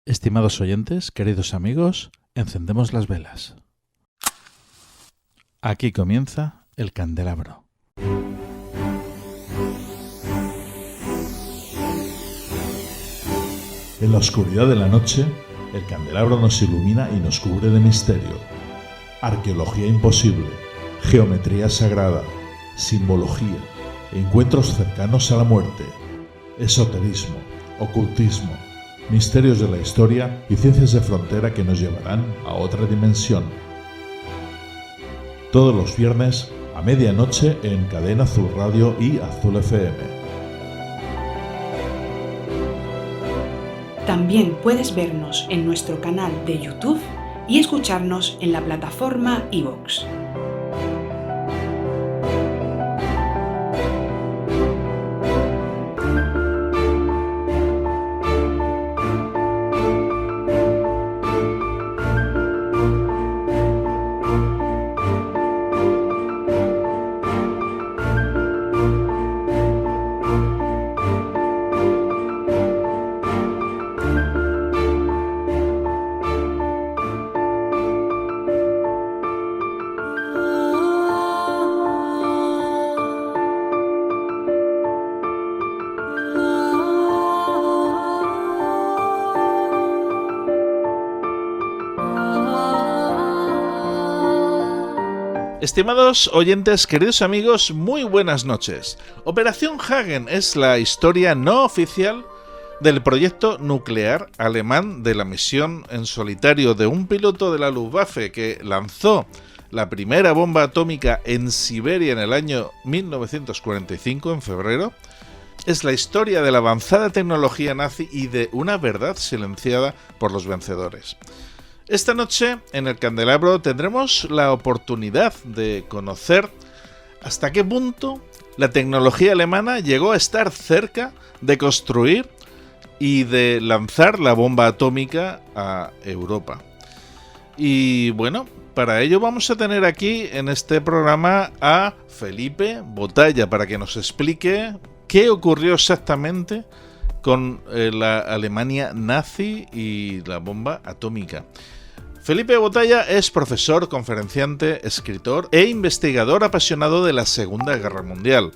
Estimados oyentes, queridos amigos, encendemos las velas. Aquí comienza el candelabro. En la oscuridad de la noche, el candelabro nos ilumina y nos cubre de misterio. Arqueología imposible, geometría sagrada, simbología, encuentros cercanos a la muerte, esoterismo, ocultismo, misterios de la historia y ciencias de frontera que nos llevarán a otra dimensión. Todos los viernes a medianoche en Cadena Azul Radio y Azul FM. También puedes vernos en nuestro canal de YouTube y escucharnos en la plataforma iVoox. Estimados oyentes, queridos amigos, muy buenas noches. Operación Hagen es la historia no oficial del proyecto nuclear alemán de la misión en solitario de un piloto de la Luftwaffe que lanzó la primera bomba atómica en Siberia en el año 1945, en febrero. Es la historia de la avanzada tecnología nazi y de una verdad silenciada por los vencedores. Esta noche, en el candelabro, tendremos la oportunidad de conocer hasta qué punto la tecnología alemana llegó a estar cerca de construir y de lanzar la bomba atómica a Europa. Y bueno, para ello vamos a tener aquí en este programa a Felipe Botalla para que nos explique qué ocurrió exactamente con la Alemania nazi y la bomba atómica. Felipe Botalla es profesor, conferenciante, escritor e investigador apasionado de la Segunda Guerra Mundial.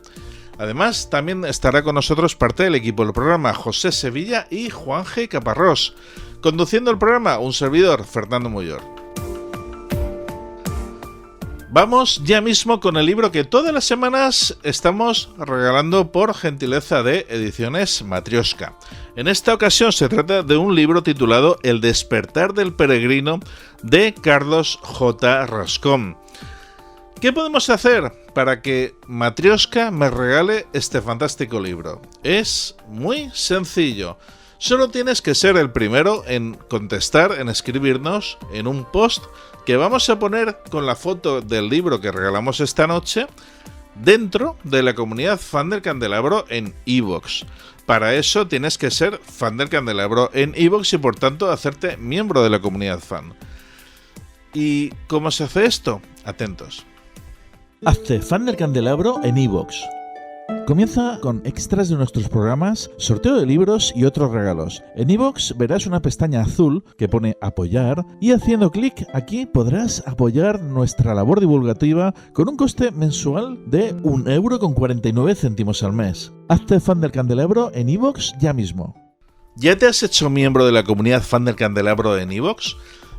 Además, también estará con nosotros parte del equipo del programa, José Sevilla y Juan G. Caparrós. Conduciendo el programa, un servidor, Fernando Mollor. Vamos ya mismo con el libro que todas las semanas estamos regalando por gentileza de Ediciones Matrioska. En esta ocasión se trata de un libro titulado El despertar del peregrino de Carlos J. Rascón. ¿Qué podemos hacer para que Matrioska me regale este fantástico libro? Es muy sencillo. Solo tienes que ser el primero en contestar, en escribirnos en un post que vamos a poner con la foto del libro que regalamos esta noche dentro de la comunidad fan del candelabro en iVoox. Para eso tienes que ser fan del candelabro en iVoox y por tanto hacerte miembro de la comunidad fan. ¿Y cómo se hace esto? Atentos. Hazte fan del candelabro en iVoox. Comienza con extras de nuestros programas, sorteo de libros y otros regalos. En iVoox verás una pestaña azul que pone apoyar y haciendo clic aquí podrás apoyar nuestra labor divulgativa con un coste mensual de 1,49 € al mes. Hazte fan del candelabro en iVoox ya mismo. ¿Ya te has hecho miembro de la comunidad fan del candelabro en iVoox?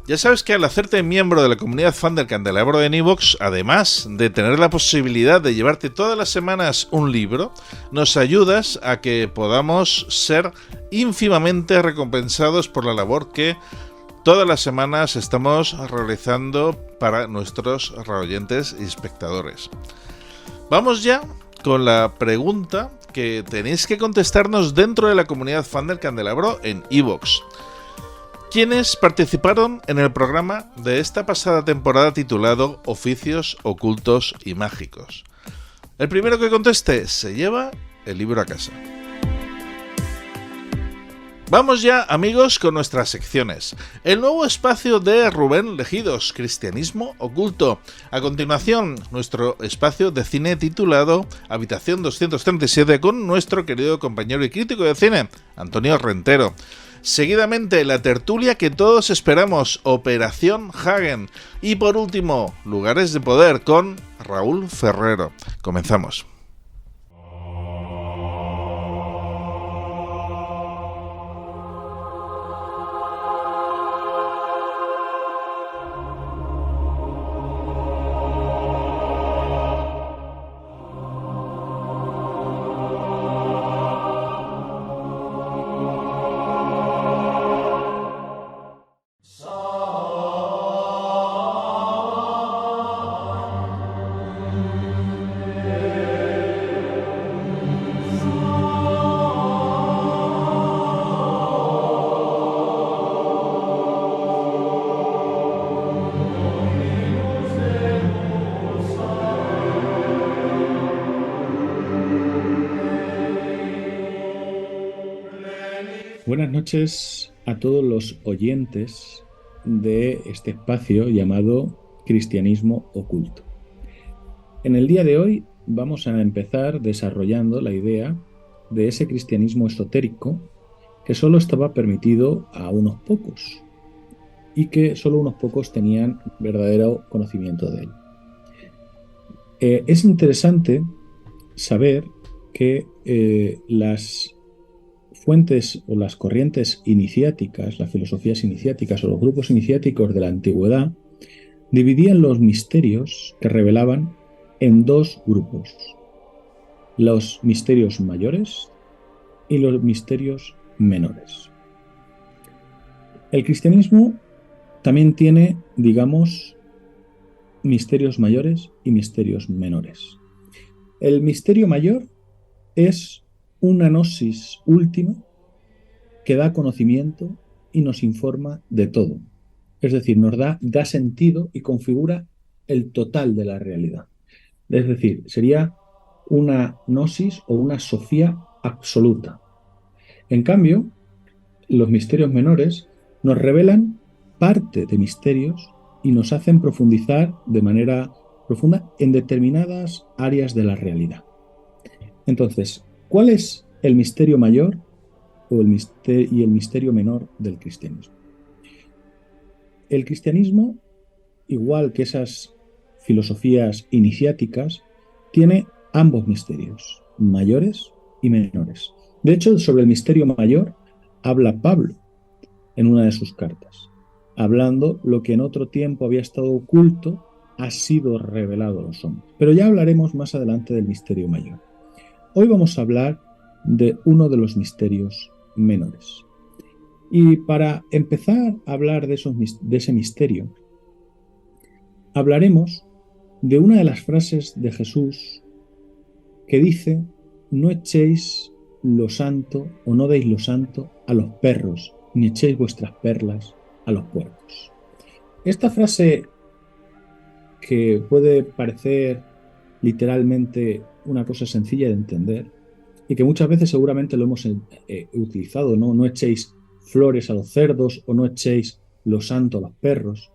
Ya sabes que al hacerte miembro de la comunidad fan del candelabro en iVoox, además de tener la posibilidad de llevarte todas las semanas un libro, nos ayudas a que podamos ser ínfimamente recompensados por la labor que todas las semanas estamos realizando para nuestros oyentes y espectadores. Vamos ya con la pregunta que tenéis que contestarnos dentro de la comunidad fan del candelabro en iVoox. ¿Quiénes participaron en el programa de esta pasada temporada titulado Oficios Ocultos y Mágicos? El primero que conteste se lleva el libro a casa. Vamos ya, amigos, con nuestras secciones. El nuevo espacio de Rubén Legidos, Cristianismo Oculto. A continuación, nuestro espacio de cine titulado Habitación 237 con nuestro querido compañero y crítico de cine, Antonio Rentero. Seguidamente, la tertulia que todos esperamos, Operación Hagen. Y por último, Lugares de Poder con Raúl Ferrero. Comenzamos. Buenas noches a todos los oyentes de este espacio llamado Cristianismo Oculto. En el día de hoy vamos a empezar desarrollando la idea de ese cristianismo esotérico que solo estaba permitido a unos pocos y que solo unos pocos tenían verdadero conocimiento de él. Es interesante saber que las fuentes o las corrientes iniciáticas, las filosofías iniciáticas o los grupos iniciáticos de la antigüedad dividían los misterios que revelaban en dos grupos: los misterios mayores y los misterios menores. El cristianismo también tiene, digamos, misterios mayores y misterios menores. El misterio mayor es una gnosis última que da conocimiento y nos informa de todo. Es decir, nos da sentido y configura el total de la realidad. Es decir, sería una gnosis o una sofía absoluta. En cambio, los misterios menores nos revelan parte de misterios y nos hacen profundizar de manera profunda en determinadas áreas de la realidad. Entonces, ¿cuál es el misterio mayor y el misterio menor del cristianismo? El cristianismo, igual que esas filosofías iniciáticas, tiene ambos misterios, mayores y menores. De hecho, sobre el misterio mayor habla Pablo en una de sus cartas, hablando lo que en otro tiempo había estado oculto ha sido revelado a los hombres. Pero ya hablaremos más adelante del misterio mayor. Hoy vamos a hablar de uno de los misterios menores. Y para empezar a hablar de ese misterio, hablaremos de una de las frases de Jesús que dice: no echéis lo santo o no deis lo santo a los perros, ni echéis vuestras perlas a los puercos. Esta frase, que puede parecer literalmente una cosa sencilla de entender y que muchas veces seguramente lo hemos utilizado, ¿no? No echéis flores a los cerdos o no echéis lo santo a los perros.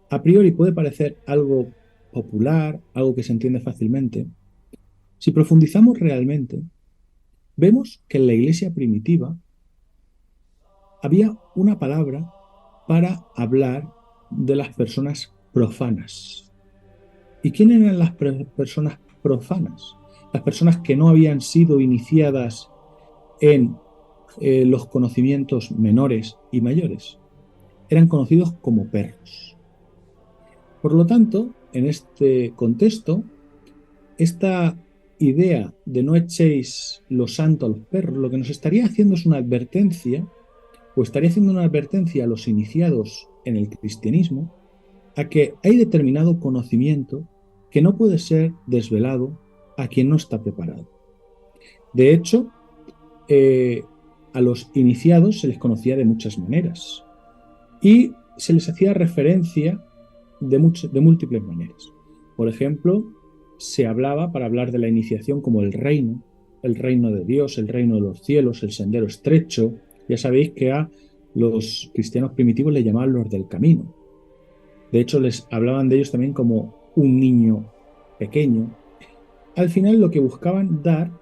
A priori puede parecer algo popular, algo que se entiende fácilmente. Si profundizamos realmente, vemos que en la iglesia primitiva había una palabra para hablar de las personas profanas. ¿Y quién eran las personas profanas? Las personas que no habían sido iniciadas en los conocimientos menores y mayores. Eran conocidos como perros. Por lo tanto, en este contexto, esta idea de no echéis lo santo a los perros, lo que nos estaría haciendo es una advertencia, o estaría haciendo una advertencia a los iniciados en el cristianismo, a que hay determinado conocimiento que no puede ser desvelado a quien no está preparado. De hecho, a los iniciados se les conocía de muchas maneras y se les hacía referencia de múltiples maneras. Por ejemplo, se hablaba, para hablar de la iniciación, como el reino de Dios, el reino de los cielos, el sendero estrecho. Ya sabéis que a los cristianos primitivos les llamaban los del camino. De hecho, les hablaban de ellos también como un niño pequeño. Al final, lo que buscaban dar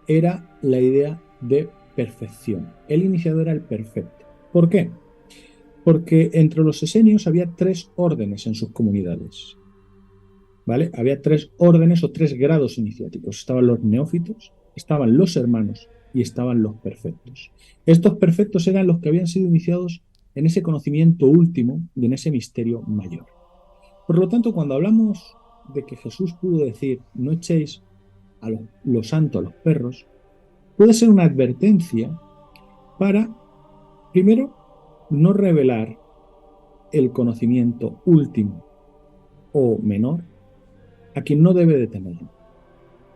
era la idea de perfección. El iniciado era el perfecto. ¿Por qué? Porque entre los esenios había 3 órdenes en sus comunidades, ¿vale? Había 3 órdenes o 3 grados iniciáticos. Estaban los neófitos, estaban los hermanos y estaban los perfectos. Estos perfectos eran los que habían sido iniciados en ese conocimiento último y en ese misterio mayor. Por lo tanto, cuando hablamos de que Jesús pudo decir, no echéis a lo santo a los perros, puede ser una advertencia para, primero, no revelar el conocimiento último o menor a quien no debe de tenerlo,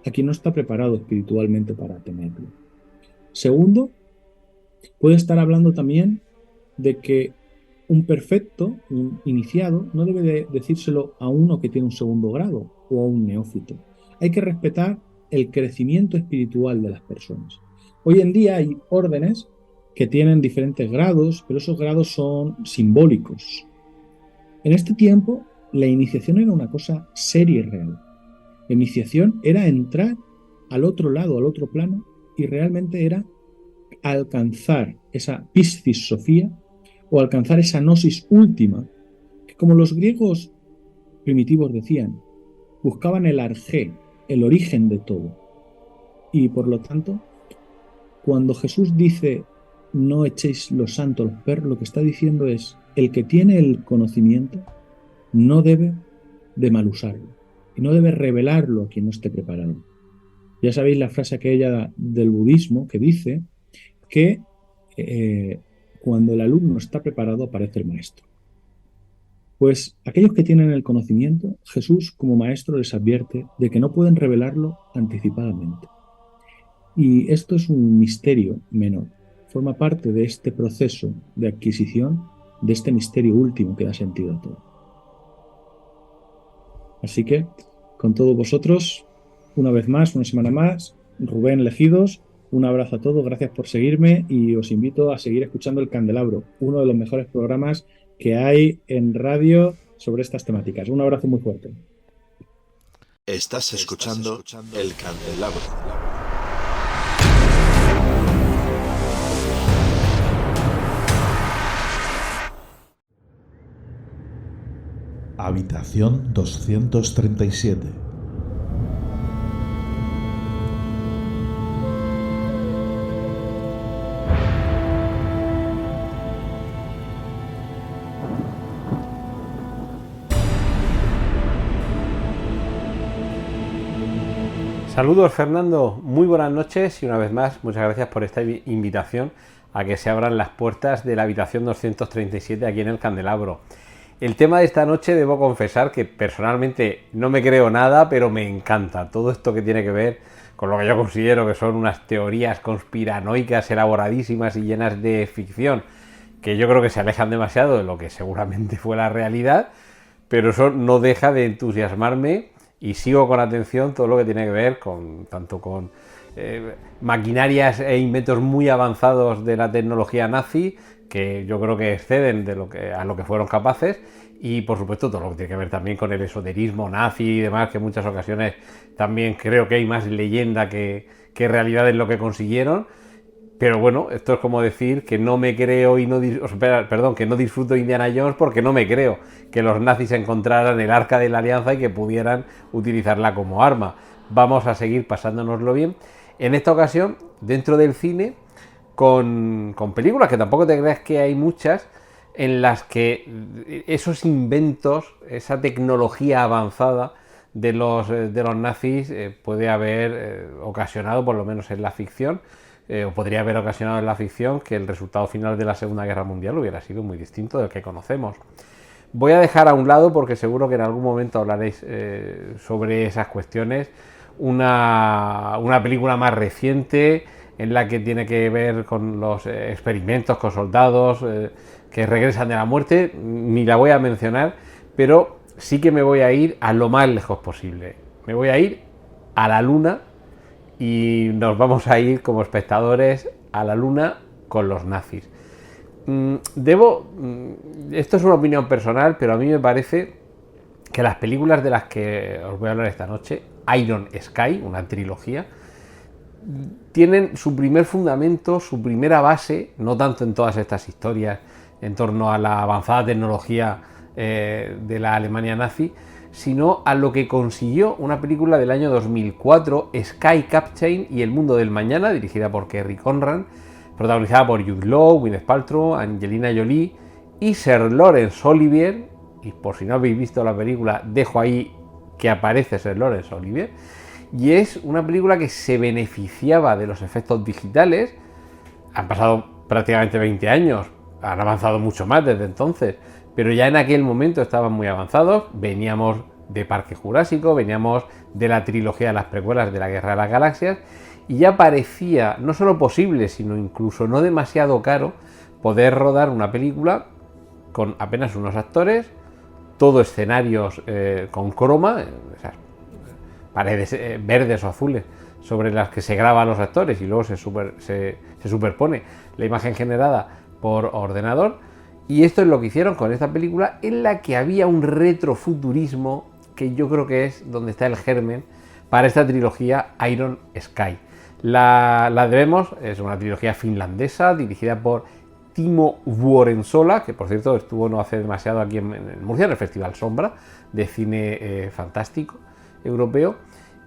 a quien no está preparado espiritualmente para tenerlo. Segundo, puede estar hablando también de que un perfecto, un iniciado, no debe de decírselo a uno que tiene un segundo grado o a un neófito. Hay que respetar el crecimiento espiritual de las personas. Hoy en día hay órdenes que tienen diferentes grados, pero esos grados son simbólicos. En este tiempo, la iniciación era una cosa seria y real. La iniciación era entrar al otro lado, al otro plano, y realmente era alcanzar esa piscis sophia o alcanzar esa gnosis última, que como los griegos primitivos decían, buscaban el arjé, el origen de todo. Y por lo tanto, cuando Jesús dice no echéis lo santo a los perros, lo que está diciendo es el que tiene el conocimiento no debe de mal usarlo y no debe revelarlo a quien no esté preparado. Ya sabéis la frase aquella del budismo que dice que cuando el alumno está preparado aparece el maestro. Pues aquellos que tienen el conocimiento, Jesús como maestro les advierte de que no pueden revelarlo anticipadamente. Y esto es un misterio menor. Forma parte de este proceso de adquisición, de este misterio último que da sentido a todo. Así que, con todos vosotros, una vez más, una semana más, Rubén Legidos, un abrazo a todos, gracias por seguirme y os invito a seguir escuchando El Candelabro, uno de los mejores programas que hay en radio sobre estas temáticas. Un abrazo muy fuerte. Estás escuchando El Candelabro. Habitación 237. Saludos, Fernando, muy buenas noches y una vez más muchas gracias por esta invitación a que se abran las puertas de la habitación 237 aquí en El Candelabro. El tema de esta noche debo confesar que personalmente no me creo nada, pero me encanta todo esto que tiene que ver con lo que yo considero que son unas teorías conspiranoicas elaboradísimas y llenas de ficción, que yo creo que se alejan demasiado de lo que seguramente fue la realidad, pero eso no deja de entusiasmarme y sigo con atención todo lo que tiene que ver tanto con maquinarias e inventos muy avanzados de la tecnología nazi, que yo creo que exceden a lo que fueron capaces, y por supuesto todo lo que tiene que ver también con el esoterismo nazi y demás, que en muchas ocasiones también creo que hay más leyenda que realidad en lo que consiguieron. Pero bueno, esto es como decir que no me creo que no disfruto Indiana Jones porque no me creo que los nazis encontraran el Arca de la Alianza y que pudieran utilizarla como arma. Vamos a seguir pasándonoslo bien. En esta ocasión, dentro del cine, con películas que tampoco te creas que hay muchas, en las que esos inventos, esa tecnología avanzada de los nazis puede haber ocasionado, por lo menos en la ficción, o podría haber ocasionado en la ficción, que el resultado final de la Segunda Guerra Mundial hubiera sido muy distinto del que conocemos. Voy a dejar a un lado, porque seguro que en algún momento hablaréis sobre esas cuestiones, una película más reciente en la que tiene que ver con los experimentos con soldados que regresan de la muerte. Ni la voy a mencionar, pero sí que me voy a ir a lo más lejos posible. Me voy a ir a la Luna y nos vamos a ir como espectadores a la Luna con los nazis. Esto es una opinión personal, pero a mí me parece que las películas de las que os voy a hablar esta noche, Iron Sky, una trilogía, tienen su primer fundamento, su primera base, no tanto en todas estas historias en torno a la avanzada tecnología de la Alemania nazi, sino a lo que consiguió una película del año 2004, Sky Captain y el mundo del mañana, dirigida por Kerry Conran, protagonizada por Jude Law, Gwyneth Paltrow, Angelina Jolie y Sir Laurence Olivier. Y por si no habéis visto la película, dejo ahí que aparece Sir Laurence Olivier. Y es una película que se beneficiaba de los efectos digitales. Han pasado prácticamente 20 años, han avanzado mucho más desde entonces, pero ya en aquel momento estaban muy avanzados. Veníamos de Parque Jurásico, veníamos de la trilogía de las precuelas de la Guerra de las Galaxias, y ya parecía no solo posible, sino incluso no demasiado caro poder rodar una película con apenas unos actores, todo escenarios con croma, esas paredes verdes o azules sobre las que se graban los actores y luego se superpone la imagen generada por ordenador. Y esto es lo que hicieron con esta película, en la que había un retrofuturismo que yo creo que es donde está el germen para esta trilogía Iron Sky. La debemos, es una trilogía finlandesa dirigida por Timo Vuorensola, que por cierto estuvo no hace demasiado aquí en Murcia, en el Festival Sombra de cine fantástico europeo.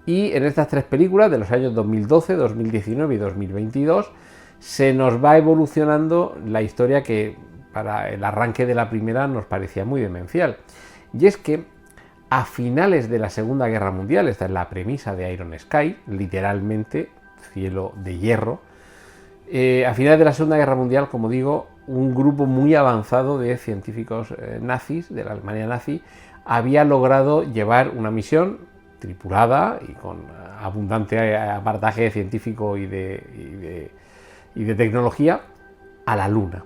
Y en estas tres películas de los años 2012, 2019 y 2022 se nos va evolucionando la historia que para el arranque de la primera nos parecía muy demencial. Y es que a finales de la Segunda Guerra Mundial, esta es la premisa de Iron Sky, literalmente cielo de hierro, a finales de la Segunda Guerra Mundial, como digo, un grupo muy avanzado de científicos nazis, de la Alemania nazi, había logrado llevar una misión tripulada y con abundante aparataje científico y de tecnología a la Luna.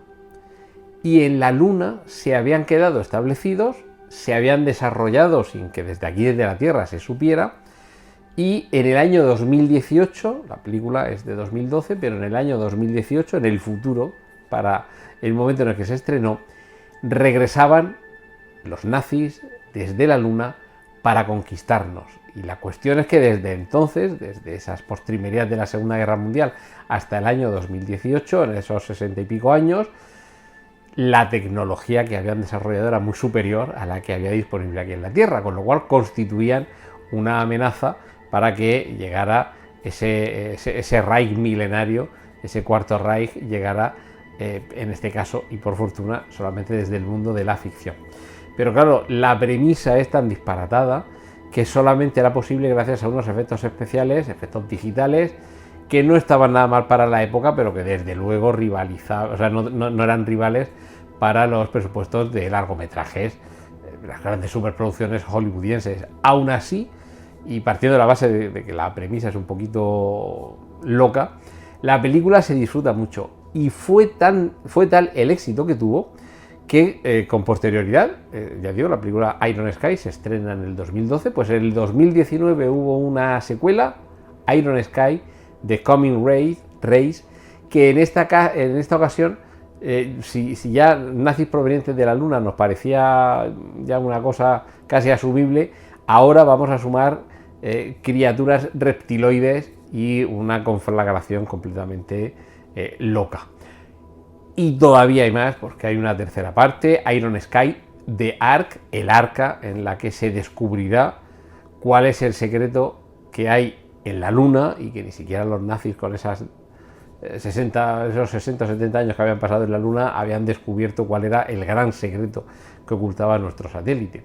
Y en la Luna se habían quedado establecidos, se habían desarrollado sin que desde aquí, desde la Tierra, se supiera. Y en el año 2018, la película es de 2012, pero en el año 2018, en el futuro, para el momento en el que se estrenó, regresaban los nazis desde la Luna para conquistarnos. Y la cuestión es que desde entonces, desde esas postrimerías de la Segunda Guerra Mundial hasta el año 2018, en esos 60 y pico años, la tecnología que habían desarrollado era muy superior a la que había disponible aquí en la Tierra, con lo cual constituían una amenaza para que llegara ese Reich milenario, ese cuarto Reich, llegara en este caso, y por fortuna, solamente desde el mundo de la ficción. Pero claro, la premisa es tan disparatada que solamente era posible gracias a unos efectos especiales, efectos digitales, que no estaban nada mal para la época, pero que desde luego rivalizaban, o sea, no eran rivales para los presupuestos de largometrajes, las grandes superproducciones hollywoodienses. Aún así, y partiendo de la base de que la premisa es un poquito loca, la película se disfruta mucho. Y fue tal el éxito que tuvo que con posterioridad, ya digo, la película Iron Sky se estrena en el 2012, pues en el 2019 hubo una secuela, Iron Sky, The Coming Race, que en esta ocasión, si ya nazis provenientes de la Luna nos parecía ya una cosa casi asumible, ahora vamos a sumar criaturas reptiloides y una conflagración completamente loca. Y todavía hay más, porque hay una tercera parte, Iron Sky, The Ark, el arca, en la que se descubrirá cuál es el secreto que hay en la Luna y que ni siquiera los nazis con esos 60 o 70 años que habían pasado en la Luna habían descubierto cuál era el gran secreto que ocultaba nuestro satélite.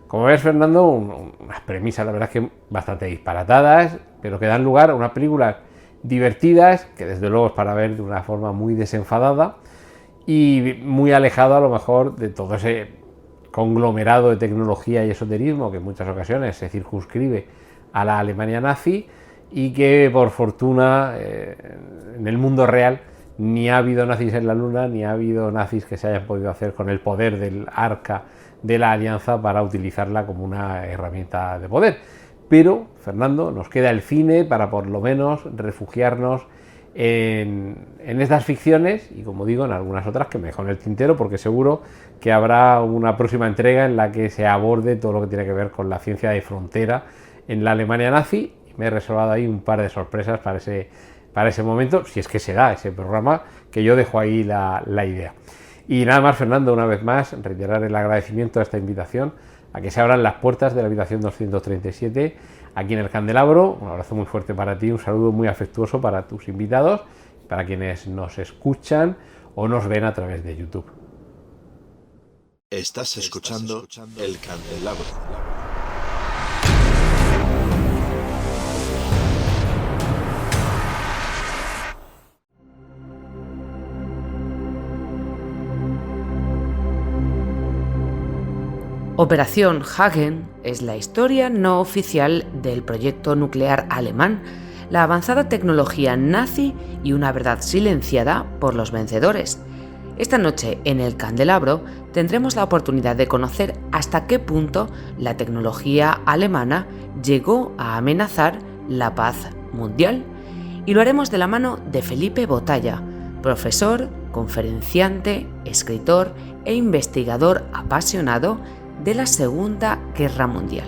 Como ves, Fernando, unas premisas, la verdad es que bastante disparatadas, pero que dan lugar a unas películas divertidas, que desde luego es para ver de una forma muy desenfadada y muy alejado a lo mejor de todo ese conglomerado de tecnología y esoterismo que en muchas ocasiones se circunscribe a la Alemania nazi y que por fortuna en el mundo real ni ha habido nazis en la Luna, ni ha habido nazis que se hayan podido hacer con el poder del arca de la alianza para utilizarla como una herramienta de poder. Pero, Fernando, nos queda el cine para por lo menos refugiarnos en estas ficciones y, como digo, en algunas otras que me dejo en el tintero, porque seguro que habrá una próxima entrega en la que se aborde todo lo que tiene que ver con la ciencia de frontera en la Alemania nazi me he reservado ahí un par de sorpresas para ese momento, si es que se da ese programa, que yo dejo ahí la idea. Y nada más, Fernando, una vez más, reiterar el agradecimiento a esta invitación, a que se abran las puertas de la habitación 237 aquí en el Candelabro. Un abrazo muy fuerte para ti, un saludo muy afectuoso para tus invitados, para quienes nos escuchan o nos ven a través de YouTube. Estás escuchando El Candelabro. Operación Hagen es la historia no oficial del proyecto nuclear alemán, la avanzada tecnología nazi y una verdad silenciada por los vencedores. Esta noche en el Candelabro tendremos la oportunidad de conocer hasta qué punto la tecnología alemana llegó a amenazar la paz mundial, y lo haremos de la mano de Felipe Botalla, profesor, conferenciante, escritor e investigador apasionado de la Segunda Guerra Mundial.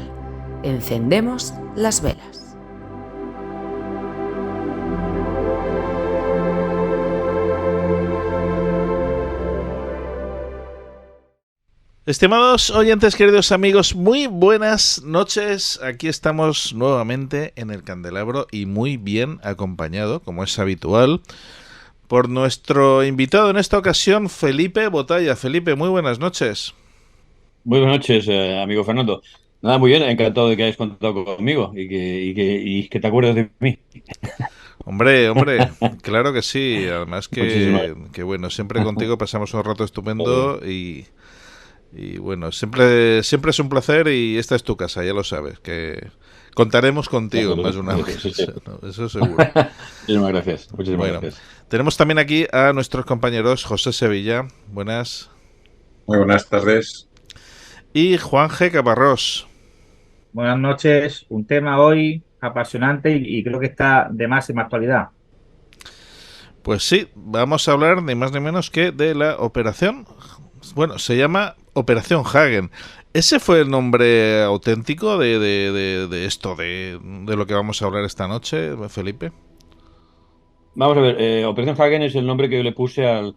Encendemos las velas. Estimados oyentes, queridos amigos, muy buenas noches. Aquí estamos nuevamente en el Candelabro y muy bien acompañado, como es habitual, por nuestro invitado en esta ocasión, Felipe Botalla. Felipe, muy buenas noches. Muy buenas noches, amigo Fernando. Nada, muy bien, encantado de que hayáis contado conmigo y que te acuerdes de mí. Hombre, claro que sí. Además que bueno, siempre contigo pasamos un rato estupendo y bueno, siempre es un placer y esta es tu casa, ya lo sabes, que contaremos contigo más de una vez. No, eso seguro. Muchísimas gracias. Gracias. Tenemos también aquí a nuestros compañeros José Sevilla. Buenas. Muy buenas tardes. Y Juan G. Caparrós. Buenas noches. Un tema hoy apasionante y creo que está de máxima actualidad. Pues sí, vamos a hablar ni más ni menos que de la operación. Bueno, se llama Operación Hagen. ¿Ese fue el nombre auténtico de esto, de lo que vamos a hablar esta noche, Felipe? Vamos a ver, Operación Hagen es el nombre que yo le puse al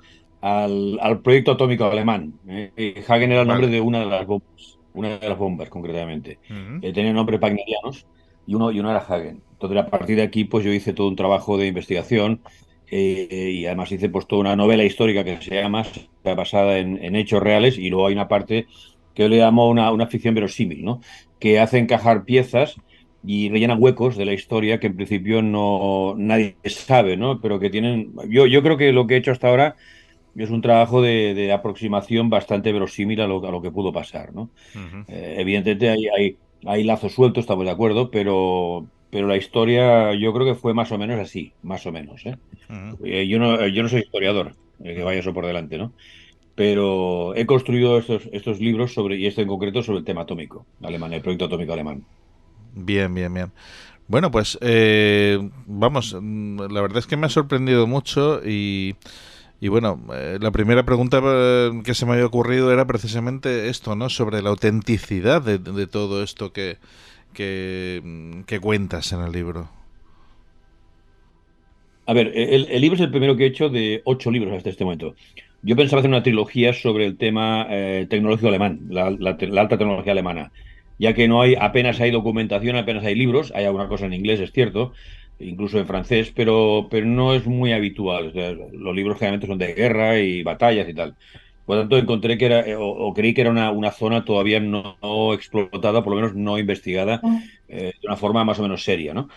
proyecto atómico alemán. Hagen era el nombre de una de las bombas concretamente. Tenía nombre wagnerianos y uno era Hagen. Entonces, a partir de aquí, pues yo hice todo un trabajo de investigación y además hice pues toda una novela histórica que se llama, basada en hechos reales, y luego hay una parte que yo le llamo una ficción verosímil, ¿no? Que hace encajar piezas y rellena huecos de la historia que en principio nadie sabe, ¿no? Pero que tienen... Yo creo que lo que he hecho hasta ahora es un trabajo de aproximación bastante verosímil a lo que pudo pasar, ¿no? Evidentemente hay lazos sueltos, estamos de acuerdo, pero la historia yo creo que fue más o menos así, más o menos, ¿eh? Yo no soy historiador, que vaya eso por delante, ¿no? Pero he construido estos libros y este en concreto sobre el tema atómico alemán, el proyecto atómico alemán. Bien. Bueno, pues vamos, la verdad es que me ha sorprendido mucho y bueno, la primera pregunta que se me había ocurrido era precisamente esto, ¿no? Sobre la autenticidad de todo esto que cuentas en el libro. A ver, el libro es el primero que he hecho de 8 libros hasta este momento. Yo pensaba hacer una trilogía sobre el tema tecnológico alemán, la alta tecnología alemana, ya que apenas hay documentación, apenas hay libros, hay alguna cosa en inglés, es cierto, incluso en francés, pero no es muy habitual. O sea, los libros generalmente son de guerra y batallas y tal. Por lo tanto, encontré que creí que era una zona todavía no explotada, por lo menos no investigada de una forma más o menos seria, ¿no?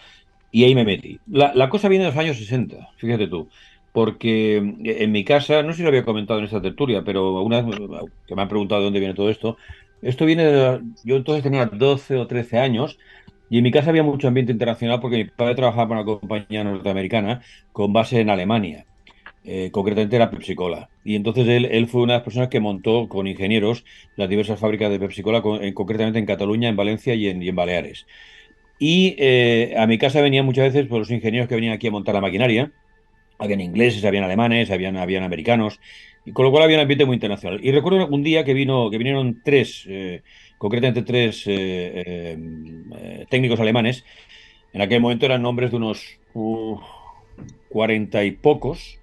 Y ahí me metí. La cosa viene de los años 60, fíjate tú, porque en mi casa, no sé si lo había comentado en esta tertulia, pero una vez que me han preguntado de dónde viene todo esto viene yo entonces tenía 12 o 13 años. Y en mi casa había mucho ambiente internacional porque mi padre trabajaba para una compañía norteamericana con base en Alemania. Concretamente era Pepsi-Cola. Y entonces él fue una de las personas que montó con ingenieros las diversas fábricas de Pepsi-Cola, concretamente en Cataluña, en Valencia y en Baleares. Y a mi casa venían muchas veces pues, los ingenieros que venían aquí a montar la maquinaria. Habían ingleses, habían alemanes, habían americanos. Y con lo cual había un ambiente muy internacional. Y recuerdo un día que vinieron concretamente tres técnicos alemanes En aquel momento eran nombres de unos 40 y pocos,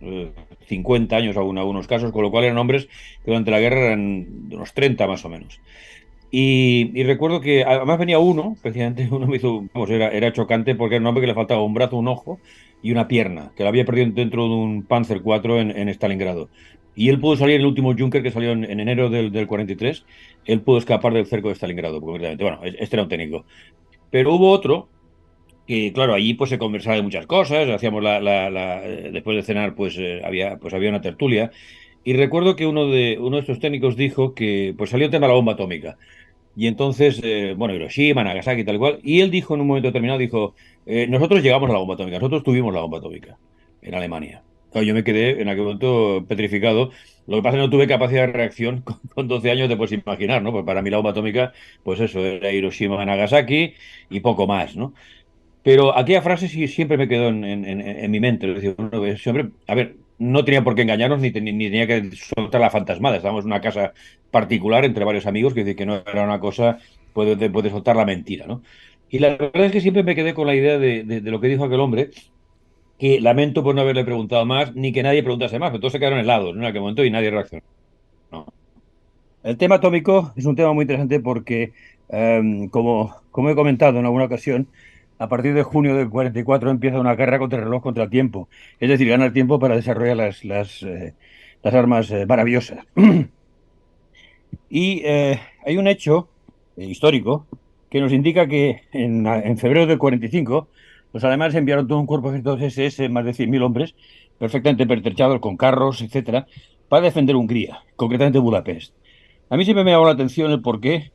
50 años en algunos casos, con lo cual eran nombres que durante la guerra eran de unos 30 más o menos. Y recuerdo que además venía uno, precisamente uno me hizo, vamos, era chocante porque era un hombre que le faltaba un brazo, un ojo y una pierna, que lo había perdido dentro de un Panzer IV en Stalingrado. Y él pudo salir, el último Junker que salió en enero del 43, él pudo escapar del cerco de Stalingrado, concretamente. Bueno, este era un técnico. Pero hubo otro que, claro, allí pues se conversaba de muchas cosas, hacíamos después de cenar había una tertulia. Y recuerdo que uno de estos técnicos dijo que pues salió el tema de la bomba atómica. Y entonces, Hiroshima, Nagasaki y tal cual. Y él dijo en un momento determinado, nosotros llegamos a la bomba atómica, nosotros tuvimos la bomba atómica en Alemania. Claro, yo me quedé en aquel momento petrificado. Lo que pasa es que no tuve capacidad de reacción con 12 años, te puedes imaginar, ¿no? Pues para mí la bomba atómica, pues eso, era Hiroshima, Nagasaki y poco más, ¿no? Pero aquella frase sí siempre me quedó en mi mente. Es decir, bueno, ese hombre, a ver, no tenía por qué engañarnos ni tenía que soltar la fantasmada. Estábamos en una casa particular entre varios amigos, que no era una cosa, puede soltar la mentira, ¿no? Y la verdad es que siempre me quedé con la idea de lo que dijo aquel hombre, que lamento por no haberle preguntado más, ni que nadie preguntase más, pero todos se quedaron helados, ¿no? En aquel momento y nadie reaccionó. El tema atómico es un tema muy interesante porque, como he comentado en alguna ocasión, a partir de junio del 44 empieza una guerra contra el reloj, contra el tiempo. Es decir, ganar tiempo para desarrollar las armas maravillosas. Y hay un hecho histórico que nos indica que en febrero del 45 los alemanes enviaron todo un cuerpo de ejércitos SS, más de 100.000 hombres, perfectamente pertrechados, con carros, etcétera, para defender Hungría, concretamente Budapest. A mí siempre me ha llamado la atención el por qué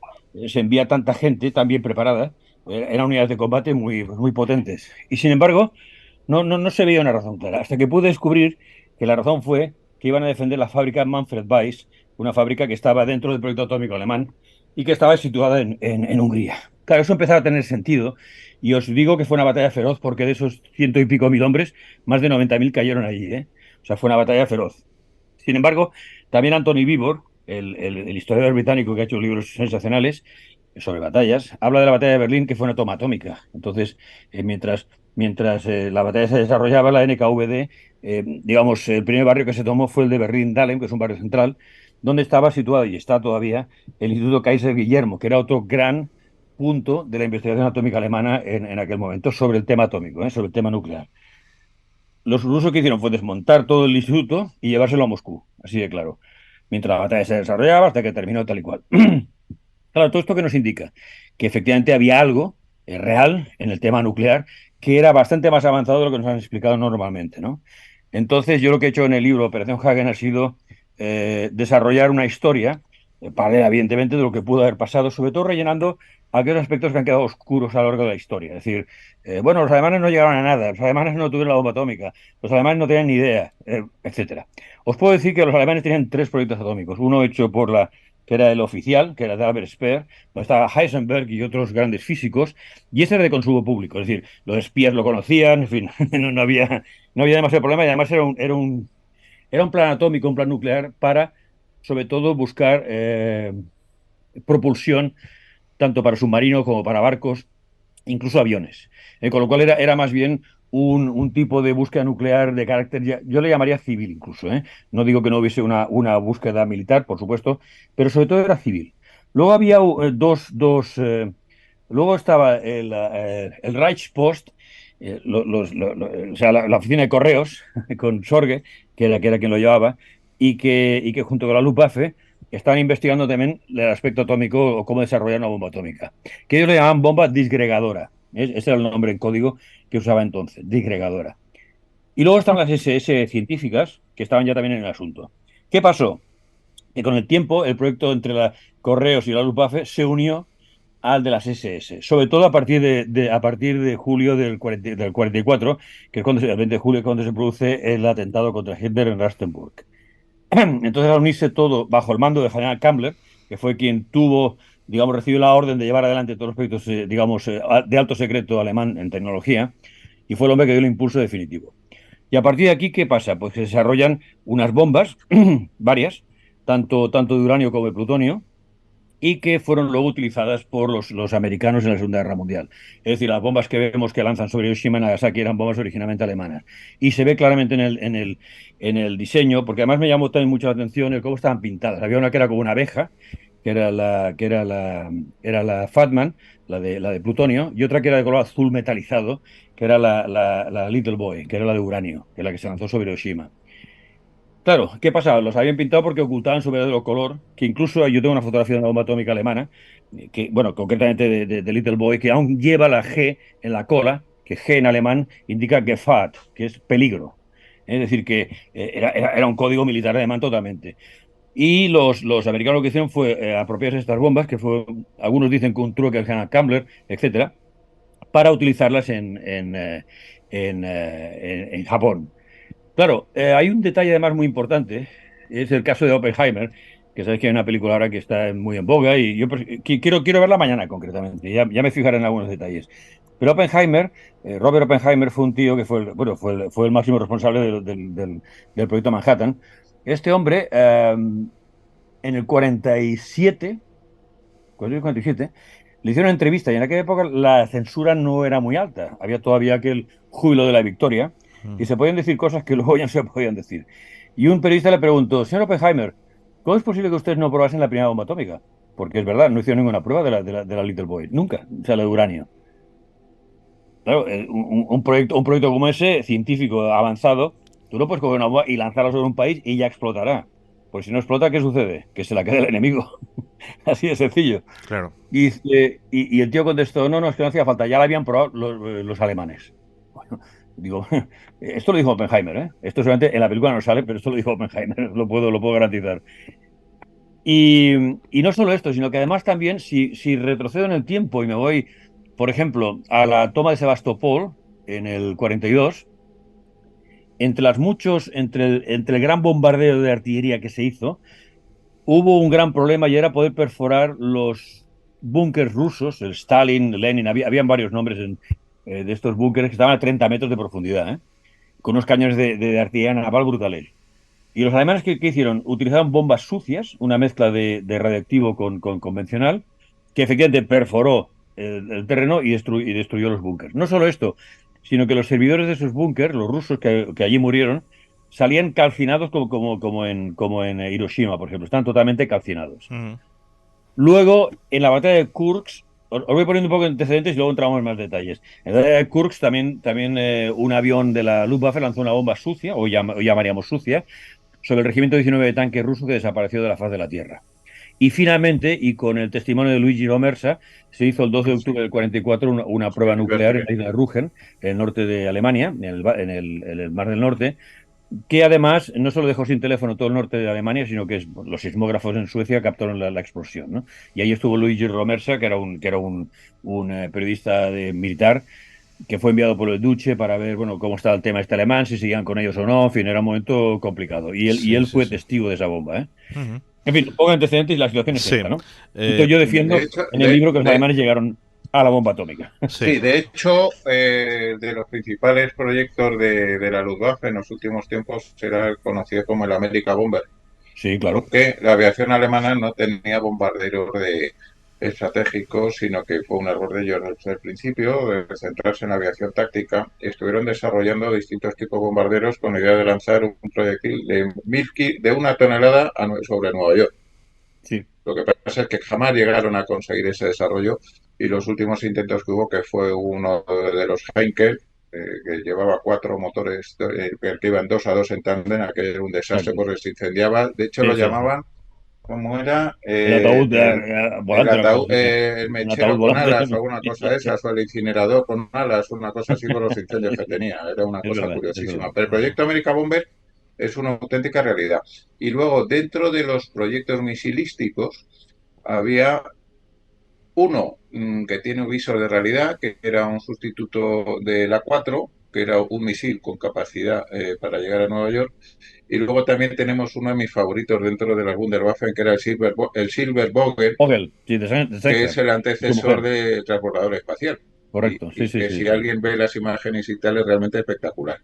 se envía tanta gente tan bien preparada. Eran unidades de combate muy potentes. Y sin embargo, no se veía una razón clara. Hasta que pude descubrir que la razón fue que iban a defender la fábrica Manfred Weiss, una fábrica que estaba dentro del proyecto atómico alemán y que estaba situada en Hungría. Claro, eso empezaba a tener sentido. Y os digo que fue una batalla feroz porque de esos 100.000 hombres, más de 90.000 cayeron allí, ¿eh? O sea, fue una batalla feroz. Sin embargo, también Anthony Beevor, el historiador británico que ha hecho libros sensacionales sobre batallas, habla de la batalla de Berlín, que fue una toma atómica. Entonces, mientras la batalla se desarrollaba, la NKVD, el primer barrio que se tomó fue el de Berlín-Dahlem, que es un barrio central, donde estaba situado, y está todavía, el Instituto Kaiser Guillermo, que era otro gran punto de la investigación atómica alemana en aquel momento sobre el tema atómico, sobre el tema nuclear. Los rusos que hicieron fue desmontar todo el instituto y llevárselo a Moscú, así de claro, mientras la batalla se desarrollaba hasta que terminó tal y cual. Claro, todo esto que nos indica que efectivamente había algo real en el tema nuclear que era bastante más avanzado de lo que nos han explicado normalmente, ¿no? Entonces, yo lo que he hecho en el libro Operación Hagen ha sido desarrollar una historia paralela, evidentemente, de lo que pudo haber pasado, sobre todo rellenando aquellos aspectos que han quedado oscuros a lo largo de la historia. Es decir, los alemanes no llegaron a nada, los alemanes no tuvieron la bomba atómica, los alemanes no tenían ni idea, etcétera. Os puedo decir que los alemanes tenían 3 proyectos atómicos. Uno hecho que era el oficial, que era de Albert Speer, donde estaba Heisenberg y otros grandes físicos, y ese era de consumo público. Es decir, los espías lo conocían, en fin, no había demasiado problema, y además era un plan atómico, un plan nuclear para, sobre todo, buscar propulsión tanto para submarinos como para barcos, incluso aviones. Con lo cual era más bien un tipo de búsqueda nuclear de carácter, yo le llamaría civil incluso. No digo que no hubiese una búsqueda militar, por supuesto, pero sobre todo era civil. Luego había luego estaba el Reichspost, o sea, la oficina de correos con Sorge, que era quien lo llevaba, y que junto con la Luftwaffe estaban investigando también el aspecto atómico o cómo desarrollar una bomba atómica, que ellos le llamaban bomba disgregadora. Ese era el nombre en código que usaba entonces, disgregadora. Y luego estaban las SS científicas, que estaban ya también en el asunto. ¿Qué pasó? Que con el tiempo el proyecto entre la Correos y la Luftwaffe se unió al de las SS, sobre todo a partir de julio del 44, que es el 20 de julio, cuando se produce el atentado contra Hitler en Rastenburg. Entonces, al unirse todo bajo el mando del general Kammler, que fue quien recibió la orden de llevar adelante todos los proyectos, de alto secreto alemán en tecnología, y fue el hombre que dio el impulso definitivo. Y a partir de aquí, ¿qué pasa? Pues se desarrollan unas bombas, varias, tanto de uranio como de plutonio, y que fueron luego utilizadas por los americanos en la Segunda Guerra Mundial. Es decir, las bombas que vemos que lanzan sobre Hiroshima y Nagasaki eran bombas originalmente alemanas. Y se ve claramente en el diseño, porque además me llamó también mucho la atención el cómo estaban pintadas. Había una que era como una abeja, que era la Fatman, la de plutonio, y otra que era de color azul metalizado, que era la Little Boy, que era la de uranio, que es la que se lanzó sobre Hiroshima. Claro, ¿qué pasaba? Los habían pintado porque ocultaban su verdadero color, que incluso yo tengo una fotografía de una bomba atómica alemana, que, bueno, concretamente de Little Boy, que aún lleva la G en la cola, que G en alemán indica Gefahr, que es peligro. Es decir, que era un código militar alemán totalmente. Y los americanos lo que hicieron fue apropiarse de estas bombas, que fue, algunos dicen que un truque del general Kammler, etcétera, para utilizarlas en Japón. Claro, hay un detalle además muy importante, es el caso de Oppenheimer, que sabéis que hay una película ahora que está muy en boga y yo quiero verla mañana concretamente, ya me fijaré en algunos detalles. Pero Oppenheimer, Robert Oppenheimer fue un tío que fue el máximo responsable del proyecto Manhattan. Este hombre, en el 47, le hicieron una entrevista y en aquella época la censura no era muy alta, había todavía aquel júbilo de la victoria. Y se podían decir cosas que luego ya no se podían decir. Y un periodista le preguntó, señor Oppenheimer, ¿cómo es posible que ustedes no probasen la primera bomba atómica? Porque es verdad, no hicieron ninguna prueba de la Little Boy, nunca, o sea, la de uranio. Claro, un proyecto como ese, científico avanzado, tú no puedes coger una bomba y lanzarla sobre un país y ya explotará. Porque si no explota, ¿qué sucede? Que se la queda el enemigo. Así de sencillo. Claro. Y el tío contestó, no, es que no hacía falta, ya la habían probado los alemanes. Bueno, digo, esto lo dijo Oppenheimer, ¿eh? Esto solamente en la película no sale, pero esto lo dijo Oppenheimer, lo puedo garantizar. Y no solo esto, sino que además también, si retrocedo en el tiempo y me voy, por ejemplo, a la toma de Sebastopol en el 42, entre el gran bombardeo de artillería que se hizo, hubo un gran problema y era poder perforar los búnkers rusos, el Stalin, Lenin, habían varios nombres de estos búnkeres que estaban a 30 metros de profundidad, con unos cañones de artillería naval brutales. Y los alemanes, ¿qué hicieron? Utilizaron bombas sucias, una mezcla de radiactivo con convencional, que efectivamente perforó el terreno y destruyó los búnkers. No solo esto, sino que los servidores de esos búnkers, los rusos que allí murieron, salían calcinados como en Hiroshima, por ejemplo. Están totalmente calcinados. Luego, en la batalla de Kursk, os voy poniendo un poco de antecedentes y luego entramos en más detalles. En la batalla de Kursk también un avión de la Luftwaffe lanzó una bomba sucia, o llamaríamos sucia, sobre el regimiento 19 de tanques ruso que desapareció de la faz de la Tierra. Y finalmente, y con el testimonio de Luigi Romersa, se hizo el 12 de octubre del 44 una prueba nuclear en la isla de Rügen, en el norte de Alemania, en el Mar del Norte, que además no solo dejó sin teléfono todo el norte de Alemania, sino que los sismógrafos en Suecia captaron la explosión, ¿no? Y ahí estuvo Luigi Romersa, que era un periodista militar, que fue enviado por el Duce para ver cómo estaba el tema alemán, si seguían con ellos o no, en fin, era un momento complicado. Y él fue testigo de esa bomba, En fin, pongo antecedentes y la situación es esta, ¿no? Entonces yo defiendo en el libro que los alemanes llegaron a la bomba atómica. Sí, de hecho, de los principales proyectos de la Luftwaffe en los últimos tiempos era conocido como el America Bomber. Sí, claro. Porque la aviación alemana no tenía bombarderos estratégicos, sino que fue un error de ellos desde el principio, de centrarse en la aviación táctica. Estuvieron desarrollando distintos tipos de bombarderos con la idea de lanzar un proyectil de 1 tonelada sobre Nueva York. Sí. Lo que pasa es que jamás llegaron a conseguir ese desarrollo y los últimos intentos que hubo, que fue uno de los Heinkel, que llevaba 4 motores que iban 2 a 2 en tándem, aquello era un desastre porque se incendiaba. De hecho, lo llamaban, ¿cómo era? El ataúd el mechero con alas o alguna cosa de esas, o el incinerador con alas, una cosa así por los incendios que tenía. Era una cosa curiosísima. Pero el proyecto America Bomber es una auténtica realidad. Y luego, dentro de los proyectos misilísticos, había uno que tiene un visor de realidad, que era un sustituto del A4, que era un misil con capacidad para llegar a Nueva York. Y luego también tenemos uno de mis favoritos dentro de la Wunderwaffe, que era el Silbervogel, que es el antecesor del transbordador espacial. Correcto, Si alguien ve las imágenes y tal, es realmente espectacular.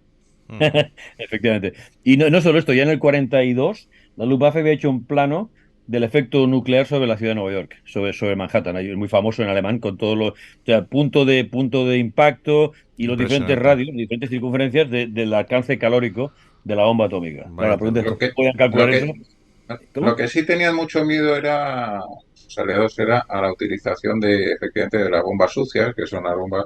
Efectivamente. Y no solo esto, ya en el 42 la Luftwaffe había hecho un plano del efecto nuclear sobre la ciudad de Nueva York, sobre Manhattan. Es muy famoso en alemán con todo lo, o sea, punto de impacto y los diferentes radios, diferentes circunferencias del alcance calórico de la bomba atómica. Claro, la pregunta es, ¿pueden calcular eso? Lo que sí tenían mucho miedo era, los aliados, era a la utilización efectivamente, de las bombas sucias, que son las bombas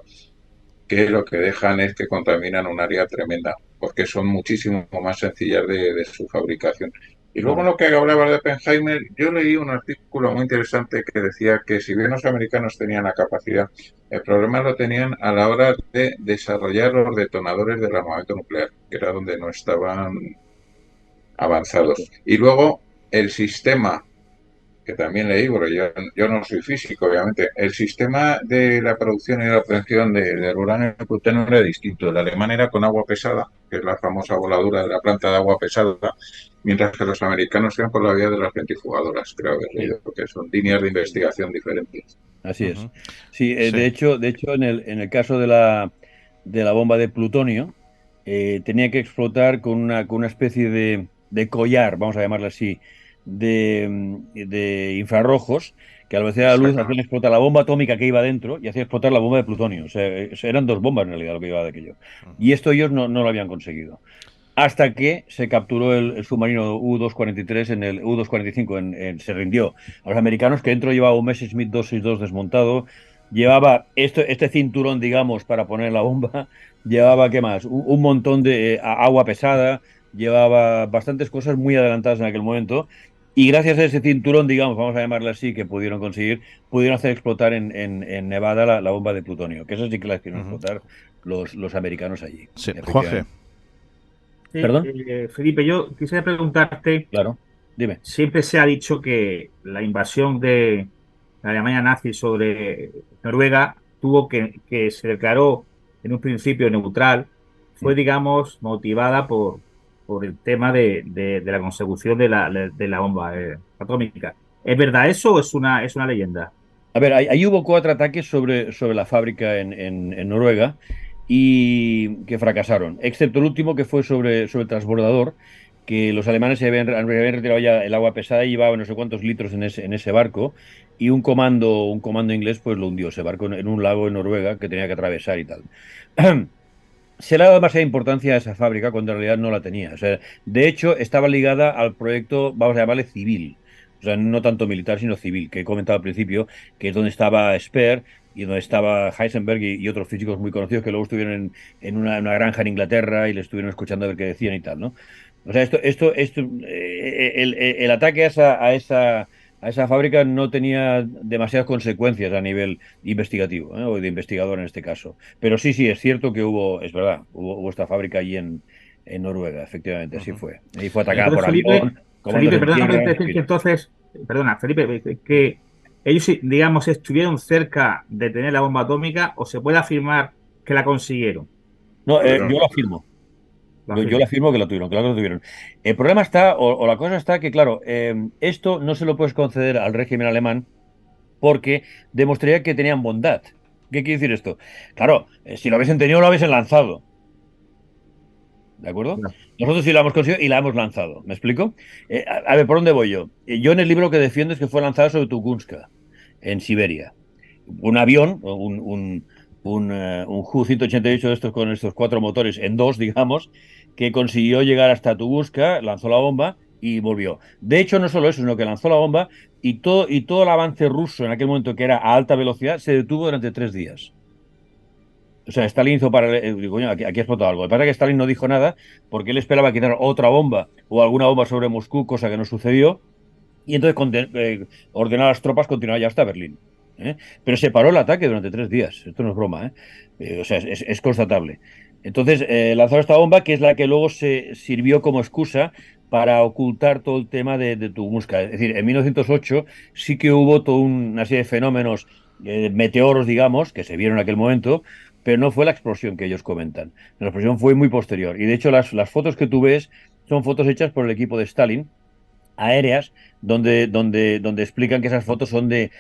que lo que dejan es que contaminan un área tremenda, porque son muchísimo más sencillas de su fabricación. Y luego lo que hablaba de Oppenheimer, yo leí un artículo muy interesante que decía que si bien los americanos tenían la capacidad, el problema lo tenían a la hora de desarrollar los detonadores del armamento nuclear, que era donde no estaban avanzados. Y luego el sistema, que también leí, porque yo no soy físico, obviamente, el sistema de la producción y la obtención del uranio y plutonio era distinto. El alemán era con agua pesada, que es la famosa voladura de la planta de agua pesada, mientras que los americanos eran por la vía de las centrifugadoras, creo que he leído, porque son líneas de investigación diferentes. Así es. Sí, sí. De hecho en el caso de la bomba de plutonio, tenía que explotar con una especie de collar, vamos a llamarlo así, de infrarrojos, que a la velocidad de la luz hacían explotar la bomba atómica que iba dentro y hacía explotar la bomba de plutonio. O sea, eran dos bombas en realidad lo que iba de aquello. Y esto ellos no lo habían conseguido. Hasta que se capturó el submarino U-243 en el U-245, se rindió a los americanos, que dentro llevaba un Messerschmitt 262 desmontado, llevaba este cinturón, digamos, para poner la bomba, llevaba, ¿qué más? Un montón de agua pesada, llevaba bastantes cosas muy adelantadas en aquel momento, y gracias a ese cinturón, digamos, vamos a llamarle así, que pudieron conseguir, pudieron hacer explotar en Nevada la bomba de plutonio, que eso sí que la hicieron explotar los americanos allí. Sí, Jorge. Sí, ¿perdón? Felipe, yo quisiera preguntarte. Claro, dime. Siempre se ha dicho que la invasión de la Alemania nazi sobre Noruega tuvo que se declaró en un principio neutral, fue, digamos, motivada por el tema de la consecución de la bomba atómica. ¿Es verdad eso o es una leyenda? A ver, ahí hubo 4 ataques sobre la fábrica en Noruega, y que fracasaron, excepto el último, que fue sobre el transbordador, que los alemanes se habían retirado ya el agua pesada y llevaban no sé cuántos litros en ese barco, y un comando inglés pues lo hundió ese barco en un lago en Noruega que tenía que atravesar y tal. Se le ha dado demasiada importancia a esa fábrica cuando en realidad no la tenía. O sea, de hecho, estaba ligada al proyecto, vamos a llamarle civil. O sea, no tanto militar, sino civil, que he comentado al principio, que es donde estaba Speer y donde estaba Heisenberg y otros físicos muy conocidos que luego estuvieron en una granja en Inglaterra y le estuvieron escuchando a ver qué decían y tal, ¿no? O sea, el ataque a esa fábrica no tenía demasiadas consecuencias a nivel investigativo, o de investigador en este caso. Pero sí, es cierto que es verdad, hubo esta fábrica allí en Noruega, efectivamente, así fue. Y fue atacada por avión. Felipe, perdona, Felipe, que ellos, digamos, estuvieron cerca de tener la bomba atómica, o se puede afirmar que la consiguieron. No, yo lo afirmo. Yo le afirmo que lo tuvieron, claro que lo tuvieron. El problema está, o la cosa está, que claro, esto no se lo puedes conceder al régimen alemán porque demostraría que tenían bondad. ¿Qué quiere decir esto? Claro, si lo hubiesen tenido, lo hubiesen lanzado. ¿De acuerdo? No. Nosotros sí lo hemos conseguido y la hemos lanzado. ¿Me explico? A ver, ¿por dónde voy yo? Yo en el libro que defiendo es que fue lanzada sobre Tugunska, en Siberia. Un avión, un Ju-188 de estos con estos 4 motores en 2, digamos, que consiguió llegar hasta Tunguska, lanzó la bomba y volvió. De hecho, no solo eso, sino que lanzó la bomba y todo el avance ruso en aquel momento, que era a alta velocidad, se detuvo durante 3 días. O sea, Stalin hizo aquí ha explotado algo. Lo que pasa es que Stalin no dijo nada porque él esperaba quitar otra bomba o alguna bomba sobre Moscú, cosa que no sucedió, y entonces ordenó a las tropas continuar ya hasta Berlín. Pero se paró el ataque durante 3 días. Esto no es broma, o sea, es constatable. Entonces lanzó esta bomba, que es la que luego se sirvió como excusa para ocultar todo el tema de Tunguska. Es decir, en 1908 sí que hubo toda una serie de fenómenos, meteoros, digamos, que se vieron en aquel momento, pero no fue la explosión que ellos comentan. La explosión fue muy posterior. Y de hecho las fotos que tú ves son fotos hechas por el equipo de Stalin, aéreas, donde explican que esas fotos son de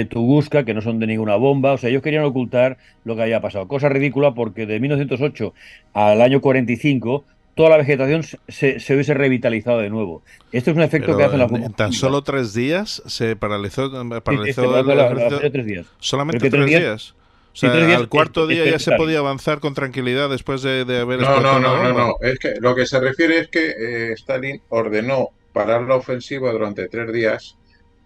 Tunguska, que no son de ninguna bomba. O sea, ellos querían ocultar lo que había pasado. Cosa ridícula, porque de 1908 al año 45 toda la vegetación se hubiese revitalizado de nuevo. Esto es un efecto que hacen las bombas. En tan solo 3 días se paralizó, paralizó 3 días. Solamente 3 días. O sea, al cuarto día ya se podía avanzar con tranquilidad después de haber explotado la bomba. No. Es que lo que se refiere es que Stalin ordenó parar la ofensiva durante 3 días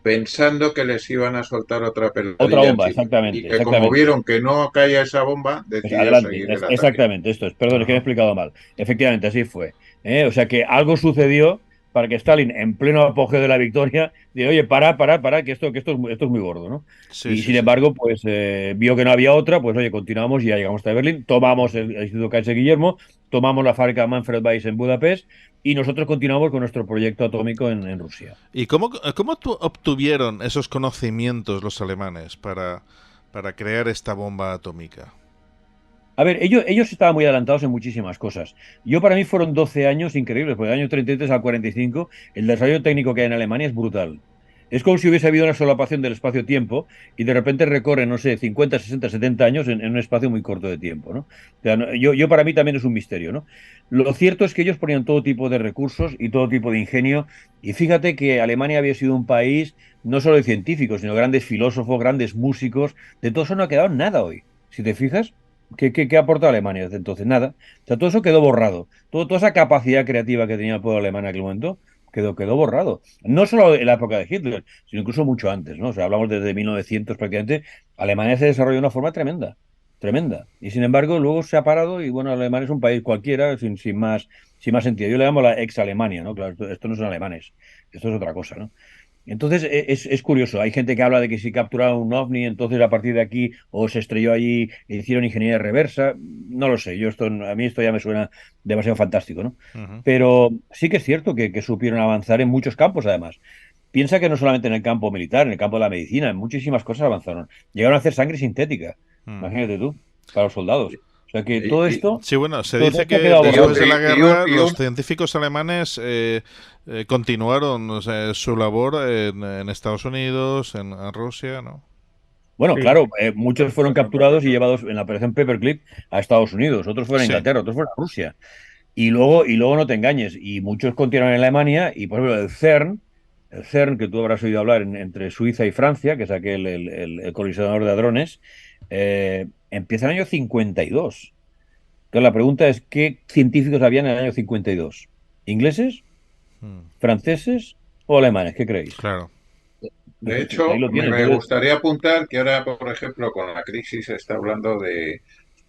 pensando que les iban a soltar otra bomba, exactamente. Y que como vieron que no caía esa bomba, decidieron seguir el ataque. Exactamente, esto es. Perdón, es que me he explicado mal. Efectivamente, así fue. O sea que algo sucedió para que Stalin, en pleno apogeo de la victoria, diga, oye, para, que esto es muy gordo, ¿no? Sin embargo, pues vio que no había otra, pues oye, continuamos y ya llegamos hasta Berlín, tomamos el Instituto Kaiser Guillermo, tomamos la fábrica Manfred Weiss en Budapest y nosotros continuamos con nuestro proyecto atómico en Rusia. ¿Y cómo obtuvieron esos conocimientos los alemanes para crear esta bomba atómica? A ver, ellos estaban muy adelantados en muchísimas cosas. Para mí fueron 12 años increíbles, porque del año 33 al 45 el desarrollo técnico que hay en Alemania es brutal. Es como si hubiese habido una solapación del espacio-tiempo y de repente recorren, no sé, 50, 60, 70 años en un espacio muy corto de tiempo, ¿no? O sea, para mí también es un misterio, ¿no? Lo cierto es que ellos ponían todo tipo de recursos y todo tipo de ingenio, y fíjate que Alemania había sido un país no solo de científicos, sino grandes filósofos, grandes músicos. De todo eso no ha quedado nada hoy, si te fijas. ¿Qué aporta Alemania desde entonces? Nada. O sea, todo eso quedó borrado. Toda esa capacidad creativa que tenía el pueblo alemán en aquel momento quedó borrado. No solo en la época de Hitler, sino incluso mucho antes, ¿no? O sea, hablamos desde 1900 prácticamente. Alemania se desarrolló de una forma tremenda. Y sin embargo, luego se ha parado y, bueno, Alemania es un país cualquiera, sin más sentido. Yo le llamo la ex-Alemania, ¿no? Claro, esto no son alemanes. Esto es otra cosa, ¿no? Entonces es curioso, hay gente que habla de que si capturaron un ovni, entonces a partir de aquí o se estrelló allí e hicieron ingeniería reversa, no lo sé, a mí esto ya me suena demasiado fantástico, ¿no? Pero sí que es cierto que supieron avanzar en muchos campos además. Piensa que no solamente en el campo militar, en el campo de la medicina, en muchísimas cosas avanzaron. Llegaron a hacer sangre sintética, imagínate tú, para los soldados. O sea que todo esto... Sí, bueno, se dice que después de la guerra los científicos alemanes continuaron su labor en Estados Unidos, en Rusia, ¿no? Bueno, claro, muchos fueron capturados y llevados en la operación Paperclip a Estados Unidos, otros fueron a Inglaterra, otros fueron a Rusia. Y luego no te engañes, y muchos continuaron en Alemania, y por ejemplo el CERN, que tú habrás oído hablar entre Suiza y Francia, que es aquel el colisionador de hadrones, empieza en el año 52. Entonces la pregunta es, ¿qué científicos habían en el año 52? ¿Ingleses? ¿Franceses o alemanes? ¿Qué creéis? Claro. De hecho, me gustaría apuntar que ahora, por ejemplo, con la crisis se está hablando de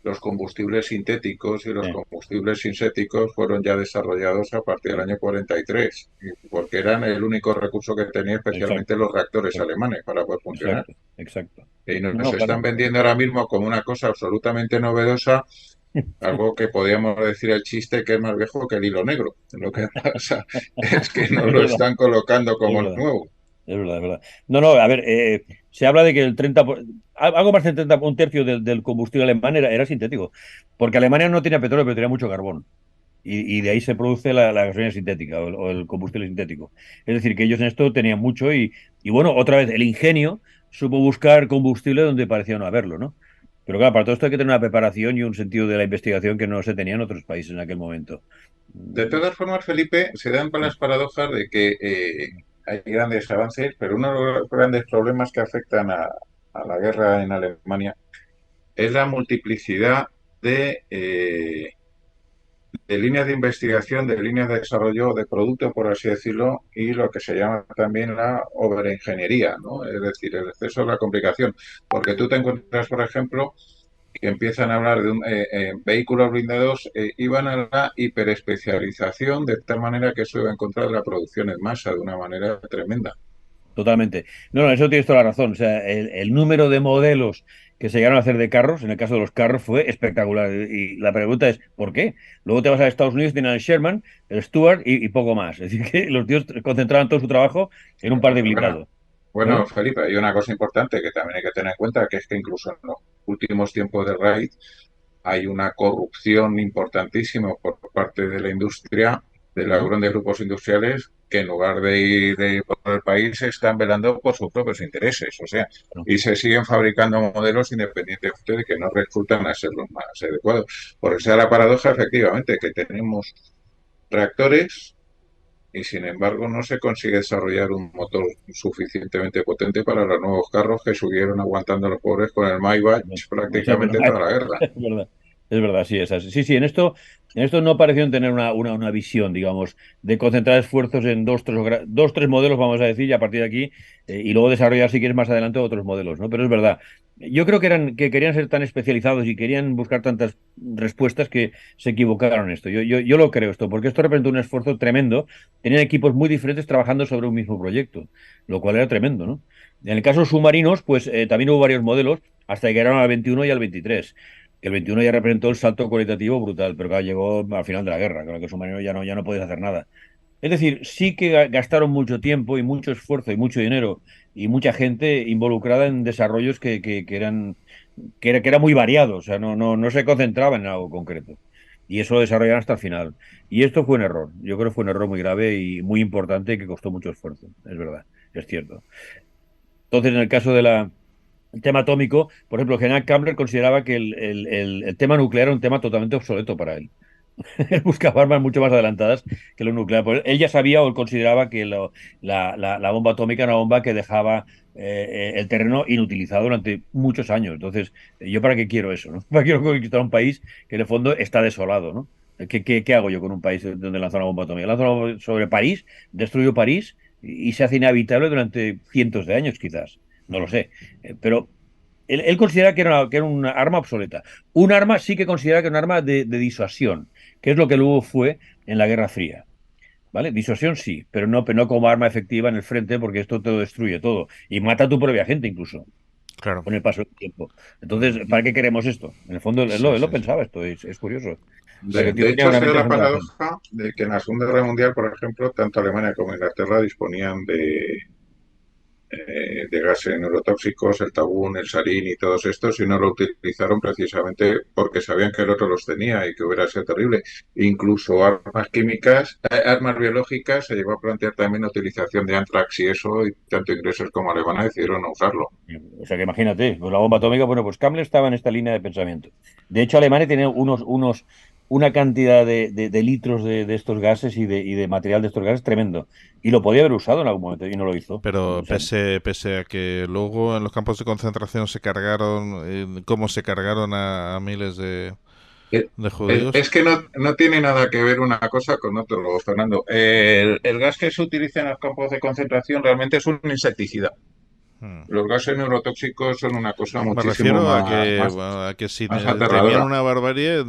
los combustibles sintéticos, y los combustibles sintéticos fueron ya desarrollados a partir del año 43, porque eran el único recurso que tenía especialmente los reactores alemanes para poder funcionar. Exacto. Y nos están vendiendo ahora mismo como una cosa absolutamente novedosa, algo que podríamos decir el chiste que es más viejo que el hilo negro. Lo que pasa es que nos lo están colocando como nuevo. Es verdad. No, a ver, se habla de que el 30%, algo más del 30%, un tercio del combustible alemán era sintético, porque Alemania no tenía petróleo, pero tenía mucho carbón. Y de ahí se produce la gasolina sintética o el combustible sintético. Es decir, que ellos en esto tenían mucho y bueno, otra vez, el ingenio supo buscar combustible donde parecía no haberlo, ¿no? Pero claro, para todo esto hay que tener una preparación y un sentido de la investigación que no se tenía en otros países en aquel momento. De todas formas, Felipe, se dan las paradojas de que hay grandes avances, pero uno de los grandes problemas que afectan a la guerra en Alemania es la multiplicidad de líneas de investigación, de líneas de desarrollo de producto, por así decirlo, y lo que se llama también la overingeniería, ¿no? Es decir, el exceso de la complicación. Porque tú te encuentras, por ejemplo, que empiezan a hablar de vehículos blindados y van a la hiperespecialización, de tal manera que eso va a encontrar la producción en masa de una manera tremenda. Totalmente. No, eso tienes toda la razón. O sea, el número de modelos que se llegaron a hacer de carros, en el caso de los carros, fue espectacular. Y la pregunta es, ¿por qué? Luego te vas a Estados Unidos, tienen el Sherman, el Stuart y poco más. Es decir, que los tíos concentraban todo su trabajo en un par de blindados. Bueno, Felipe, hay una cosa importante que también hay que tener en cuenta, que es que incluso en los últimos tiempos de RAID hay una corrupción importantísima por parte de la industria, de los grandes grupos industriales, que en lugar de ir por el país están velando por sus propios intereses, o sea, y se siguen fabricando modelos independientemente de que no resultan a ser los más adecuados. Por eso es la paradoja, efectivamente, que tenemos reactores y sin embargo no se consigue desarrollar un motor suficientemente potente para los nuevos carros que siguieron aguantando los pobres con el Maybach prácticamente toda la guerra. Es verdad, sí, es así. Sí, en esto no parecieron tener una visión, digamos, de concentrar esfuerzos en dos, tres modelos, vamos a decir, y a partir de aquí, y luego desarrollar, si quieres, más adelante otros modelos, ¿no? Pero es verdad. Yo creo que querían ser tan especializados y querían buscar tantas respuestas que se equivocaron en esto. Yo lo creo esto, porque esto representó un esfuerzo tremendo. Tenían equipos muy diferentes trabajando sobre un mismo proyecto, lo cual era tremendo, ¿no? En el caso de submarinos, pues también hubo varios modelos, hasta que llegaron al 21 y al 23. El 21 ya representó el salto cualitativo brutal, pero claro, llegó al final de la guerra, con el que submarino ya no podías hacer nada. Es decir, sí que gastaron mucho tiempo y mucho esfuerzo y mucho dinero y mucha gente involucrada en desarrollos que era muy variado, o sea, no se concentraba en algo concreto. Y eso lo desarrollaron hasta el final. Y esto fue un error. Yo creo que fue un error muy grave y muy importante que costó mucho esfuerzo. Es verdad, es cierto. Entonces, en el caso del tema atómico, por ejemplo, el general Kambler consideraba que el tema nuclear era un tema totalmente obsoleto para él. Él buscaba armas mucho más adelantadas que lo nuclear. Pues él ya sabía o él consideraba que la bomba atómica era una bomba que dejaba el terreno inutilizado durante muchos años. Entonces, ¿yo para qué quiero eso? ¿No? ¿Para qué quiero conquistar un país que en el fondo está desolado? ¿No? ¿Qué hago yo con un país donde lanza una bomba atómica? Lanza una bomba sobre París, destruyo París y se hace inhabitable durante cientos de años, quizás. No lo sé. Pero él considera que era una arma obsoleta. Un arma sí que considera que era un arma de disuasión, que es lo que luego fue en la Guerra Fría. ¿Vale? Disuasión sí, pero no como arma efectiva en el frente, porque esto te lo destruye todo. Y mata a tu propia gente incluso. Claro. Con el paso del tiempo. Entonces, ¿para qué queremos esto? En el fondo, él lo pensaba esto, es curioso. De hecho, ha sido la paradoja de que en la Segunda Guerra Mundial, por ejemplo, tanto Alemania como Inglaterra disponían de gases neurotóxicos, el tabún, el sarín y todos estos, y no lo utilizaron precisamente porque sabían que el otro los tenía y que hubiera sido terrible. Incluso armas químicas, armas biológicas, se llegó a plantear también la utilización de antrax y eso, y tanto ingleses como alemanes decidieron no usarlo. O sea que imagínate, pues la bomba atómica, bueno, pues Kambler estaba en esta línea de pensamiento. De hecho, Alemania tenía una cantidad de litros de estos gases y de material de estos gases tremendo. Y lo podía haber usado en algún momento y no lo hizo. Pero pese a que luego en los campos de concentración se cargaron, ¿cómo se cargaron a miles de judíos? Es que no tiene nada que ver una cosa con otro, Fernando. El gas que se utiliza en los campos de concentración realmente es un insecticida. Los gases neurotóxicos son una cosa muchísimo más. Me refiero a que si tenían una barbarie,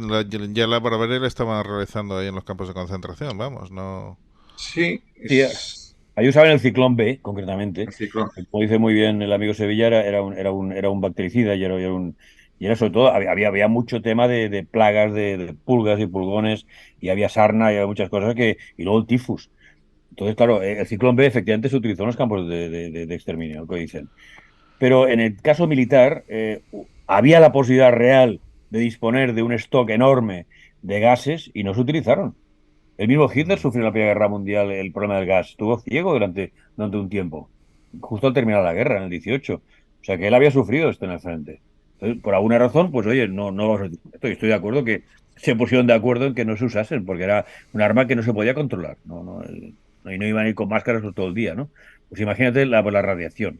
ya la barbarie la estaban realizando ahí en los campos de concentración, vamos, no. Sí. Ahí usaban el ciclón B, concretamente. Como dice muy bien el amigo Sevilla, era un bactericida y era sobre todo, había mucho tema de plagas, de pulgas y pulgones, y había sarna y había muchas cosas y luego el tifus. Entonces, claro, el ciclón B efectivamente se utilizó en los campos de exterminio, lo que dicen. Pero en el caso militar, había la posibilidad real de disponer de un stock enorme de gases y no se utilizaron. El mismo Hitler sufrió en la Primera Guerra Mundial el problema del gas. Estuvo ciego durante un tiempo, justo al terminar la guerra, en el 18. O sea que él había sufrido esto en el frente. Entonces, por alguna razón, pues oye, no estoy de acuerdo que se pusieron de acuerdo en que no se usasen, porque era un arma que no se podía controlar. Y no iban a ir con máscaras todo el día, ¿no? Pues imagínate la radiación,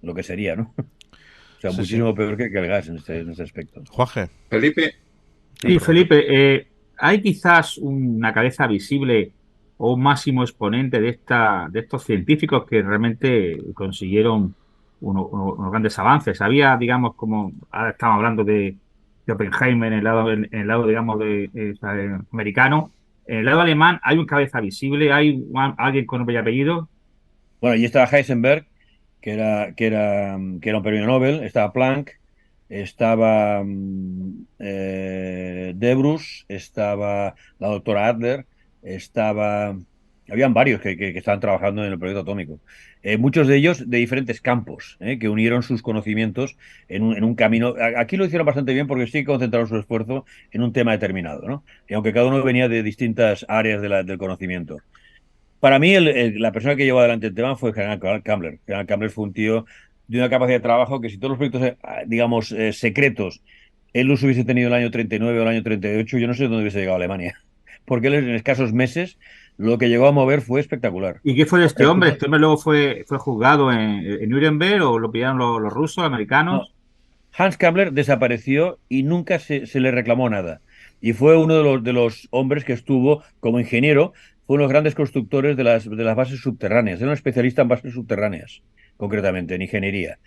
lo que sería, ¿no? O sea, muchísimo peor que el gas en este aspecto. Juanje. Felipe. Sí, Felipe, ¿hay quizás una cabeza visible o un máximo exponente de estos científicos que realmente consiguieron unos grandes avances? Había, digamos, como ahora estamos hablando de Oppenheimer en el lado digamos, americano. En el lado alemán hay un cabeza visible, hay alguien con nombre y apellido. Bueno, y estaba Heisenberg, que era un premio Nobel, estaba Planck, estaba Debrus, estaba la doctora Adler, habían varios que estaban trabajando en el proyecto atómico. Muchos de ellos de diferentes campos, que unieron sus conocimientos en un camino. Aquí lo hicieron bastante bien porque sí que concentraron su esfuerzo en un tema determinado, ¿no? Y aunque cada uno venía de distintas áreas del conocimiento. Para mí, la persona que llevó adelante el tema fue el general Kambler. El general Kambler fue un tío de una capacidad de trabajo que si todos los proyectos, digamos, secretos, él los hubiese tenido el año 39 o el año 38, yo no sé dónde hubiese llegado a Alemania. porque él en escasos meses lo que llegó a mover fue espectacular. ¿Y qué fue de este hombre? ¿Este hombre luego fue juzgado en Nuremberg o lo pillaron los rusos, los americanos? No. Hans Kammler desapareció y nunca se le reclamó nada. Y fue uno de los hombres que estuvo como ingeniero, fue uno de los grandes constructores de las bases subterráneas. Era un especialista en bases subterráneas, concretamente, en ingeniería.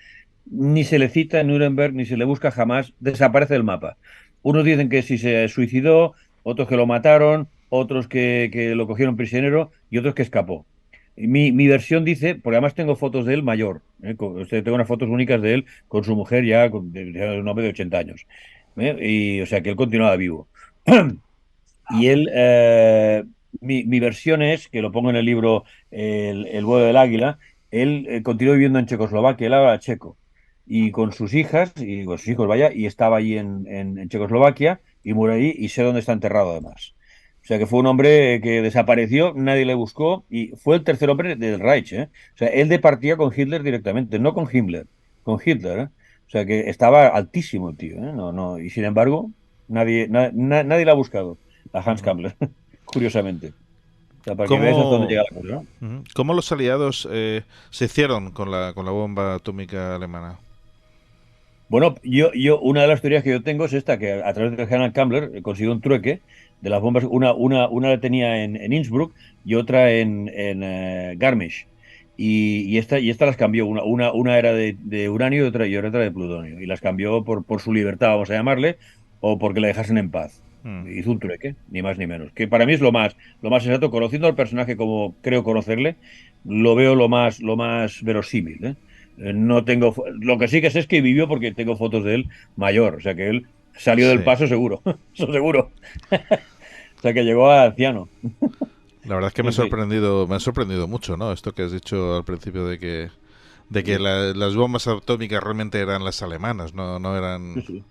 Ni se le cita en Nuremberg, ni se le busca jamás, desaparece del mapa. Unos dicen que si se suicidó, otros que lo mataron, otros que lo cogieron prisionero y otros que escapó. Mi versión dice, porque además tengo fotos de él mayor, tengo unas fotos únicas de él con su mujer ya, de un hombre de 80 años. Y, o sea, que él continuaba vivo. Y él, mi versión es, que lo pongo en el libro El vuelo del águila, él continuó viviendo en Checoslovaquia, él habla checo, y con sus hijas, y con sus hijos, vaya, y estaba allí en Checoslovaquia, y murió ahí, y sé dónde está enterrado además. O sea que fue un hombre que desapareció, nadie le buscó, y fue el tercer hombre del Reich, ¿eh? O sea, él departía con Hitler directamente, no con Himmler, con Hitler, ¿eh? O sea que estaba altísimo el tío, ¿eh? No, y sin embargo, nadie le ha buscado a Hans Kammler, curiosamente. O sea, para que veas hasta dónde llega la cosa, ¿no? ¿Cómo los aliados se hicieron con la bomba atómica alemana? Bueno, una de las teorías que yo tengo es esta, que a través del general Kammler consiguió un trueque de las bombas. Una la tenía en Innsbruck y otra en Garmisch. Y esta las cambió. Una era de uranio y otra era de plutonio. Y las cambió por su libertad, vamos a llamarle, o porque la dejasen en paz. Hizo un trueque, ni más ni menos. Que para mí es lo más exacto. Conociendo al personaje como creo conocerle, lo veo lo más verosímil, ¿eh? No tengo. Lo que sí que sé es que vivió porque tengo fotos de él mayor. O sea que él salió del paso seguro. Eso seguro. O sea que llegó a anciano. La verdad es que me ha sorprendido mucho, ¿no? Esto que has dicho al principio de que las bombas atómicas realmente eran las alemanas, no eran. Sí.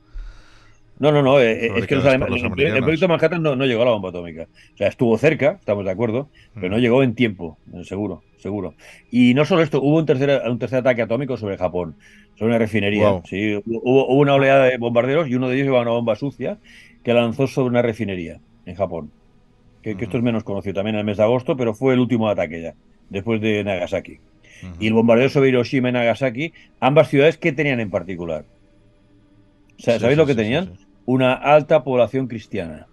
No, es que el proyecto Manhattan no llegó a la bomba atómica. O sea, estuvo cerca, estamos de acuerdo, pero no llegó en tiempo, seguro. Y no solo esto, hubo un tercer ataque atómico sobre Japón, sobre una refinería. Wow. Sí, hubo una oleada de bombarderos y uno de ellos llevaba una bomba sucia que lanzó sobre una refinería en Japón. Que esto es menos conocido también en el mes de agosto, pero fue el último ataque ya, después de Nagasaki. Y el bombardeo sobre Hiroshima y Nagasaki, ambas ciudades, ¿qué tenían en particular? O sea, ¿sabéis lo que tenían? Sí. Una alta población cristiana.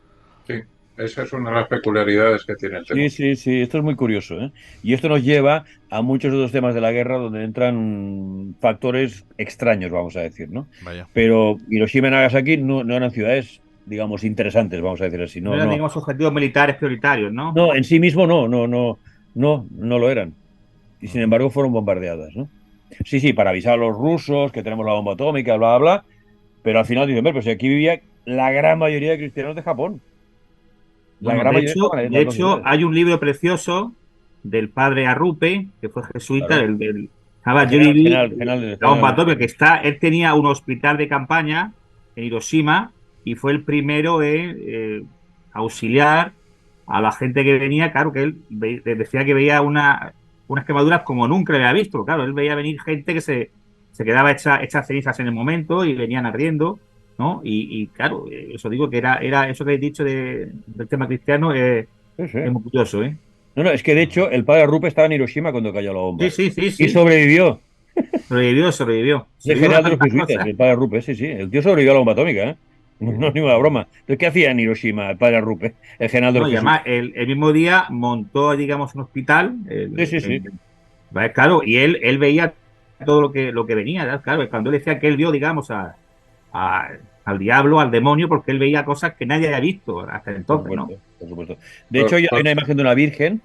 Sí, esa es una de las peculiaridades que tiene el tema. Sí, esto es muy curioso, ¿eh? Y esto nos lleva a muchos otros temas de la guerra donde entran factores extraños, vamos a decir, ¿no? Vaya. Pero Hiroshima y Nagasaki no eran ciudades, digamos, interesantes, vamos a decir así. No eran, digamos, objetivos militares prioritarios, ¿no? No, en sí mismo no lo eran. Y sin embargo fueron bombardeadas, ¿no? Sí, para avisar a los rusos que tenemos la bomba atómica, bla, bla, bla. Pero al final dicen, pero si aquí vivía la gran mayoría de cristianos de Japón. De hecho, hay un libro precioso del padre Arrupe, que fue jesuita, claro. la bomba atómica, él tenía un hospital de campaña en Hiroshima y fue el primero en auxiliar a la gente que venía. Claro, que él decía que veía unas quemaduras como nunca le había visto. Claro, él veía venir gente que se quedaba hecha cenizas en el momento y venían ardiendo, ¿no? Y claro, eso digo que era eso que he dicho del tema cristiano, es muy curioso, ¿eh? No, es que de hecho el padre Rupe estaba en Hiroshima cuando cayó la bomba. Sí. Y sobrevivió. Sobrevivió. El general de los jesuitas, el padre Rupe, sí. El tío sobrevivió a la bomba atómica, ¿eh? No es ninguna broma. Entonces, ¿qué hacía en Hiroshima el padre Rupe, el general de los jesuitas? Y además, el mismo día montó, digamos, un hospital. Claro, y él veía todo lo que venía, claro, cuando él decía que él vio, digamos, al diablo, al demonio, porque él veía cosas que nadie había visto hasta entonces, ¿no? Por supuesto. De hecho, hay una imagen de una virgen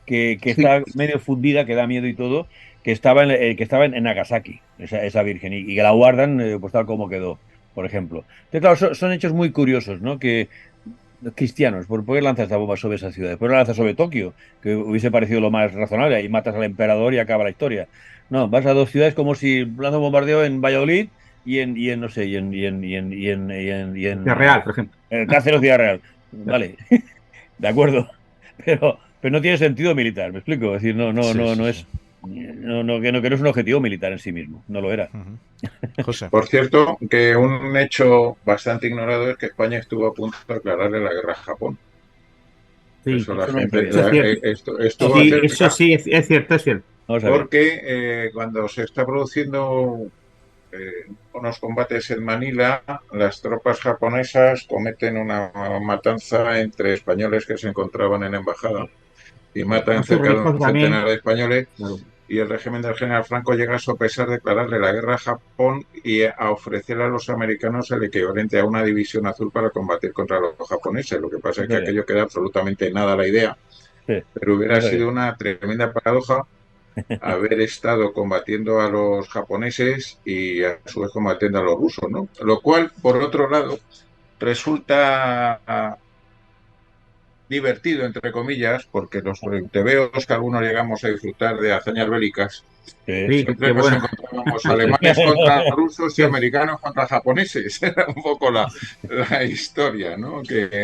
que está medio fundida, que da miedo y todo, que estaba en Nagasaki, esa virgen, y que la guardan pues tal como quedó, por ejemplo. Entonces, claro, son hechos muy curiosos, ¿no? Que cristianos, ¿por qué lanzas esta bomba sobre esa ciudad? Después la lanzas sobre Tokio, que hubiese parecido lo más razonable, ahí matas al emperador y acaba la historia. No, vas a dos ciudades como si lanzas un bombardeo en Valladolid y en Ciudad Real, por ejemplo. En Cáceres, Ciudad Real. Vale, de acuerdo. Pero no tiene sentido militar, ¿me explico? Es decir, no es un objetivo militar en sí mismo, no lo era. José. Por cierto, que un hecho bastante ignorado es que España estuvo a punto de declararle la guerra a Japón. Sí, eso la eso no gente... eso es cierto. estuvo Sí, cerca, eso sí, es cierto, es cierto. porque cuando se está produciendo unos combates en Manila, las tropas japonesas cometen una matanza entre españoles que se encontraban en la embajada y matan Muchos cerca de religiosos un también. centenar de españoles. Claro. Y el régimen del general Franco llega a sopesar declararle la guerra a Japón y a ofrecer a los americanos el equivalente a una división azul para combatir contra los japoneses. Lo que pasa es que aquello queda absolutamente nada a la idea, Sí, pero hubiera no sé. sido una tremenda paradoja haber estado combatiendo a los japoneses y a su vez combatiendo a los rusos, ¿no? Lo cual, por otro lado, resulta divertido, entre comillas, porque los tebeos que algunos llegamos a disfrutar de hazañas bélicas, Sí, siempre qué nos bueno. encontrábamos alemanes contra rusos y americanos contra japoneses. Era un poco la historia, ¿no?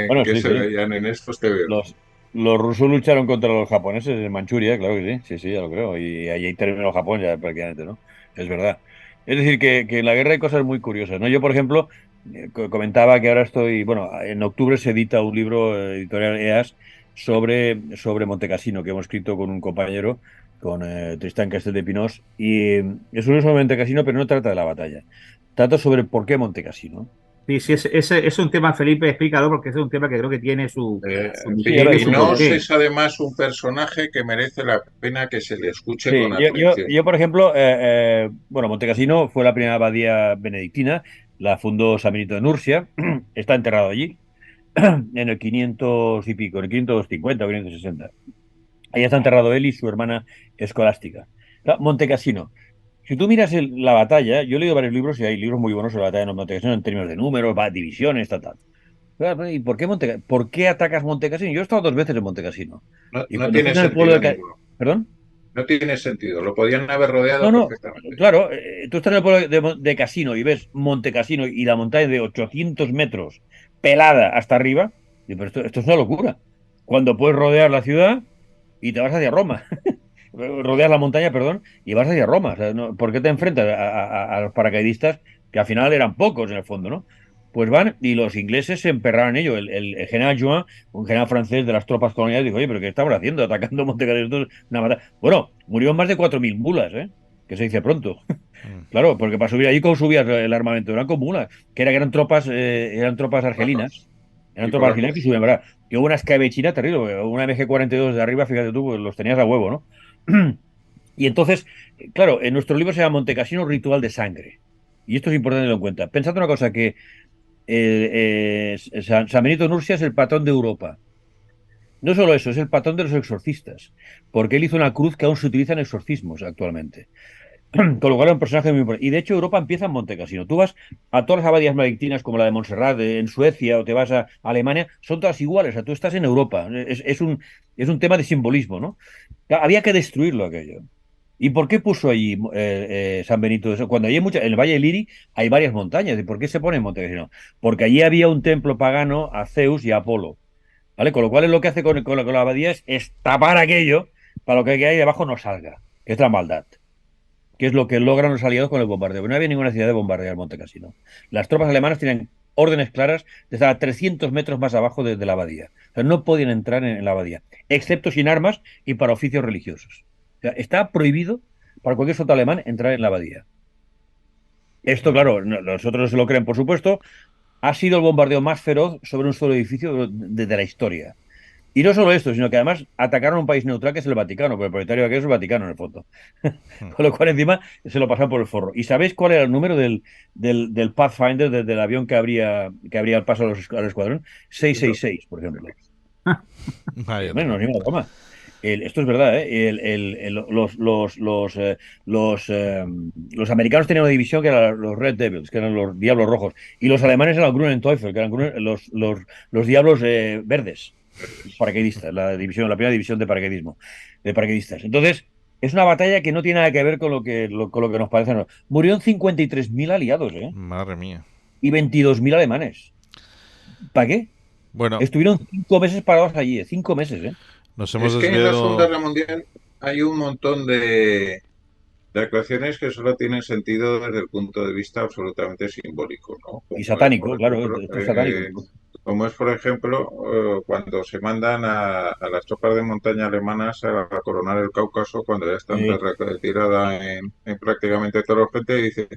Bueno, que sí, se sí. veían en estos tebeos. Los rusos lucharon contra los japoneses en Manchuria, claro que sí, sí, sí, ya lo creo. Y ahí terminó Japón ya prácticamente, ¿no? Es verdad. Es decir, que en la guerra hay cosas muy curiosas, ¿no? Yo, por ejemplo, comentaba que ahora estoy, bueno, en octubre se edita un libro, editorial EAS, sobre Montecassino, que hemos escrito con un compañero, con Tristán Castel de Pinós, y es un libro sobre Montecassino, pero no trata de la batalla. Trata sobre por qué Montecassino. Sí, sí, es un tema, Felipe, explícalo, porque es un tema que creo que tiene su Pinós porqué. es además un personaje que merece la pena que se le escuche Sí, con atención. yo, por ejemplo, bueno, Montecassino fue la primera abadía benedictina, la fundó San Benito de Nursia, está enterrado allí, en el 500 y pico, en el 550 o 560. Ahí está enterrado él y su hermana escolástica. Claro, Montecassino. Si tú miras la batalla, yo he leído varios libros y hay libros muy buenos sobre la batalla de Montecassino en términos de números, divisiones, tal. Claro, ¿y por qué atacas Montecassino? Yo he estado 2 veces en Montecassino. No, Y no cuando tiene estás en el pueblo sentido de... ninguno. ¿Perdón? No tiene sentido. Lo podían haber No, rodeado no, perfectamente. claro, tú estás en el pueblo de Casino y ves Montecassino y la montaña de 800 metros pelada hasta arriba, y, pero esto es una locura. Cuando puedes rodear la ciudad y te vas hacia Roma, rodeas la montaña, perdón, y vas hacia Roma. O sea, ¿por qué te enfrentas a los paracaidistas, que al final eran pocos en el fondo, ¿no? Pues van y los ingleses se emperraron en ello. El general Juin, un general francés de las tropas coloniales, dijo, oye, pero ¿qué estamos haciendo? Atacando Montecassino. Bueno, murió más de 4.000 mulas, ¿eh? Que se dice pronto. Claro, porque para subir allí, ¿cómo subías el armamento? Eran con mulas, que eran tropas argelinas. Eran Y tropas argelinas que polacos. subían, ¿verdad? Que hubo una escabechina terrible. Una MG-42 de arriba, fíjate tú, pues los tenías a huevo, ¿no? Y entonces, claro, en nuestro libro se llama Montecassino Ritual de Sangre. Y esto es importante tenerlo en cuenta. Pensad una cosa, que San Benito de Nursia es el patrón de Europa. No solo eso, es el patrón de los exorcistas, porque él hizo una cruz que aún se utiliza en exorcismos actualmente. Con lo cual era un personaje muy importante. Y de hecho Europa empieza en Montecassino. Tú vas a todas las abadías benedictinas como la de Montserrat en Suecia o te vas a Alemania, son todas iguales. O sea, tú estás en Europa. Es un tema de simbolismo, ¿no? Había que destruirlo aquello. ¿Y por qué puso allí San Benito eso? Cuando hay en el Valle del Liri hay varias montañas. ¿Y por qué se pone en Montecassino? Porque allí había un templo pagano a Zeus y a Apolo. ¿Vale? Con lo cual es lo que hace con la abadía es tapar aquello para lo que hay debajo no salga, que es la maldad, que es lo que logran los aliados con el bombardeo. No había ninguna necesidad de bombardear Montecassino. Las tropas alemanas tenían órdenes claras de estar a 300 metros más abajo de la abadía. O sea, no podían entrar en la abadía, excepto sin armas y para oficios religiosos. O sea, está prohibido para cualquier soldado alemán entrar en la abadía. Esto, claro, nosotros no se lo creen, por supuesto. Ha sido el bombardeo más feroz sobre un solo edificio de la historia. Y no solo esto, sino que además atacaron a un país neutral que es el Vaticano, pero el propietario de aquello es el Vaticano en el fondo. Con lo cual encima se lo pasaron por el forro. ¿Y sabéis cuál era el número del Pathfinder, del avión que abría el paso al escuadrón? 666, por ejemplo. Menos, ni una broma. Esto es verdad, ¿eh? Los americanos tenían una división que eran los Red Devils, que eran los Diablos Rojos, y los alemanes eran Grunenteufel, que eran los Diablos Verdes, paracaidistas, la primera división de paracaidismo, de paracaidistas. Entonces, es una batalla que no tiene nada que ver con lo que nos parece. No. Murieron 53.000 aliados, ¿eh? Madre mía. Y 22.000 alemanes. ¿Para qué? Bueno, estuvieron 5 meses parados allí, 5 meses, ¿eh? Nos hemos Es que en la desviado. Segunda Guerra Mundial hay un montón de actuaciones que solo tienen sentido desde el punto de vista absolutamente simbólico, ¿no? Y satánico, claro, ejemplo, esto es satánico. como es, por ejemplo, cuando se mandan a las tropas de montaña alemanas a coronar el Cáucaso, cuando ya están retiradas en prácticamente todos los frentes, y dice,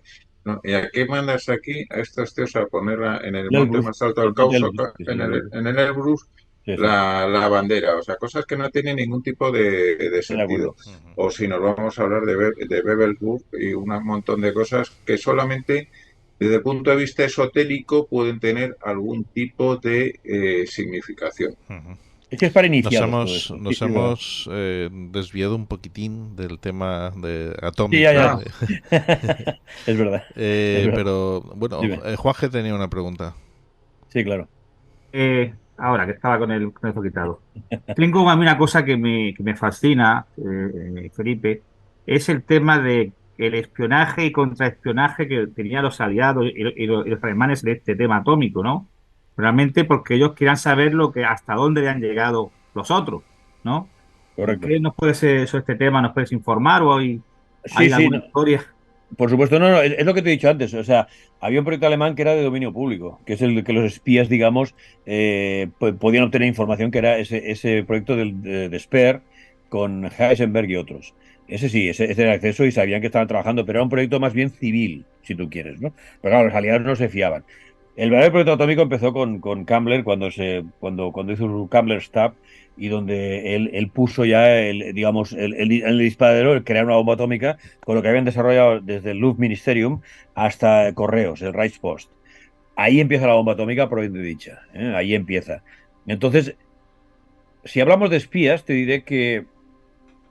no, ¿y a qué mandas aquí a estos tíos a ponerla en el monte más alto del Cáucaso, en el Elbrus, la bandera? O sea, cosas que no tienen ningún tipo de sentido. O si nos vamos a hablar de Bebelburg y un montón de cosas que solamente desde el punto de vista esotérico pueden tener algún tipo de significación. Es que es para iniciados. Nos hemos desviado un poquitín del tema de atómico. Sí, ya. Es verdad. Pero bueno, Juanje tenía una pregunta. Sí, claro. Ahora que estaba con el ojo quitado. Tengo a mí una cosa que me fascina, Felipe, es el tema de el espionaje y contraespionaje que tenían los aliados y los alemanes en este tema atómico, ¿no? Realmente porque ellos querían saber hasta dónde habían llegado los otros, ¿no? Correcto. ¿Qué nos puede ser sobre este tema? ¿Nos puedes informar o hay alguna historia? Por supuesto, no, es lo que te he dicho antes. O sea, había un proyecto alemán que era de dominio público, que es el que los espías, digamos, podían obtener información, que era ese proyecto de Speer con Heisenberg y otros. Ese sí, ese era el acceso y sabían que estaban trabajando, pero era un proyecto más bien civil, si tú quieres, ¿no? Pero claro, los aliados no se fiaban. El verdadero proyecto atómico empezó con Kammler cuando hizo su Kammler-Stab, y donde él puso ya el disparadero, el crear una bomba atómica con lo que habían desarrollado desde el Luftministerium hasta Correos, el Reichspost. Ahí empieza la bomba atómica propiamente dicha, ¿eh? Ahí empieza. Entonces, si hablamos de espías, te diré que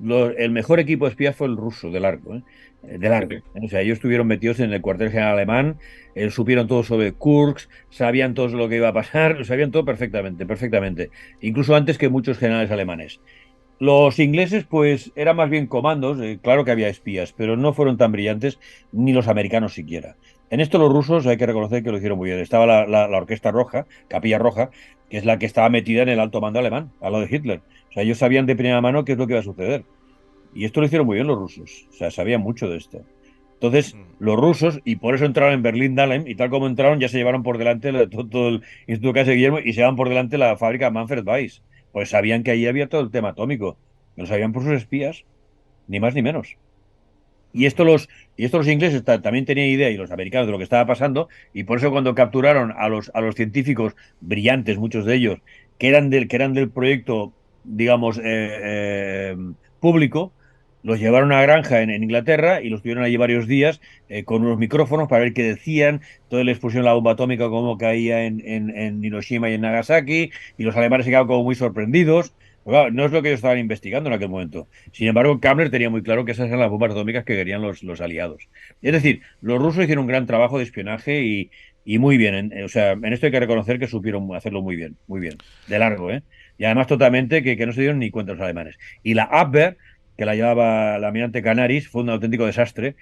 el mejor equipo de espías fue el ruso, de largo, ¿eh? De largo. O sea, ellos estuvieron metidos en el cuartel general alemán, supieron todo sobre Kursk, sabían todo lo que iba a pasar, lo sabían todo perfectamente. Incluso antes que muchos generales alemanes. Los ingleses, pues, eran más bien comandos, claro que había espías, pero no fueron tan brillantes, ni los americanos siquiera. En esto los rusos hay que reconocer que lo hicieron muy bien. Estaba la Orquesta Roja, Capilla Roja, que es la que estaba metida en el alto mando alemán, a lo de Hitler. O sea, ellos sabían de primera mano qué es lo que iba a suceder. Y esto lo hicieron muy bien los rusos. O sea, sabían mucho de esto. Entonces, los rusos, y por eso entraron en Berlín-Dahlem, y tal como entraron, ya se llevaron por delante todo el Instituto Case de Guillermo y se llevan por delante la fábrica Manfred Weiss. Pues sabían que ahí había todo el tema atómico. Lo sabían por sus espías, ni más ni menos. Y esto los ingleses también tenían idea, y los americanos, de lo que estaba pasando, y por eso cuando capturaron a los científicos brillantes, muchos de ellos, que eran del proyecto, digamos, público, los llevaron a una granja en Inglaterra y los tuvieron allí varios días con unos micrófonos para ver qué decían. Toda la explosión de la bomba atómica, cómo caía en Hiroshima y en Nagasaki, y los alemanes se quedaban como muy sorprendidos. Claro, no es lo que ellos estaban investigando en aquel momento. Sin embargo, Kammler tenía muy claro que esas eran las bombas atómicas que querían los aliados. Es decir, los rusos hicieron un gran trabajo de espionaje y muy bien. O sea, en esto hay que reconocer que supieron hacerlo muy bien, de largo, ¿eh? Y además totalmente que no se dieron ni cuenta los alemanes. Y la Abwehr, que la llevaba el almirante Canaris, fue un auténtico desastre.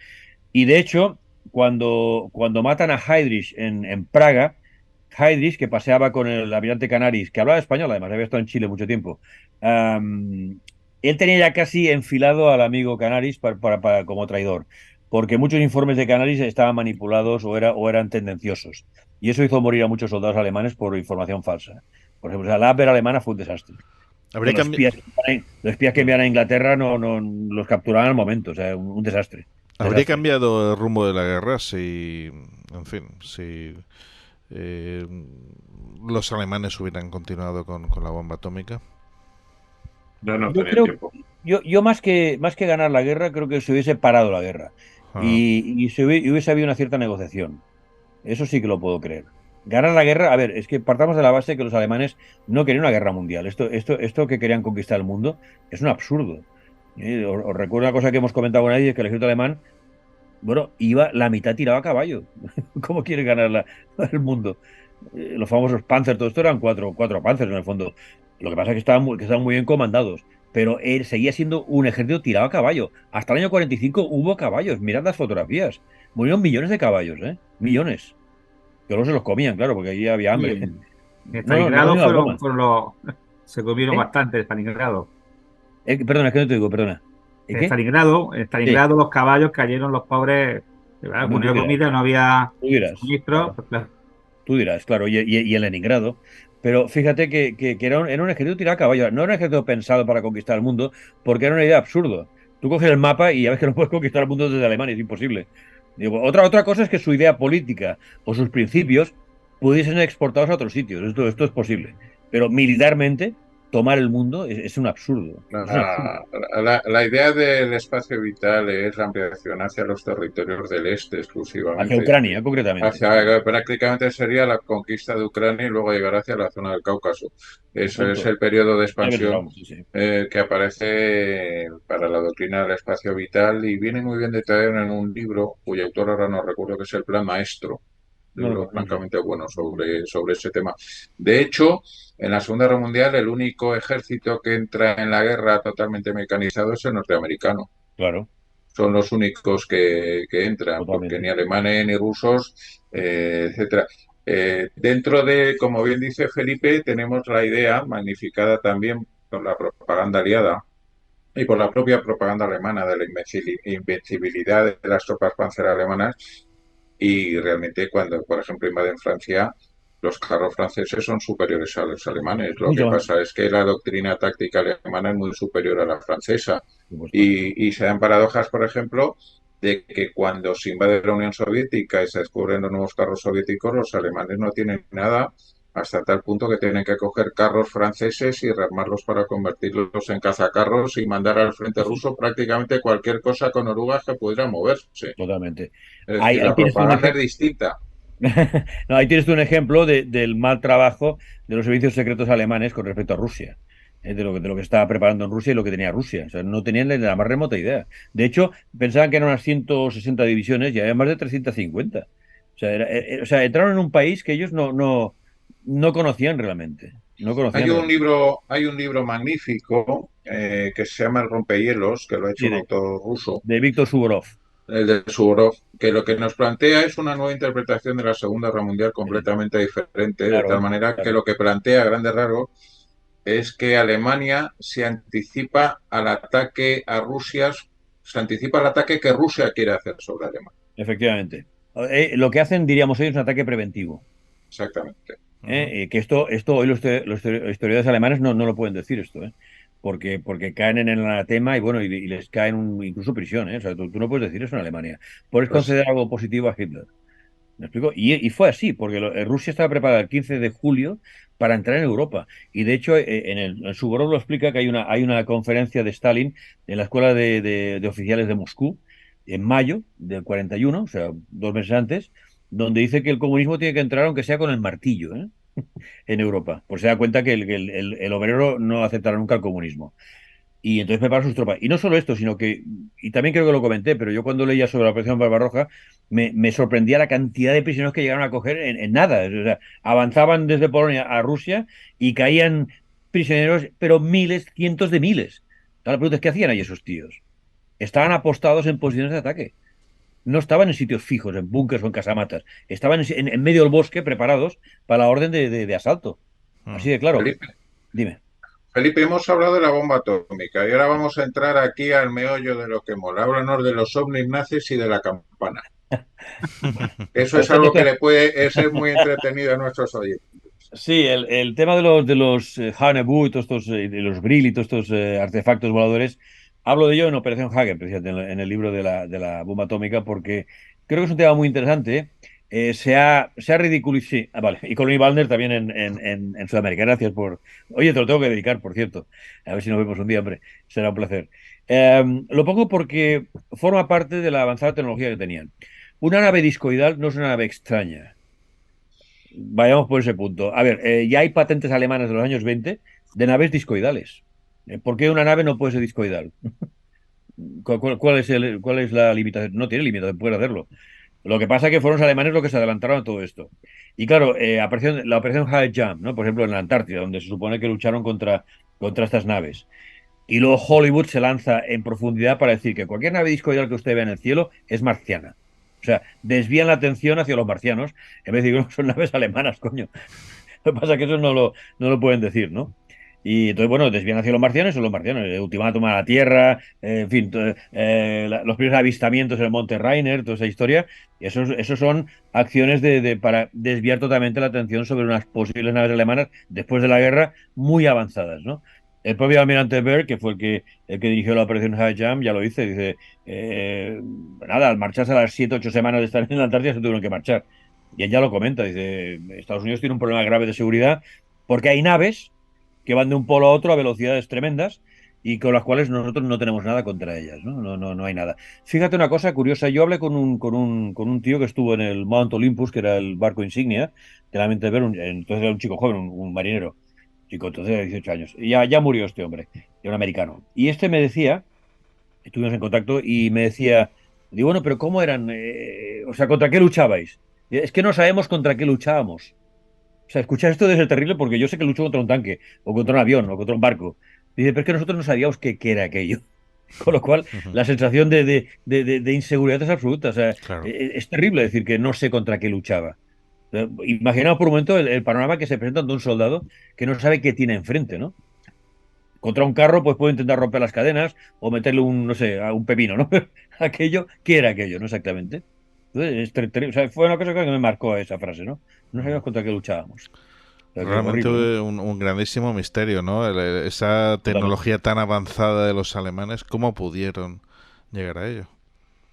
Y de hecho, cuando matan a Heydrich en Praga, Heydrich, que paseaba con el almirante Canaris, que hablaba español, además había estado en Chile mucho tiempo, él tenía ya casi enfilado al amigo Canaris como traidor, porque muchos informes de Canaris estaban manipulados o eran tendenciosos. Y eso hizo morir a muchos soldados alemanes por información falsa. Por ejemplo, la Abwehr alemana fue un desastre. Los espías que envían a Inglaterra no los capturaban al momento, o sea, un desastre. ¿Habría cambiado el rumbo de la guerra si los alemanes hubieran continuado con la bomba atómica? Yo más que ganar la guerra, creo que se hubiese parado la guerra. Y hubiese habido una cierta negociación. Eso sí que lo puedo creer. Ganar la guerra, a ver, es que partamos de la base que los alemanes no querían una guerra mundial. Esto que querían conquistar el mundo es un absurdo. Os recuerdo una cosa que hemos comentado con nadie, es que el ejército alemán, bueno, la mitad tiraba a caballo. ¿Cómo quiere ganar el mundo? Los famosos Panzer, todo esto eran cuatro Panzers en el fondo. Lo que pasa es que estaban muy bien comandados. Pero él seguía siendo un ejército tirado a caballo. Hasta el año 45 hubo caballos. Mirad las fotografías. Murieron millones de caballos, ¿eh? Millones. Que luego se los comían, claro, porque allí había hambre. En Stalingrado se comieron bastante, Stalingrado. Perdona, es que no te digo, perdona. En Stalingrado los caballos cayeron los pobres. No había comida, no había suministro. Claro. Tú dirás, claro, y en Leningrado. Pero fíjate que era un ejército tirado a caballo, no era un ejército pensado para conquistar el mundo, porque era una idea absurda. Tú coges el mapa y ya ves que no puedes conquistar el mundo desde Alemania, es imposible. Digo, otra cosa es que su idea política o sus principios pudiesen ser exportados a otros sitios, esto es posible. Pero militarmente, tomar el mundo es un absurdo. Es un absurdo. La idea del espacio vital es la ampliación hacia los territorios del este exclusivamente. Hacia Ucrania, concretamente. Prácticamente sería la conquista de Ucrania y luego llegar hacia la zona del Cáucaso. Eso Punto. es el periodo de expansión Sí. que aparece para la doctrina del espacio vital y viene muy bien detallado en un libro cuyo autor ahora no recuerdo, que es el Plan Maestro. Libro francamente bueno sobre ese tema. De hecho, en la Segunda Guerra Mundial, el único ejército que entra en la guerra totalmente mecanizado es el norteamericano. Claro. Son los únicos que entran, Totalmente. porque ni alemanes ni rusos, etcétera. Dentro de, como bien dice Felipe, tenemos la idea, magnificada también por la propaganda aliada y por la propia propaganda alemana, de la invencibilidad de las tropas panzer alemanas. Y realmente cuando, por ejemplo, invaden Francia, los carros franceses son superiores a los alemanes. Lo que pasa es que la doctrina táctica alemana es muy superior a la francesa. Y se dan paradojas, por ejemplo, de que cuando se invade la Unión Soviética y se descubren los nuevos carros soviéticos, los alemanes no tienen nada, hasta tal punto que tienen que coger carros franceses y rearmarlos para convertirlos en cazacarros y mandar al frente ruso prácticamente cualquier cosa con orugas que pudiera moverse. Totalmente. Es decir, la propaganda es distinta. No, ahí tienes tú un ejemplo del mal trabajo de los servicios secretos alemanes con respecto a Rusia. De lo que estaba preparando en Rusia y lo que tenía Rusia. O sea, no tenían ni la más remota idea. De hecho, pensaban que eran unas 160 divisiones y había más de 350. O sea, entraron en un país que ellos no conocían realmente. Hay un libro magnífico que se llama El rompehielos, que lo ha hecho un autor ruso. De Víctor Suvorov. El de Suvorov, que lo que nos plantea es una nueva interpretación de la Segunda Guerra Mundial completamente diferente, de tal manera que lo que plantea a grandes rasgos es que Alemania se anticipa al ataque a Rusia, se anticipa al ataque que Rusia quiere hacer sobre Alemania. Efectivamente. Lo que hacen, diríamos hoy, es un ataque preventivo. Exactamente. Que esto hoy los historiadores alemanes no lo pueden decir esto, porque caen en el anatema y les caen incluso prisión. O sea, tú no puedes decir eso en Alemania. Puedes conceder algo positivo a Hitler. ¿Me explico? Y fue así, porque Rusia estaba preparada el 15 de julio para entrar en Europa. Y de hecho, en Suvorov lo explica que hay una conferencia de Stalin en la Escuela de Oficiales de Moscú en mayo del 41, o sea, 2 meses antes, donde dice que el comunismo tiene que entrar aunque sea con el martillo, en Europa. Pues se da cuenta que el obrero no aceptará nunca el comunismo. Y entonces prepara sus tropas. Y no solo esto, sino que, y también creo que lo comenté, pero yo cuando leía sobre la operación Barbarroja, me sorprendía la cantidad de prisioneros que llegaron a coger en nada. O sea, avanzaban desde Polonia a Rusia y caían prisioneros, pero miles, cientos de miles. La pregunta es, ¿qué hacían ahí esos tíos? Estaban apostados en posiciones de ataque. No estaban en sitios fijos, en búnkers o en casamatas. Estaban en medio del bosque preparados para la orden de asalto. Así de claro. Dime. Felipe, hemos hablado de la bomba atómica y ahora vamos a entrar aquí al meollo de lo que mola. Háblanos de los ovnis nazis y de la campana. Eso es algo que le puede ser muy entretenido a nuestros oyentes. Sí, el tema de los Hanebu y todos estos, de los Brill y todos estos artefactos voladores, hablo de ello en Operación Hagen, precisamente en el libro de la bomba atómica, porque creo que es un tema muy interesante. Se ha ridiculizado. Sí, vale. Y Colin Waldner también en Sudamérica. Gracias por. Oye, te lo tengo que dedicar, por cierto. A ver si nos vemos un día, hombre. Será un placer. Lo pongo porque forma parte de la avanzada tecnología que tenían. Una nave discoidal no es una nave extraña. Vayamos por ese punto. A ver, ya hay patentes alemanas de los años 20 de naves discoidales. ¿Por qué una nave no puede ser discoidal? ¿Cuál es la limitación? No tiene limitación, puede hacerlo. Lo que pasa es que fueron los alemanes los que se adelantaron a todo esto. Y claro, la operación High Jump, ¿no? Por ejemplo, en la Antártida, donde se supone que lucharon contra estas naves. Y luego Hollywood se lanza en profundidad para decir que cualquier nave discoidal que usted vea en el cielo es marciana. O sea, desvían la atención hacia los marcianos en vez de decir que son naves alemanas, coño. Lo que pasa es que eso no lo pueden decir, ¿no? Y entonces, bueno, desvían hacia los marcianos, son los marcianos, el ultimátum a la Tierra, en fin, los primeros avistamientos en el Monte Rainer, toda esa historia. Y esos son acciones para desviar totalmente la atención sobre unas posibles naves alemanas después de la guerra muy avanzadas, ¿no? El propio almirante Berg, que fue el que dirigió la operación High Jump, ya lo dice, nada, al marcharse a las 7 u 8 semanas de estar en la Antártida se tuvieron que marchar. Y él ya lo comenta, dice, Estados Unidos tiene un problema grave de seguridad porque hay naves que van de un polo a otro a velocidades tremendas y con las cuales nosotros no tenemos nada contra ellas, ¿no? No hay nada. Fíjate una cosa curiosa, yo hablé con un tío que estuvo en el Mount Olympus, que era el barco insignia, de la mente de ver, entonces era un chico joven, un marinero, chico, entonces de 18 años, y ya murió este hombre, era un americano. Y este me decía, estuvimos en contacto, y me decía, digo, bueno, pero ¿cómo eran? O sea, ¿contra qué luchabais? Es que no sabemos contra qué luchábamos. O sea, escuchar esto debe ser terrible porque yo sé que lucho contra un tanque, o contra un avión, o contra un barco. Dice, pero es que nosotros no sabíamos qué era aquello. Con lo cual, la sensación de inseguridad es absoluta. O sea, Claro. es terrible decir que no sé contra qué luchaba. Imaginaos por un momento el panorama que se presenta ante un soldado que no sabe qué tiene enfrente, ¿no? Contra un carro, pues puede intentar romper las cadenas o meterle no sé, a un pepino, ¿no? Aquello, ¿qué era aquello, no exactamente? Entonces, o sea, fue una cosa que me marcó esa frase, ¿no? No sabíamos contra qué luchábamos. O sea, Realmente horrible, ¿no? un grandísimo misterio, ¿no? Esa tecnología tan avanzada de los alemanes, ¿cómo pudieron llegar a ello?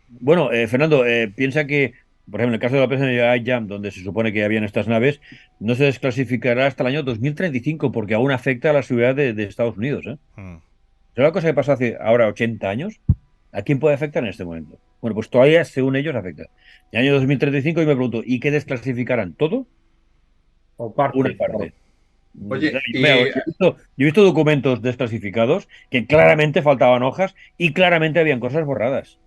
Bueno, Fernando, piensa que, por ejemplo, en el caso de la operación de High Jump, donde se supone que habían estas naves, no se desclasificará hasta el año 2035 porque aún afecta a la seguridad de Estados Unidos, ¿eh? Mm. ¿Es una cosa que pasó hace ahora 80 años? ¿A quién puede afectar en este momento? Bueno, pues todavía, según ellos, afecta. En el año 2035 yo me pregunto, ¿y qué desclasificarán? ¿Todo? O parte. Una parte. Oye, Mira, yo he visto documentos desclasificados que claramente faltaban hojas y claramente habían cosas borradas.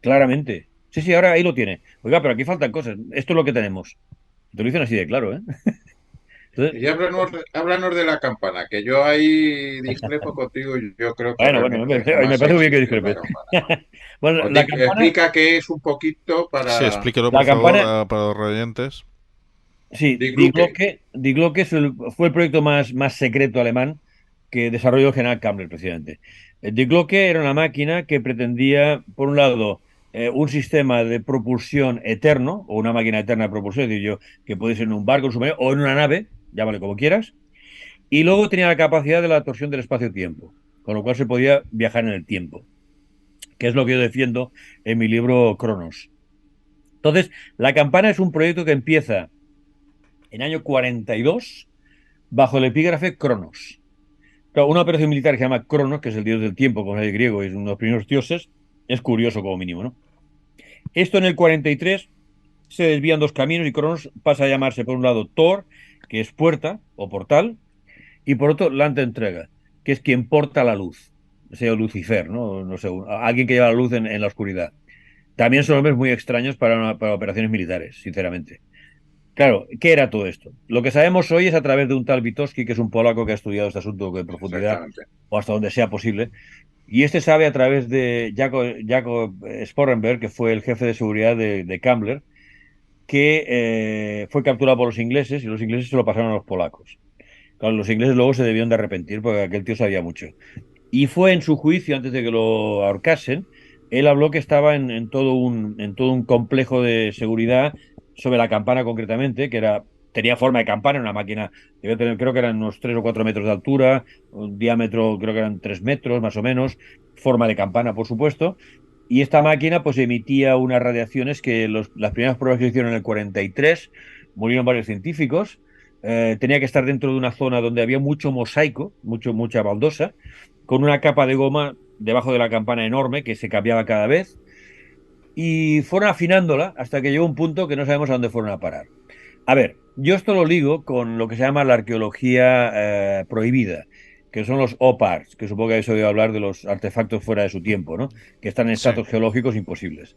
Claramente. Sí, sí, ahora ahí lo tiene. Oiga, pero aquí faltan cosas. Esto es lo que tenemos. Te lo dicen así de claro, ¿eh? Entonces, y háblanos de la campana, que yo ahí discrepo contigo, y yo creo que bueno, realmente me jamás parece muy bien que existió la discrepes. campana. Bueno, la campana, Explica qué es un poquito Sí, para... explíquelo, la por favor, campana, para los radiantes. sí, Die Die Glocke. Glocke, Die Glocke fue el proyecto más secreto alemán que desarrolló el general Kammler, precisamente. Die Glocke era una máquina que pretendía, por un lado, un sistema de propulsión eterno, o una máquina eterna de propulsión, es decir, que puede ser en un barco, en un submarino, o en una nave, llámale como quieras, y luego tenía la capacidad de la torsión del espacio-tiempo, con lo cual se podía viajar en el tiempo, que es lo que yo defiendo en mi libro Cronos. Entonces, la campana es un proyecto que empieza en año 42 bajo el epígrafe Cronos. Claro, una operación militar que se llama Cronos, que es el dios del tiempo, como es el griego, es uno de los primeros dioses, es curioso como mínimo, ¿no? Esto en el 43 se desvían dos caminos y Cronos pasa a llamarse, por un lado, Thor, que es puerta o portal, y por otro, Lanta Entrega, que es quien porta la luz. O sea, Lucifer, ¿no? No sé, alguien que lleva la luz en la oscuridad. También son nombres muy extraños para operaciones militares, sinceramente. Claro, ¿qué era todo esto? Lo que sabemos hoy es a través de un tal Witowski, que es un polaco que ha estudiado este asunto en profundidad, Exactamente. o hasta donde sea posible. Y este sabe a través de Jacob Sporrenberg, que fue el jefe de seguridad de Kammler, que fue capturado por los ingleses y los ingleses se lo pasaron a los polacos. Claro, los ingleses luego se debieron de arrepentir porque aquel tío sabía mucho. Y fue en su juicio, antes de que lo ahorcasen, él habló que estaba en todo un complejo de seguridad sobre la campana concretamente, tenía forma de campana, una máquina, creo que eran unos 3 o 4 metros de altura, un diámetro creo que eran 3 metros más o menos, forma de campana, por supuesto. Y esta máquina pues emitía unas radiaciones que las primeras pruebas que hicieron en el 43, murieron varios científicos. Tenía que estar dentro de una zona donde había mucho mosaico, mucha baldosa, con una capa de goma debajo de la campana enorme que se cambiaba cada vez. Y fueron afinándola hasta que llegó un punto que no sabemos a dónde fueron a parar. A ver, yo esto lo ligo con lo que se llama la arqueología prohibida, que son los OPARs, que supongo que habéis oído hablar de los artefactos fuera de su tiempo, ¿no? Que están en estratos geológicos imposibles.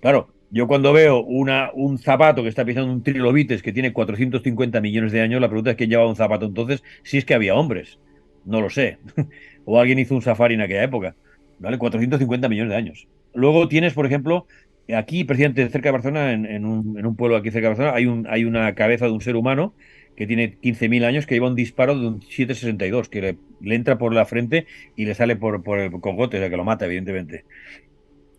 Claro, yo cuando veo un zapato que está pisando un trilobites que tiene 450 millones de años, la pregunta es quién llevaba un zapato entonces, si es que había hombres. No lo sé. O alguien hizo un safari en aquella época. ¿Vale? 450 millones de años. Luego tienes, por ejemplo, aquí, precisamente cerca de Barcelona, en un pueblo aquí cerca de Barcelona, hay una cabeza de un ser humano que tiene 15.000 años, que lleva un disparo de un 7,62, que le entra por la frente y le sale por el cogote, o sea, que lo mata, evidentemente.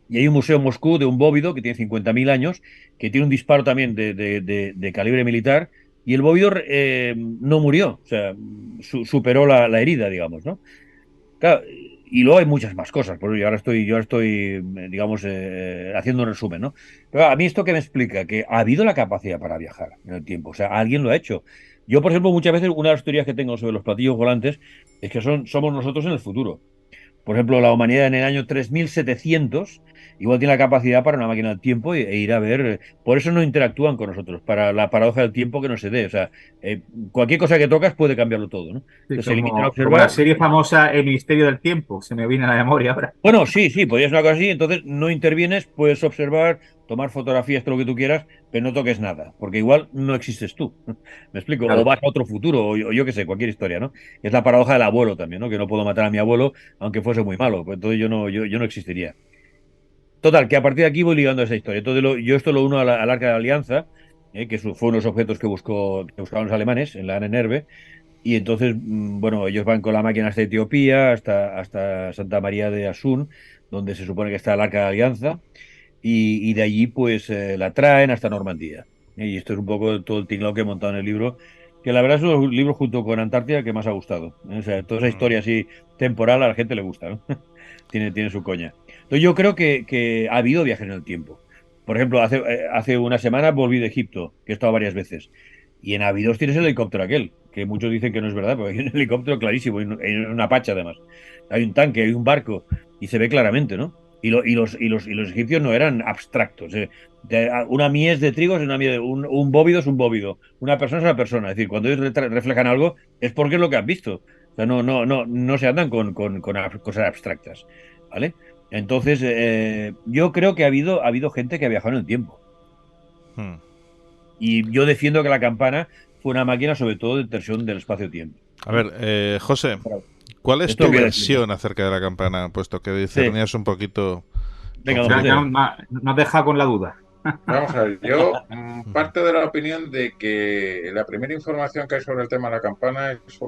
Y hay un museo en Moscú de un bóvido que tiene 50.000 años, que tiene un disparo también de calibre militar, y el bóvido no murió, o sea, superó la herida, digamos, ¿no? Claro, y luego hay muchas más cosas, por yo ahora estoy, digamos, haciendo un resumen, ¿no? Pero a mí esto que me explica, que ha habido la capacidad para viajar en el tiempo, o sea, alguien lo ha hecho. Yo, por ejemplo, muchas veces una de las teorías que tengo sobre los platillos volantes es que somos nosotros en el futuro. Por ejemplo, la humanidad en el año 3700 igual tiene la capacidad para una máquina del tiempo e ir a ver. Por eso no interactúan con nosotros, para la paradoja del tiempo que no se dé. O sea, cualquier cosa que tocas puede cambiarlo todo, ¿no? Sí, Se limitan a como observar. la serie famosa El Misterio del Tiempo, se me viene a la memoria ahora. Bueno, sí, podría ser una cosa así. Entonces no intervienes, puedes observar, tomar fotografías, todo lo que tú quieras, pero no toques nada, porque igual no existes tú. ¿Me explico? Claro. O vas a otro futuro, o yo qué sé, cualquier historia, ¿no? Es la paradoja del abuelo también, ¿no? Que no puedo matar a mi abuelo, aunque fuese muy malo. Pues entonces yo no existiría. Total, que a partir de aquí voy ligando esa historia. Entonces yo esto lo uno al Arca de la Alianza, que fue uno de los objetos que buscaban los alemanes en la Nerve. Y entonces, bueno, ellos van con la máquina hasta Etiopía, hasta Santa María de Asun, donde se supone que está el Arca de la Alianza, y de allí pues la traen hasta Normandía. Y esto es un poco todo el tinglado que he montado en el libro, que la verdad es uno de los libros junto con Antártida que más ha gustado. O sea, toda esa historia así temporal a la gente le gusta, ¿no? tiene su coña. Entonces yo creo que ha habido viajes en el tiempo. Por ejemplo, hace una semana volví de Egipto, que he estado varias veces. Y en Abidos tienes el helicóptero aquel, que muchos dicen que no es verdad, pero hay un helicóptero clarísimo, hay una Apache además. Hay un tanque, hay un barco, y se ve claramente, ¿no? Y los egipcios no eran abstractos. Una mies de trigo es una mies, un bóvido es un bóvido, una persona es una persona. Es decir, cuando ellos reflejan algo es porque es lo que han visto. O sea, no se andan con cosas abstractas, ¿vale? Entonces, yo creo que ha habido gente que ha viajado en el tiempo. Y yo defiendo que la campana fue una máquina sobre todo de tensión del espacio-tiempo. A ver, José, ¿cuál es tu versión acerca de la campana? Puesto que discernías un poquito... Venga, nos deja con la duda. Vamos a ver, yo parto de la opinión de que la primera información que hay sobre el tema de la campana es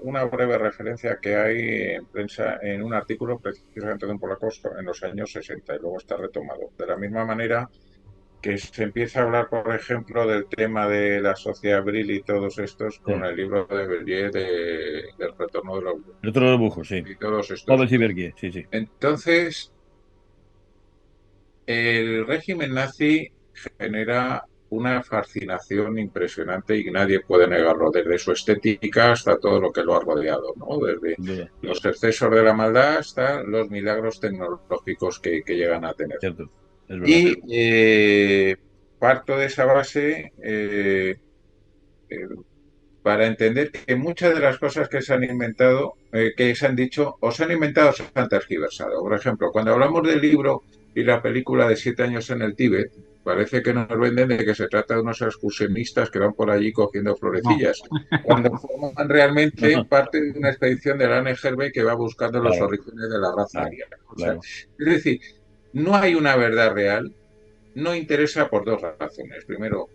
una breve referencia que hay en prensa en un artículo precisamente de un polaco en los años 60 y luego está retomado. De la misma manera que se empieza a hablar, por ejemplo, del tema de la sociedad Brill y todos estos con el libro de Berlier del retorno de los brujos. El retorno de los brujos, sí. Y todos estos. Sí. Entonces, el régimen nazi genera una fascinación impresionante y nadie puede negarlo, desde su estética hasta todo lo que lo ha rodeado, ¿no? Desde los excesos de la maldad hasta los milagros tecnológicos que llegan a tener. Cierto. Y parto de esa base para entender que muchas de las cosas que se han inventado, que se han dicho, o se han inventado o se han tergiversado. Por ejemplo, cuando hablamos del libro y la película de 7 años en el Tíbet, parece que nos venden de que se trata de unos excursionistas que van por allí cogiendo florecillas, cuando forman realmente parte de una expedición de la NGB que va buscando los orígenes de la raza ariana. O sea, es decir, no hay una verdad real, no interesa por dos razones. Primero,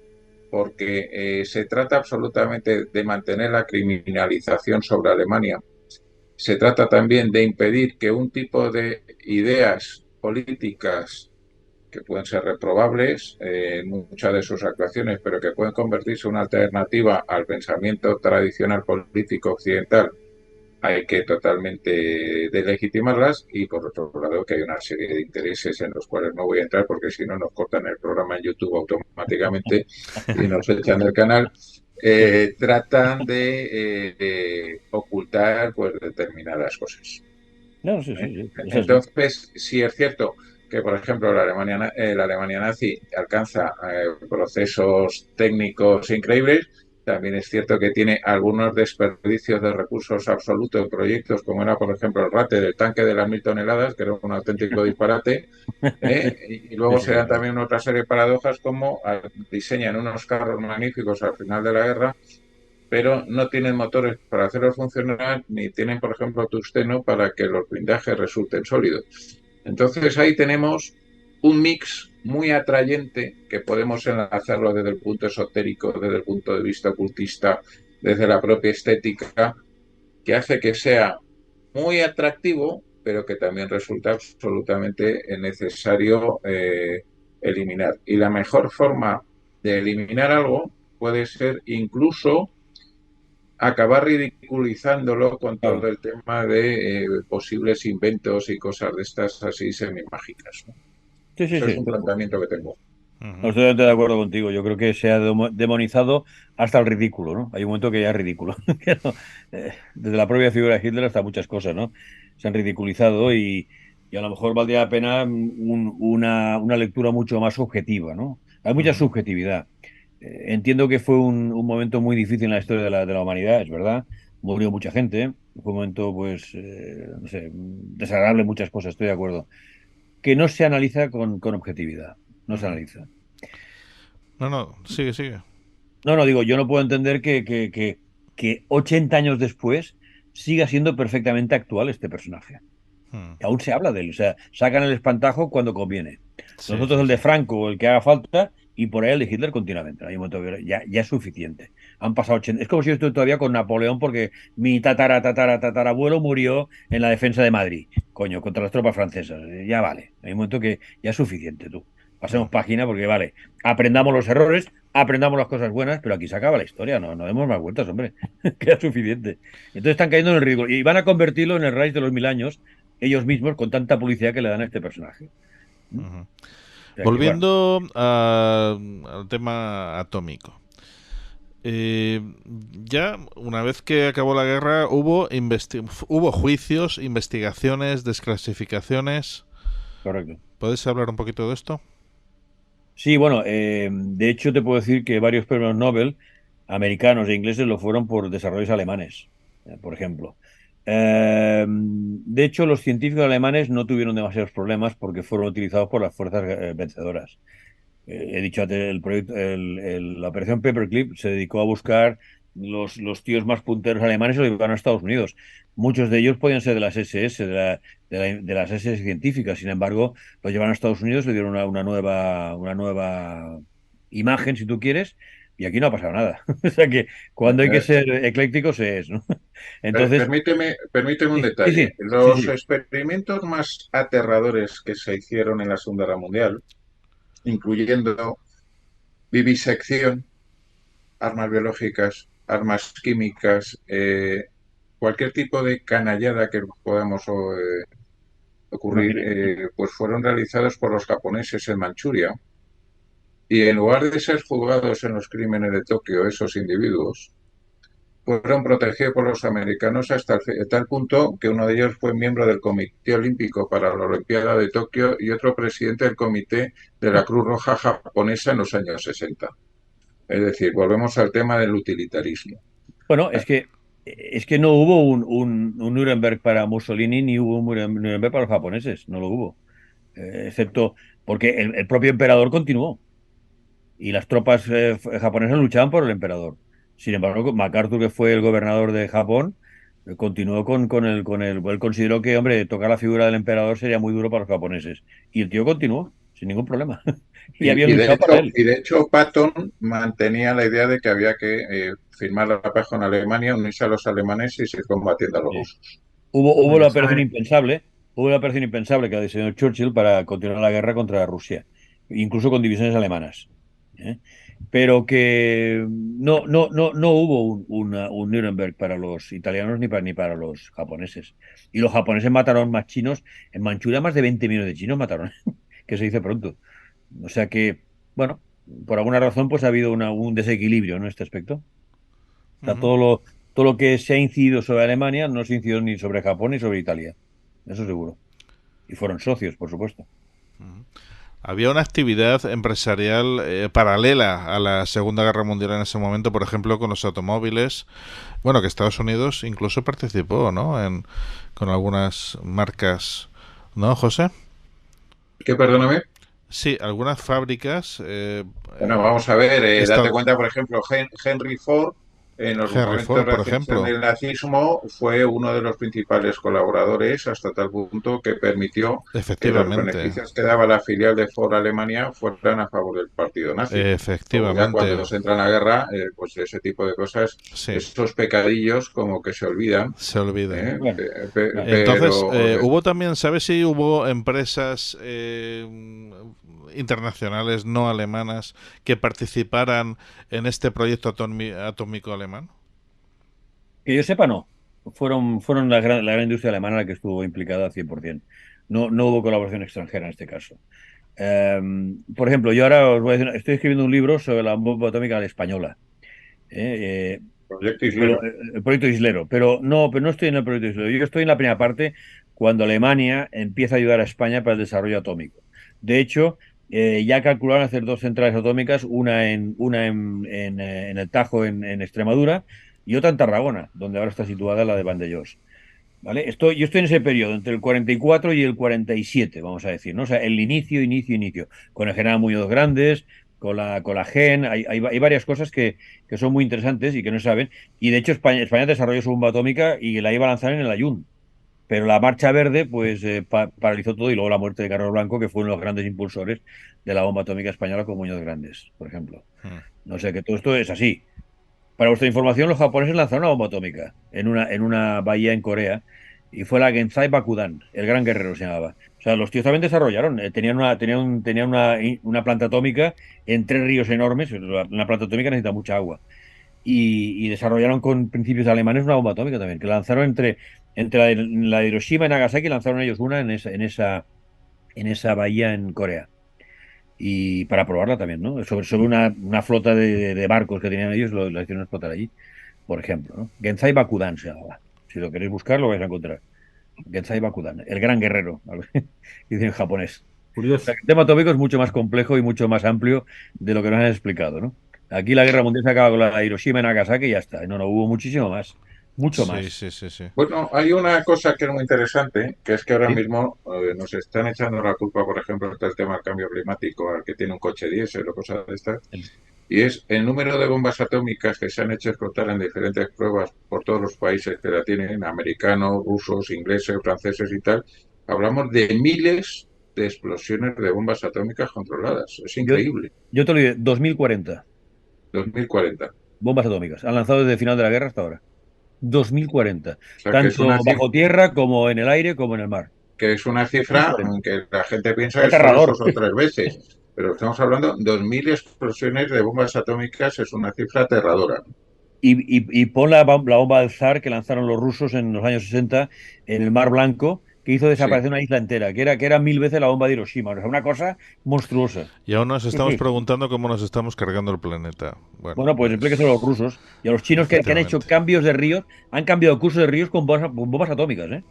porque se trata absolutamente de mantener la criminalización sobre Alemania. Se trata también de impedir que un tipo de ideas políticas que pueden ser reprobables en muchas de sus actuaciones, pero que pueden convertirse en una alternativa al pensamiento tradicional político occidental, hay que totalmente delegitimarlas, y por otro lado que hay una serie de intereses en los cuales no voy a entrar porque si no nos cortan el programa en YouTube automáticamente y nos echan del canal, tratan de ocultar pues determinadas cosas. Entonces, sí es cierto que, por ejemplo, la Alemania nazi alcanza procesos técnicos increíbles. También es cierto que tiene algunos desperdicios de recursos absolutos en proyectos, como era, por ejemplo, el RATE del tanque de las 1000 toneladas, que era un auténtico disparate. Y luego se dan también otra serie de paradojas, como diseñan unos carros magníficos al final de la guerra, pero no tienen motores para hacerlos funcionar, ni tienen, por ejemplo, tungsteno para que los blindajes resulten sólidos. Entonces ahí tenemos un mix muy atrayente que podemos enlazarlo desde el punto esotérico, desde el punto de vista ocultista, desde la propia estética, que hace que sea muy atractivo, pero que también resulta absolutamente necesario eliminar. Y la mejor forma de eliminar algo puede ser incluso acabar ridiculizándolo con todo el tema de posibles inventos y cosas de estas así semi-mágicas, ¿no? Sí, sí, Eso sí. es un planteamiento que tengo. No, estoy totalmente de acuerdo contigo. Yo creo que se ha demonizado hasta el ridículo, ¿no? Hay un momento que ya es ridículo. Desde la propia figura de Hitler hasta muchas cosas, ¿no? Se han ridiculizado y a lo mejor valdría la pena una lectura mucho más objetiva, ¿no? Hay mucha subjetividad. Entiendo que fue un momento muy difícil en la historia de la humanidad, es verdad. Murió mucha gente. Fue un momento, pues, no sé, desagradable en muchas cosas, estoy de acuerdo. Que no se analiza con objetividad. No se analiza. No, sigue. No, digo, yo no puedo entender que 80 años después siga siendo perfectamente actual este personaje. Aún se habla de él, o sea, sacan el espantajo cuando conviene. Nosotros el de Franco o el que haga falta y por ahí el de Hitler continuamente. Hay un momento que ya es suficiente. Han pasado 80. Es como si yo estoy todavía con Napoleón porque mi tatarabuelo murió en la defensa de Madrid, coño, contra las tropas francesas. Ya vale. Hay un momento que ya es suficiente, tú. Pasemos página porque vale, aprendamos los errores, aprendamos las cosas buenas, pero aquí se acaba la historia, no demos más vueltas, hombre. Queda suficiente. Entonces están cayendo en el ridículo y van a convertirlo en el Reich de los 1000 años ellos mismos con tanta publicidad que le dan a este personaje. Volviendo al tema atómico. Ya una vez que acabó la guerra hubo juicios, investigaciones, desclasificaciones. Correcto. ¿Puedes hablar un poquito de esto? Sí, bueno, de hecho te puedo decir que varios premios Nobel americanos e ingleses lo fueron por desarrollos alemanes, por ejemplo. De hecho, los científicos alemanes no tuvieron demasiados problemas porque fueron utilizados por las fuerzas vencedoras. He dicho antes, la operación Paperclip se dedicó a buscar los tíos más punteros alemanes y los llevaron a Estados Unidos. Muchos de ellos podían ser de las SS, de las SS científicas. Sin embargo, los llevaron a Estados Unidos, le dieron una nueva imagen, si tú quieres, y aquí no ha pasado nada. O sea que cuando hay que ser ecléctico se es, ¿no? Entonces, permíteme un detalle. Sí. Los experimentos más aterradores que se hicieron en la Segunda Guerra Mundial, incluyendo vivisección, armas biológicas, armas químicas, cualquier tipo de canallada que podamos ocurrir, pues fueron realizados por los japoneses en Manchuria. Y en lugar de ser juzgados en los crímenes de Tokio, esos individuos fueron protegidos por los americanos hasta tal punto que uno de ellos fue miembro del Comité Olímpico para la Olimpiada de Tokio y otro presidente del Comité de la Cruz Roja japonesa en los años 60. Es decir, volvemos al tema del utilitarismo. Bueno, es que no hubo un Nuremberg para Mussolini ni hubo un Nuremberg para los japoneses, no lo hubo. Excepto porque el propio emperador continuó y las tropas japonesas luchaban por el emperador. Sin embargo, MacArthur, que fue el gobernador de Japón, continuó con él consideró que, hombre, tocar la figura del emperador sería muy duro para los japoneses. Y el tío continuó, sin ningún problema. Y de hecho, Patton mantenía la idea de que había que firmar la paz con Alemania, unirse a los alemanes y seguir combatiendo a los rusos. Hubo la operación impensable, que la diseñó Churchill para continuar la guerra contra Rusia, incluso con divisiones alemanas. Pero que no hubo un Nuremberg para los italianos ni para los japoneses. Y los japoneses mataron más chinos. En Manchuria más de 20 millones de chinos mataron, que se dice pronto. O sea que, bueno, por alguna razón pues ha habido un desequilibrio en este aspecto. O sea, todo lo que se ha incidido sobre Alemania no se incidió ni sobre Japón ni sobre Italia. Eso seguro. Y fueron socios, por supuesto. Había una actividad empresarial paralela a la Segunda Guerra Mundial en ese momento, por ejemplo, con los automóviles. Bueno, que Estados Unidos incluso participó, ¿no? Con algunas marcas, ¿no, José? ¿Qué, perdóname? Sí, algunas fábricas... bueno, vamos a ver, date cuenta, por ejemplo, Henry Ford en los Henry momentos Ford, de por ascensión ejemplo. del nazismo, fue uno de los principales colaboradores hasta tal punto que permitió que los Efectivamente. beneficios que daba la filial de Ford Alemania fueran a favor del partido nazi. Luego ya Efectivamente. cuando se entra en la guerra, pues ese tipo de cosas, Sí. esos pecadillos como que se olvidan. Se olvida. Bueno, Entonces, pero hubo también, ¿sabes si hubo empresas internacionales no alemanas que participaran en este proyecto atómico alemán? Que yo sepa, no. Fueron la gran industria alemana la que estuvo implicada al 100%. No hubo colaboración extranjera en este caso. Por ejemplo, yo ahora os voy a decir, estoy escribiendo un libro sobre la bomba atómica española. Proyecto Islero. El proyecto Islero. Pero no estoy en el proyecto Islero. Yo estoy en la primera parte cuando Alemania empieza a ayudar a España para el desarrollo atómico. De hecho, ya calcularon hacer 2 centrales atómicas, una en el Tajo, en Extremadura, y otra en Tarragona, donde ahora está situada la de Vandellós. ¿Vale? Yo estoy en ese periodo, entre el 44 y el 47, vamos a decir, ¿no? O sea, el inicio, con el general Muñoz Grandes, con la GEN, hay varias cosas que son muy interesantes y que no saben. Y de hecho España desarrolló su bomba atómica y la iba a lanzar en el Ayun. Pero la Marcha Verde pues paralizó todo, y luego la muerte de Carlos Blanco, que fue uno de los grandes impulsores de la bomba atómica española, con Muñoz Grandes, por ejemplo. No sé, que todo esto es así. Para vuestra información, los japoneses lanzaron una bomba atómica en una bahía en Corea, y fue la Genzai Bakudan, el gran guerrero se llamaba. O sea, los tíos también desarrollaron, tenían una planta atómica en 3 ríos enormes. Una planta atómica necesita mucha agua. Y desarrollaron con principios alemanes una bomba atómica también, que lanzaron entre la de Hiroshima y Nagasaki, lanzaron ellos una en esa bahía en Corea. Y para probarla también, ¿no? Sobre una flota de barcos que tenían ellos, la hicieron explotar allí, por ejemplo, ¿no? Genzai Bakudan se llamaba. Si lo queréis buscar, lo vais a encontrar. Genzai Bakudan, el gran guerrero, dice en japonés. Curioso. O sea, el tema atómico es mucho más complejo y mucho más amplio de lo que nos han explicado, ¿no? Aquí la guerra mundial se acaba con la Hiroshima y Nagasaki y ya está. No, hubo muchísimo más. Mucho más. Sí. Bueno, hay una cosa que es muy interesante, que es que ahora Sí. mismo nos están echando la culpa, por ejemplo, del tema del cambio climático, al que tiene un coche diésel o cosas de estas, y es el número de bombas atómicas que se han hecho explotar en diferentes pruebas por todos los países que la tienen, americanos, rusos, ingleses, franceses y tal. Hablamos de miles de explosiones de bombas atómicas controladas. Es increíble. Yo te lo digo, 2040. 2040. Bombas atómicas. Han lanzado desde el final de la guerra hasta ahora. 2040. O sea, que es Tanto una bajo tierra como en el aire como en el mar. que es una cifra 2040. que la gente piensa que Aterrador. son 3 veces. Pero estamos hablando de 2.000 explosiones de bombas atómicas, es una cifra aterradora. Y pon la bomba del Zar que lanzaron los rusos en los años 60 en el Mar Blanco, que hizo desaparecer una isla entera, que era 1000 veces la bomba de Hiroshima. O sea, una cosa monstruosa. Y aún nos estamos preguntando cómo nos estamos cargando el planeta. Bueno, pues explíqueselo a los rusos y a los chinos que han hecho cambios de ríos, han cambiado cursos de ríos con bombas atómicas, ¿eh?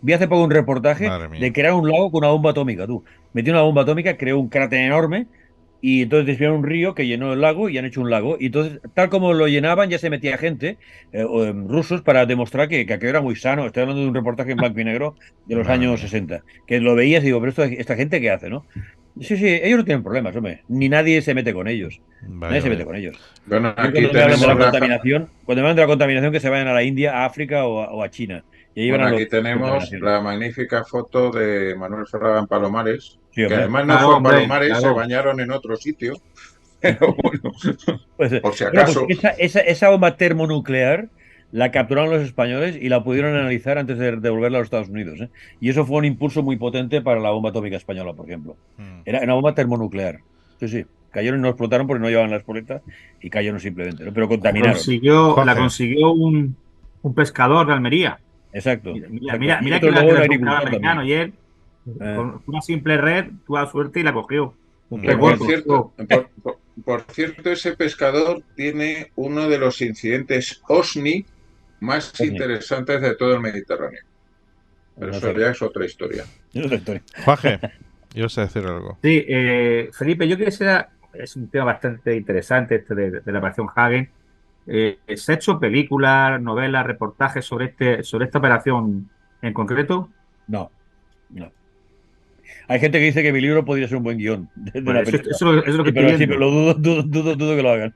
Vi hace poco un reportaje de crear un lago con una bomba atómica, tú. Metió una bomba atómica, creó un cráter enorme, y entonces desviaron un río que llenó el lago y han hecho un lago. Y entonces, tal como lo llenaban, ya se metía gente, rusos, para demostrar que aquello era muy sano. Estoy hablando de un reportaje en blanco y negro de los años 60. Que lo veías y digo, pero esta gente ¿qué hace, no? Sí, ellos no tienen problemas, hombre. Ni nadie se mete con ellos. Nadie se mete con ellos. Bueno, aquí cuando me hablan de la contaminación, que se vayan a la India, a África o a China. Y bueno, aquí tenemos la magnífica foto de Manuel Ferrada en Palomares, sí, que además no fue a Palomares, se bañaron en otro sitio. Pero bueno, pues, por si acaso. Pues esa bomba termonuclear la capturaron los españoles y la pudieron analizar antes de devolverla a los Estados Unidos, ¿eh? Y eso fue un impulso muy potente para la bomba atómica española, por ejemplo. Era una bomba termonuclear. Sí. Cayeron y no explotaron porque no llevaban la espoleta y cayeron simplemente, ¿no? Pero contaminaron. La consiguió un pescador de Almería. Exacto. Mira que la americano y él, con una simple red, tuvo la suerte y la cogió. Por cierto, ese pescador tiene uno de los incidentes OSNI más interesantes de todo el Mediterráneo. Pero eso ya es otra historia. Juanje, ibas a decir algo. Sí, Felipe, yo quisiera, es un tema bastante interesante este de la operación Hagen. ¿Se ha hecho películas, novelas, reportajes sobre esta operación en concreto? No. Hay gente que dice que mi libro podría ser un buen guión de una película. Eso es lo que pero lo dudo que lo hagan.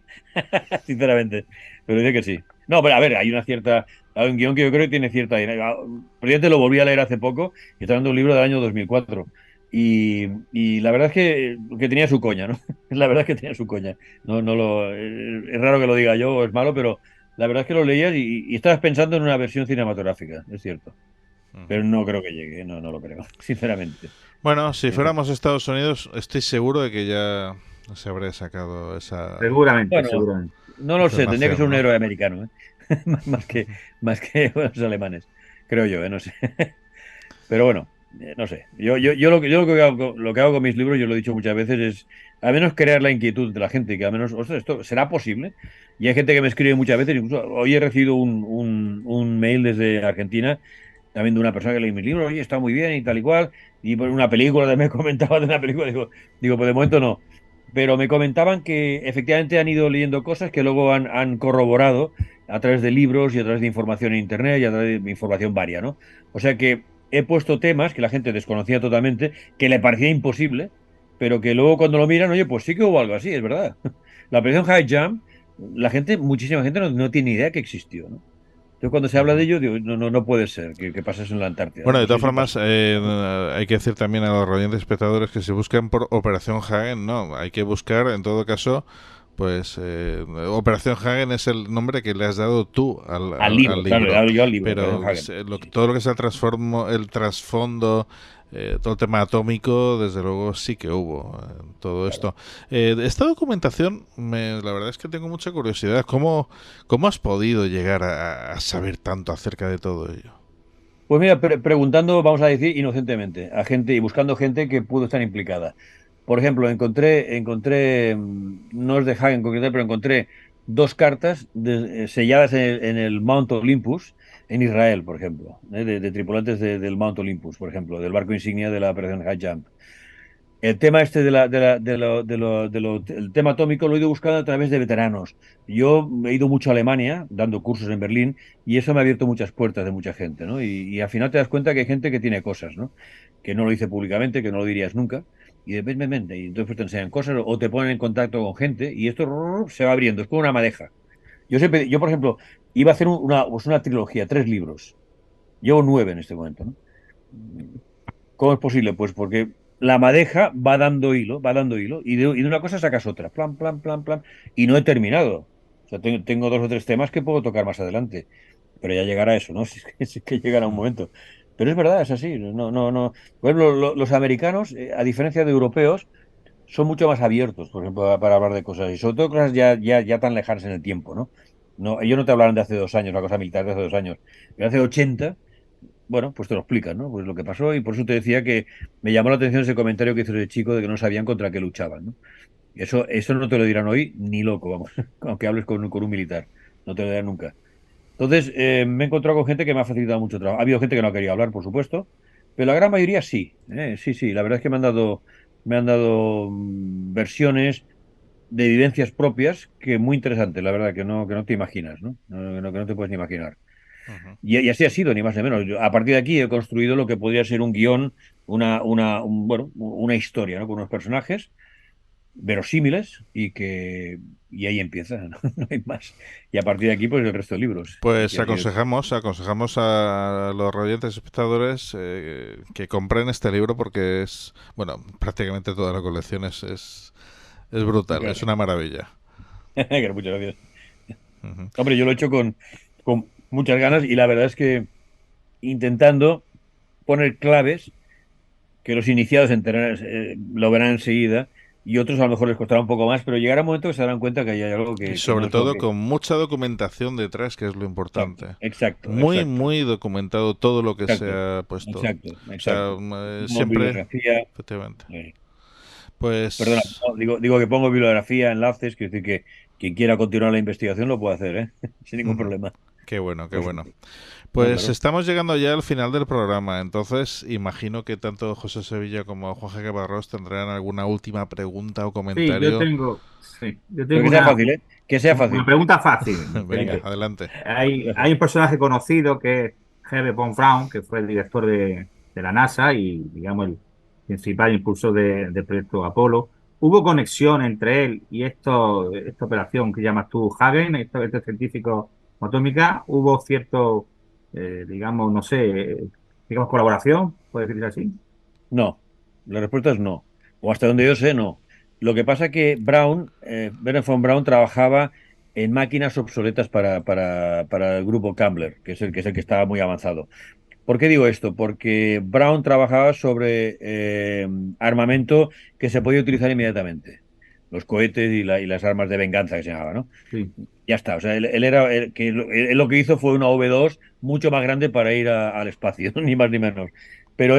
Sinceramente. pero dice que sí. No, pero a ver, hay un guión que yo creo que tiene cierta... Precisamente lo volví a leer hace poco, y está hablando de un libro del año 2004. Y la verdad es que tenía su coña, ¿no? La verdad es que tenía su coña. Es raro que lo diga yo, es malo, pero la verdad es que lo leías y estabas pensando en una versión cinematográfica, es cierto. Pero no creo que llegue, no lo creo, sinceramente. Bueno, si fuéramos a Estados Unidos, estoy seguro de que ya se habría sacado esa... Seguramente, Bueno, seguramente. No lo sé, tendría que ser un ¿no? héroe americano, ¿eh? más que los alemanes, creo yo, no sé. Pero bueno, no sé. Yo lo que hago con mis libros, yo lo he dicho muchas veces, es al menos crear la inquietud de la gente, que al menos, ostras, esto será posible. Y hay gente que me escribe muchas veces, incluso hoy he recibido un mail desde Argentina, también de una persona que lee mis libros, oye, está muy bien y tal y cual, y por una película, también me comentaba de una película, digo, pues de momento no. Pero me comentaban que efectivamente han ido leyendo cosas que luego han corroborado a través de libros y a través de información en internet y a través de información varia, ¿no? O sea que he puesto temas que la gente desconocía totalmente, que le parecía imposible, pero que luego cuando lo miran, oye, pues sí que hubo algo así, es verdad. La operación High Jump, muchísima gente no tiene ni idea que existió, ¿no? Entonces cuando se habla de ello, digo, no puede ser que pases en la Antártida. Bueno, de No todas sé si formas, hay que decir también a los radiantes espectadores que si buscan por Operación Hagen, no, hay que buscar, en todo caso, pues Operación Hagen es el nombre que le has dado tú al libro. Claro, le he dado yo al libro. Pero todo lo que es el trasfondo, todo el tema atómico, desde luego sí que hubo todo esto. Esta documentación, la verdad es que tengo mucha curiosidad. ¿Cómo has podido llegar a saber tanto acerca de todo ello? Pues mira, preguntando, vamos a decir, inocentemente, a gente y buscando gente que pudo estar implicada. Por ejemplo, encontré no es de Hagen en concreto, pero encontré 2 cartas selladas en el Mount Olympus, en Israel, por ejemplo, de tripulantes del Mount Olympus, por ejemplo, del barco insignia de la operación High Jump. El tema este el tema atómico lo he ido buscando a través de veteranos. Yo he ido mucho a Alemania, dando cursos en Berlín, y eso me ha abierto muchas puertas de mucha gente, ¿no? Y al final te das cuenta que hay gente que tiene cosas, ¿no? Que no lo dice públicamente, que no lo dirías nunca, y de repente, y entonces te enseñan cosas o te ponen en contacto con gente, y esto se va abriendo, es como una madeja. Yo por ejemplo, iba a hacer una trilogía, 3 libros. Llevo 9 en este momento, ¿no? ¿Cómo es posible? Pues porque la madeja va dando hilo, y de una cosa sacas otra, plan, y no he terminado. O sea, tengo 2 o 3 temas que puedo tocar más adelante, pero ya llegará eso, ¿no? Si es que llegará un momento. Pero es verdad, es así. No. Por ejemplo, los americanos, a diferencia de europeos, son mucho más abiertos, por ejemplo, para hablar de cosas, y sobre todo cosas ya tan lejanas en el tiempo, ¿no? Ellos no te hablarán de hace 2 años, la cosa militar de hace 2 años, pero hace 80. Bueno, pues te lo explican, ¿no? Pues lo que pasó, y por eso te decía que me llamó la atención ese comentario que hizo ese chico de que no sabían contra qué luchaban, ¿no? Eso no te lo dirán hoy ni loco, vamos, aunque hables con un militar, no te lo dirán nunca. Entonces, me he encontrado con gente que me ha facilitado mucho trabajo. Ha habido gente que no ha querido hablar, por supuesto, pero la gran mayoría sí, sí, la verdad es que me han dado versiones de vivencias propias que muy interesantes, la verdad, que no te imaginas, ¿no? Que no te puedes ni imaginar. Y así ha sido, ni más ni menos. A partir de aquí he construido lo que podría ser un guión, una historia, ¿no? Con unos personajes verosímiles y ahí empieza, ¿no? No hay más. Y a partir de aquí, pues el resto de libros. Pues aconsejamos a los radiantes espectadores que compren este libro porque es, bueno, prácticamente toda la colección es brutal, es una maravilla. Muchas gracias. Hombre, yo lo he hecho con muchas ganas y la verdad es que intentando poner claves que los iniciados lo verán enseguida y otros a lo mejor les costará un poco más, pero llegará un momento que se darán cuenta que hay algo que... Y sobre todo con mucha documentación detrás, que es lo importante. Exacto. Muy documentado todo lo que se ha puesto. Exacto. O sea, siempre... Efectivamente. Pues... Perdona, digo que pongo bibliografía, enlaces, quiero decir que quien quiera continuar la investigación lo puede hacer, sin ningún problema. Qué bueno. Pues claro. Estamos llegando ya al final del programa, entonces imagino que tanto José Sevilla como Juan Jaque Barros tendrán alguna última pregunta o comentario. Sí, yo tengo que sea fácil. Una pregunta fácil. Venga, adelante. Hay un personaje conocido que es Herbert von Braun, que fue el director de la NASA y, digamos, el principal impulsor del proyecto Apolo. ¿Hubo conexión entre él y esta operación que llamas tú Hagen, este científico atómica? ¿Hubo cierto, digamos, no sé, digamos, colaboración? ¿Puede decirse así? No, la respuesta es no. O hasta donde yo sé, no. Lo que pasa que Wernher von Braun trabajaba en máquinas obsoletas para el grupo Kammler, que es el que estaba muy avanzado. ¿Por qué digo esto? Porque Braun trabajaba sobre armamento que se podía utilizar inmediatamente. Los cohetes y las armas de venganza que se llamaba, ¿no? Sí. Ya está. O sea, él lo que hizo fue una V2 mucho más grande para ir al espacio, ni más ni menos. Pero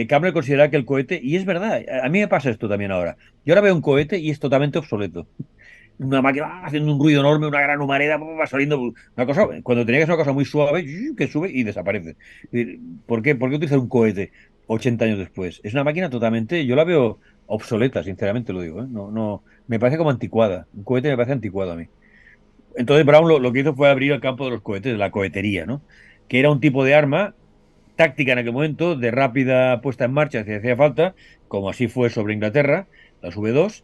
Cameron considera que el cohete, y es verdad, a mí me pasa esto también ahora. Yo ahora veo un cohete y es totalmente obsoleto. Una máquina haciendo un ruido enorme, una gran humareda, va saliendo una cosa, cuando tenía que ser una cosa muy suave, que sube y desaparece. ¿Por qué utilizar un cohete 80 años después? Es una máquina totalmente, yo la veo obsoleta, sinceramente lo digo, ¿eh? No, no, me parece como anticuada. Un cohete me parece anticuado a mí. Entonces Brown lo que hizo fue abrir el campo de los cohetes, de la cohetería, ¿no? Que era un tipo de arma táctica en aquel momento, de rápida puesta en marcha si hacía falta, como así fue sobre Inglaterra, las V2,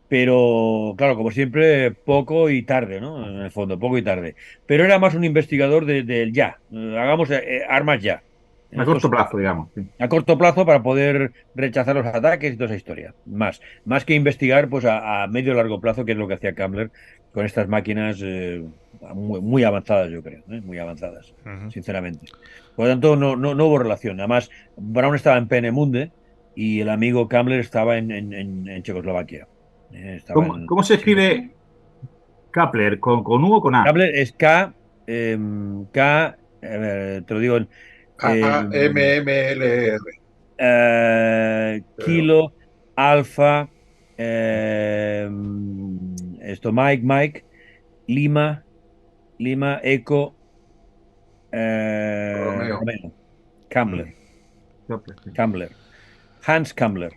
pero claro, como siempre, poco y tarde, ¿no? En el fondo, poco y tarde. Pero era más un investigador del ya, hagamos armas ya. A corto plazo, digamos. Sí. A corto plazo para poder rechazar los ataques y toda esa historia. Más que investigar pues a medio o largo plazo, que es lo que hacía Kammler con estas máquinas muy avanzadas, yo creo, muy avanzadas, sinceramente. Por lo tanto, no hubo relación. Además, Braun estaba en Peenemünde y el amigo Kammler estaba en Checoslovaquia. ¿Cómo se escribe Kappler? ¿Con U o con A? Kammler es te lo digo en KMMLR. Kilo, Alfa, Mike, Lima, Eco, Romeo. Kammler. Hans Kammler.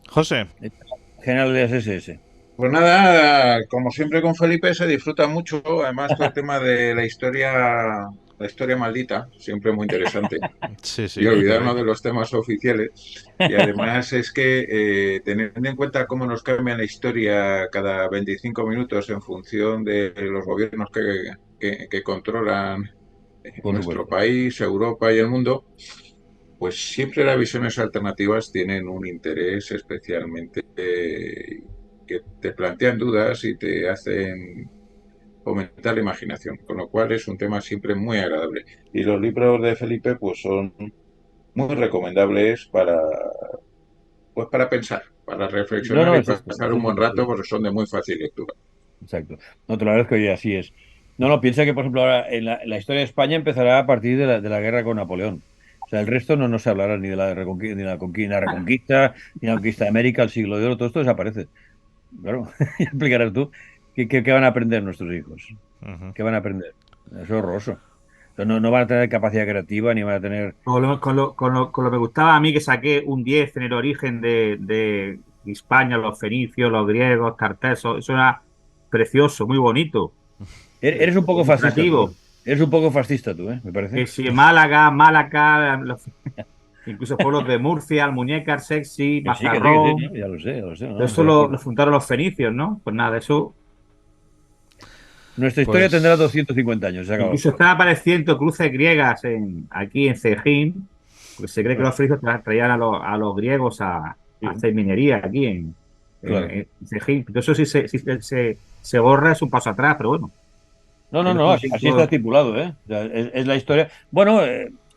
José. General de las SS. Pues nada, como siempre con Felipe se disfruta mucho, además todo el tema de la historia maldita, siempre muy interesante. Sí, Y olvidarnos de los temas oficiales. Y además es que teniendo en cuenta cómo nos cambia la historia cada 25 minutos en función de los gobiernos que controlan nuestro país, Europa y el mundo, pues siempre las visiones alternativas tienen un interés especialmente que te plantean dudas y te hacen fomentar la imaginación, con lo cual es un tema siempre muy agradable. Y los libros de Felipe pues son muy recomendables para pensar, para reflexionar y para pasar un buen rato, porque son de muy fácil lectura. Exacto. No, te lo agradezco, y así es. No, piensa que, por ejemplo, ahora en la historia de España empezará a partir de la guerra con Napoleón. O sea, el resto no se hablará ni de la reconquista, ni la reconquista, ni la conquista de América, el siglo de oro, todo esto desaparece. Claro, ya explicarás tú qué van a aprender nuestros hijos. ¿Qué van a aprender? Es horroroso. No van a tener capacidad creativa, ni van a tener... Con lo que me gustaba a mí, que saqué un 10 en el origen de España, los fenicios, los griegos, Tartesos, eso era precioso, muy bonito. Eres un poco fascista. Eres un poco fascista tú, me parece. Que sí, Málaga, incluso pueblos de Murcia, Almuñécar, Sexy, Mazarrón. Sí, ya lo sé. No, eso lo fundaron los fenicios, ¿no? Pues nada, eso... Nuestra historia tendrá 250 años. Incluso están apareciendo cruces griegas aquí en Cejín, porque se cree que los fenicios traían a los griegos a hacer minería aquí en Cejín. Entonces eso si se borra es un paso atrás, pero bueno. No, así está estipulado, O sea, es la historia. Bueno,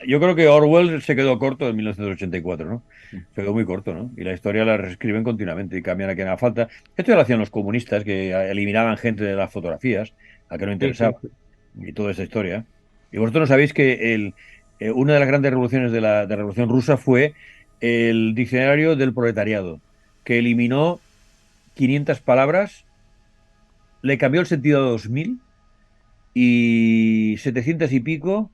yo creo que Orwell se quedó corto en 1984, ¿no? Se quedó muy corto, ¿no? Y la historia la reescriben continuamente y cambian a quien haga falta. Esto ya lo hacían los comunistas, que eliminaban gente de las fotografías, a que no interesaba, y toda esa historia. Y vosotros no sabéis que una de las grandes revoluciones de la Revolución Rusa fue el diccionario del proletariado, que eliminó 500 palabras, le cambió el sentido a 2000 y 700 y pico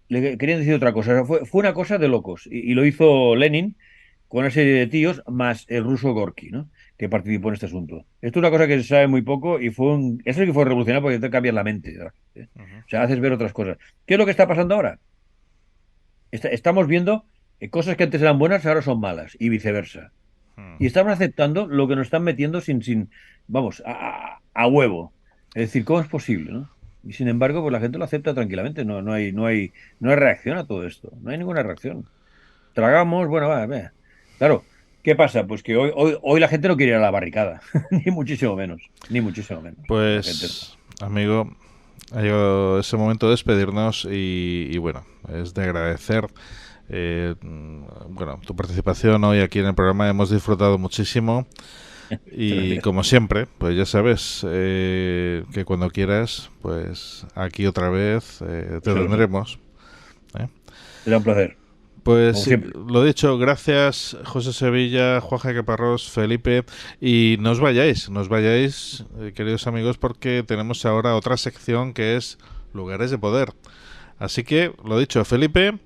le querían decir otra cosa. O sea, fue una cosa de locos. Y lo hizo Lenin con una serie de tíos, más el ruso Gorky, ¿no? Que participó en este asunto. Esto es una cosa que se sabe muy poco y eso que fue revolucionario porque te cambias la mente, ¿verdad? O sea, haces ver otras cosas. ¿Qué es lo que está pasando ahora? Estamos viendo cosas que antes eran buenas, ahora son malas, y viceversa. Y estamos aceptando lo que nos están metiendo vamos, a huevo. Es decir, ¿cómo es posible, no? Y sin embargo, pues la gente lo acepta tranquilamente. No hay reacción a todo esto. No hay ninguna reacción. Tragamos, bueno, va. Claro, ¿qué pasa? Pues que hoy la gente no quiere ir a la barricada. Ni muchísimo menos. Pues, amigo, ha llegado ese momento de despedirnos y bueno, es de agradecer tu participación hoy aquí en el programa. Hemos disfrutado muchísimo y como siempre, pues ya sabes que cuando quieras, pues aquí otra vez te tendremos. Será un placer. Pues lo dicho, gracias José Sevilla, Juan Jaque Parrós, Felipe, y no os vayáis, queridos amigos, porque tenemos ahora otra sección que es Lugares de Poder. Así que, lo dicho, Felipe,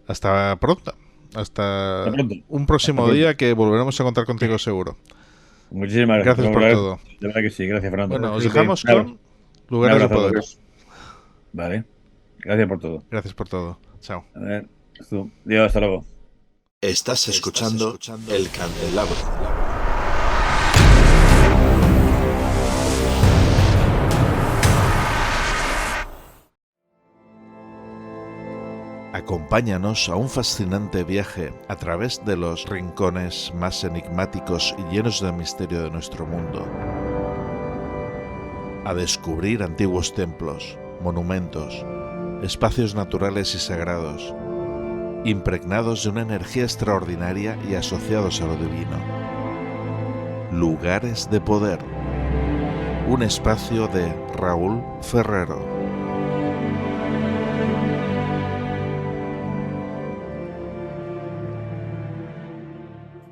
hasta pronto. Hasta un próximo día que volveremos a contar contigo seguro. Muchísimas gracias por todo. De verdad que sí, gracias, Fernando. Bueno, os dejamos con Lugares de Poder. Vale, gracias por todo. Gracias por todo. Chao. A ver, Dios, hasta luego. Estás escuchando El Candelabro. Acompáñanos a un fascinante viaje a través de los rincones más enigmáticos y llenos de misterio de nuestro mundo. A descubrir antiguos templos, monumentos, espacios naturales y sagrados, impregnados de una energía extraordinaria y asociados a lo divino. Lugares de Poder. Un espacio de Raúl Ferrero.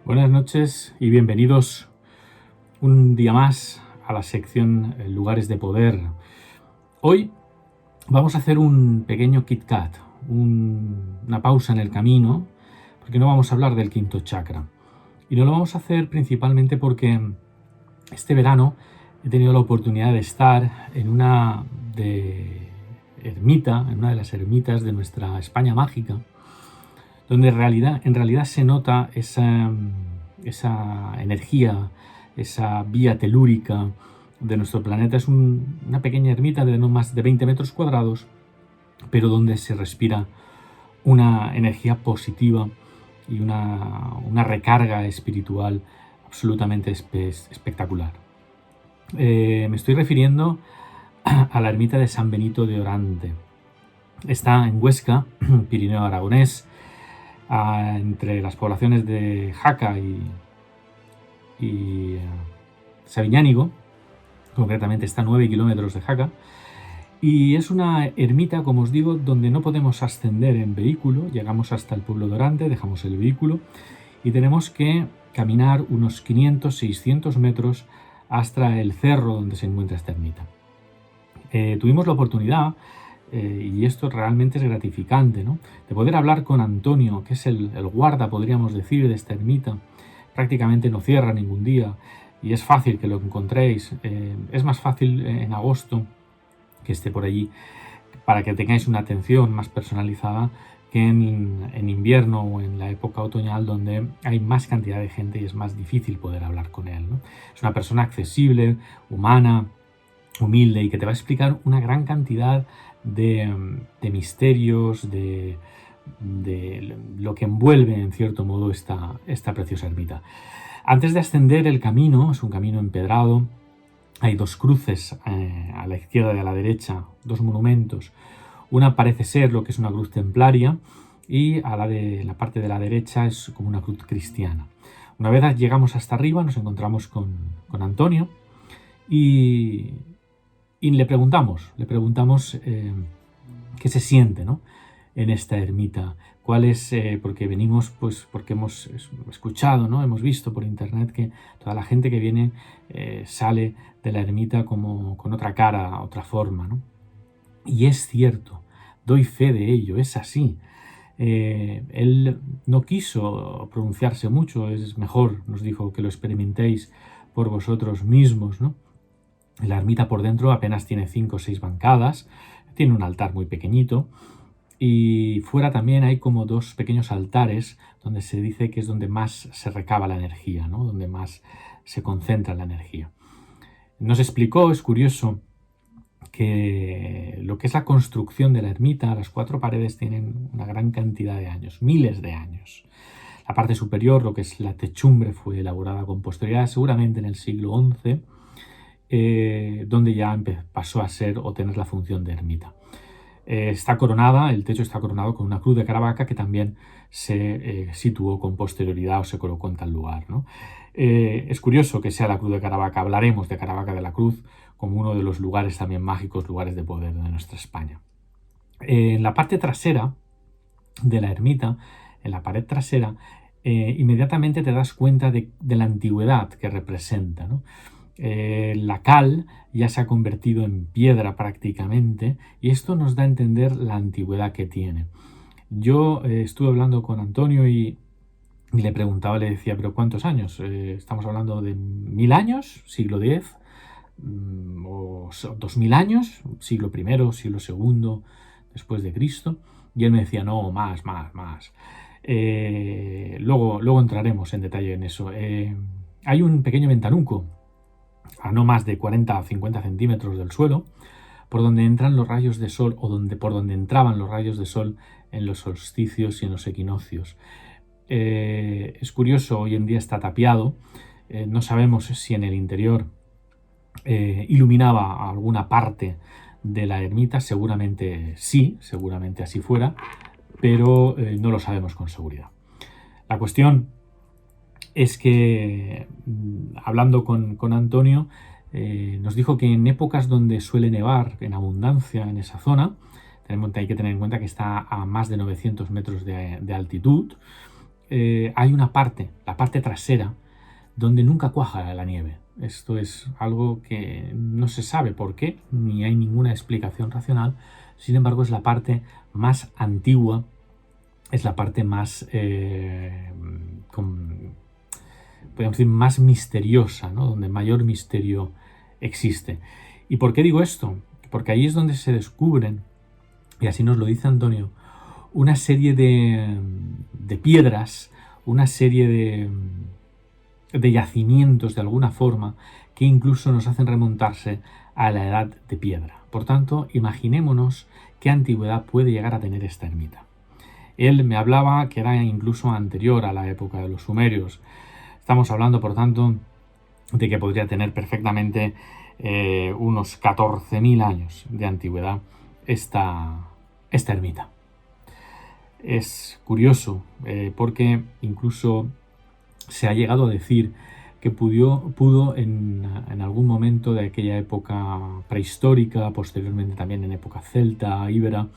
Buenas noches y bienvenidos un día más a la sección Lugares de Poder. Hoy vamos a hacer un pequeño Kit Kat, una pausa en el camino, porque no vamos a hablar del quinto chakra. Y no lo vamos a hacer principalmente porque este verano he tenido la oportunidad de estar en una de las ermitas de nuestra España mágica, donde en realidad se nota esa energía, esa vía telúrica de nuestro planeta. Es una pequeña ermita de no más de 20 metros cuadrados, pero donde se respira una energía positiva y una recarga espiritual absolutamente espectacular. Me estoy refiriendo a la ermita de San Benito de Orante. Está en Huesca, Pirineo Aragonés, entre las poblaciones de Jaca y Sabiñánigo. Concretamente está a 9 kilómetros de Jaca. Y es una ermita, como os digo, donde no podemos ascender en vehículo. Llegamos hasta el pueblo de Orante, dejamos el vehículo y tenemos que caminar unos 500-600 metros hasta el cerro donde se encuentra esta ermita. Tuvimos la oportunidad, y esto realmente es gratificante, ¿no?, de poder hablar con Antonio, que es el guarda, podríamos decir, de esta ermita. Prácticamente no cierra ningún día y es fácil que lo encontréis. Es más fácil en agosto que esté por allí para que tengáis una atención más personalizada que en invierno o en la época otoñal, donde hay más cantidad de gente y es más difícil poder hablar con él, ¿no? Es una persona accesible, humana, humilde y que te va a explicar una gran cantidad de misterios, de lo que envuelve en cierto modo esta preciosa ermita. Antes de ascender el camino, es un camino empedrado, hay dos cruces a la izquierda y a la derecha, dos monumentos. Una parece ser lo que es una cruz templaria y la parte de la derecha es como una cruz cristiana. Una vez llegamos hasta arriba nos encontramos con Antonio y le preguntamos qué se siente, ¿no?, en esta ermita. ¿Cuál es? Porque venimos, pues porque hemos escuchado, ¿no?, hemos visto por internet que toda la gente que viene sale de la ermita como con otra cara, otra forma, ¿no? Y es cierto, doy fe de ello, es así. Él no quiso pronunciarse mucho, es mejor, nos dijo, que lo experimentéis por vosotros mismos, ¿no? La ermita por dentro apenas tiene 5 o 6 bancadas, tiene un altar muy pequeñito y fuera también hay como 2 pequeños altares donde se dice que es donde más se recaba la energía, ¿no? Donde más se concentra la energía. Nos explicó, es curioso, que lo que es la construcción de la ermita, las 4 paredes tienen una gran cantidad de años, miles de años. La parte superior, lo que es la techumbre, fue elaborada con posterioridad, seguramente en el siglo XI, donde ya pasó a ser o tener la función de ermita. Está coronada, el techo está coronado con una cruz de Caravaca que también se situó con posterioridad o se colocó en tal lugar, ¿no? Es curioso que sea la cruz de Caravaca. Hablaremos de Caravaca de la Cruz como uno de los lugares también mágicos, lugares de poder de nuestra España. En la parte trasera de la ermita, en la pared trasera, inmediatamente te das cuenta de la antigüedad que representa, ¿no? La cal ya se ha convertido en piedra prácticamente, y esto nos da a entender la antigüedad que tiene. Yo estuve hablando con Antonio y le preguntaba, le decía, ¿pero cuántos años? ¿Estamos hablando de 1000 años? ¿Siglo X? ¿O 2000 años? ¿Siglo I? ¿Siglo II? Después de Cristo. Y él me decía, no, más. Luego entraremos en detalle en eso. Hay un pequeño ventanuco a no más de 40 o 50 centímetros del suelo, por donde entran los rayos de sol, o por donde entraban los rayos de sol en los solsticios y en los equinoccios. Es curioso, hoy en día está tapiado, no sabemos si en el interior iluminaba alguna parte de la ermita, seguramente sí, seguramente así fuera, pero no lo sabemos con seguridad. La cuestión es que, hablando con Antonio, nos dijo que en épocas donde suele nevar en abundancia en esa zona, hay que tener en cuenta que está a más de 900 metros de altitud, hay una parte, la parte trasera, donde nunca cuaja la nieve. Esto es algo que no se sabe por qué, ni hay ninguna explicación racional. Sin embargo, es la parte más antigua, es la parte más, podríamos decir, más misteriosa, ¿no? Donde mayor misterio existe. ¿Y por qué digo esto? Porque ahí es donde se descubren, y así nos lo dice Antonio, una serie de piedras, una serie de yacimientos de alguna forma que incluso nos hacen remontarse a la edad de piedra. Por tanto, imaginémonos qué antigüedad puede llegar a tener esta ermita. Él me hablaba que era incluso anterior a la época de los sumerios. Estamos hablando, por tanto, de que podría tener perfectamente unos 14.000 años de antigüedad esta ermita. Es curioso porque incluso se ha llegado a decir que pudo en algún momento de aquella época prehistórica, posteriormente también en época celta, íbera,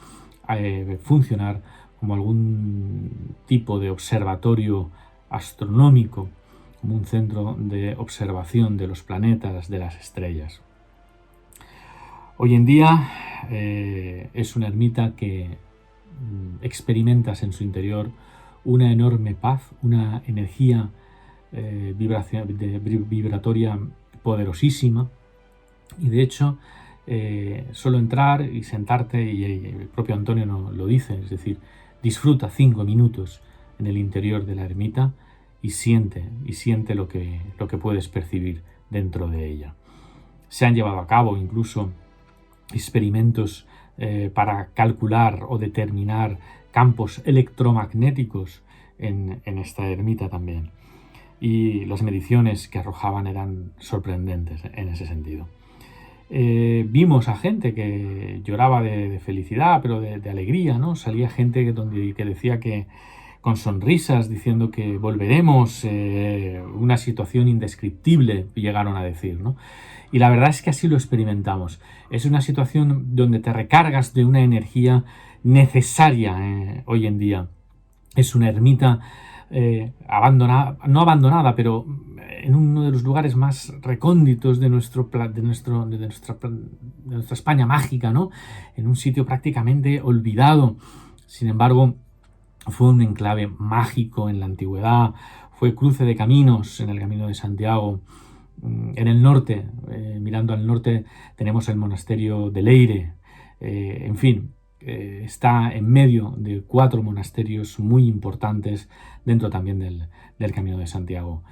funcionar como algún tipo de observatorio astronómico, como un centro de observación de los planetas, de las estrellas. Hoy en día es una ermita que experimentas en su interior una enorme paz, una energía vibratoria poderosísima, y de hecho solo entrar y sentarte, y el propio Antonio lo dice, es decir, disfruta 5 minutos en el interior de la ermita y siente lo que puedes percibir dentro de ella. Se han llevado a cabo incluso experimentos para calcular o determinar campos electromagnéticos en esta ermita también. Y las mediciones que arrojaban eran sorprendentes en ese sentido. Vimos a gente que lloraba de felicidad, pero de alegría, ¿no? Salía gente que decía que con sonrisas, diciendo que volveremos, una situación indescriptible, llegaron a decir, ¿no? Y la verdad es que así lo experimentamos. Es una situación donde te recargas de una energía necesaria hoy en día. Es una ermita abandonada, no abandonada, pero en uno de los lugares más recónditos de nuestra España mágica, ¿no? En un sitio prácticamente olvidado. Sin embargo, fue un enclave mágico en la antigüedad, fue cruce de caminos en el Camino de Santiago. En el norte, mirando al norte, tenemos el monasterio de Leire. En fin, está en medio de 4 monasterios muy importantes dentro también del Camino de Santiago.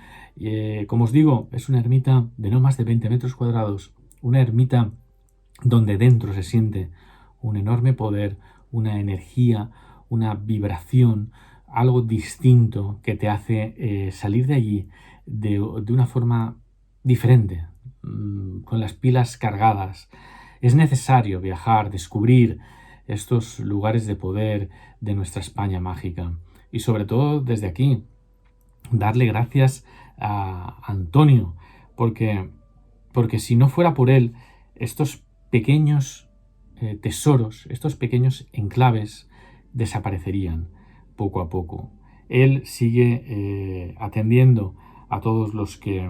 Como os digo, es una ermita de no más de 20 metros cuadrados, una ermita donde dentro se siente un enorme poder, una energía, una vibración, algo distinto que te hace salir de allí de una forma diferente, con las pilas cargadas. Es necesario viajar, descubrir estos lugares de poder de nuestra España mágica. Y sobre todo desde aquí, darle gracias a Antonio, porque si no fuera por él, estos pequeños tesoros, estos pequeños enclaves desaparecerían poco a poco. Él sigue atendiendo a todos los que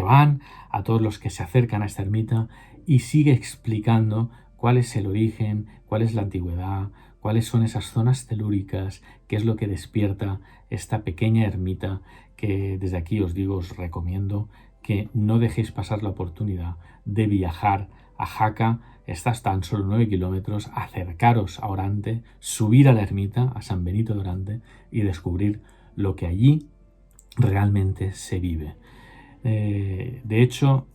van, a todos los que se acercan a esta ermita, y sigue explicando cuál es el origen, cuál es la antigüedad, cuáles son esas zonas telúricas, qué es lo que despierta esta pequeña ermita, que desde aquí os digo, os recomiendo que no dejéis pasar la oportunidad de viajar a Jaca. Estás tan solo 9 kilómetros, acercaros a Orante, subir a la ermita, a San Benito de Orante, y descubrir lo que allí realmente se vive. De hecho,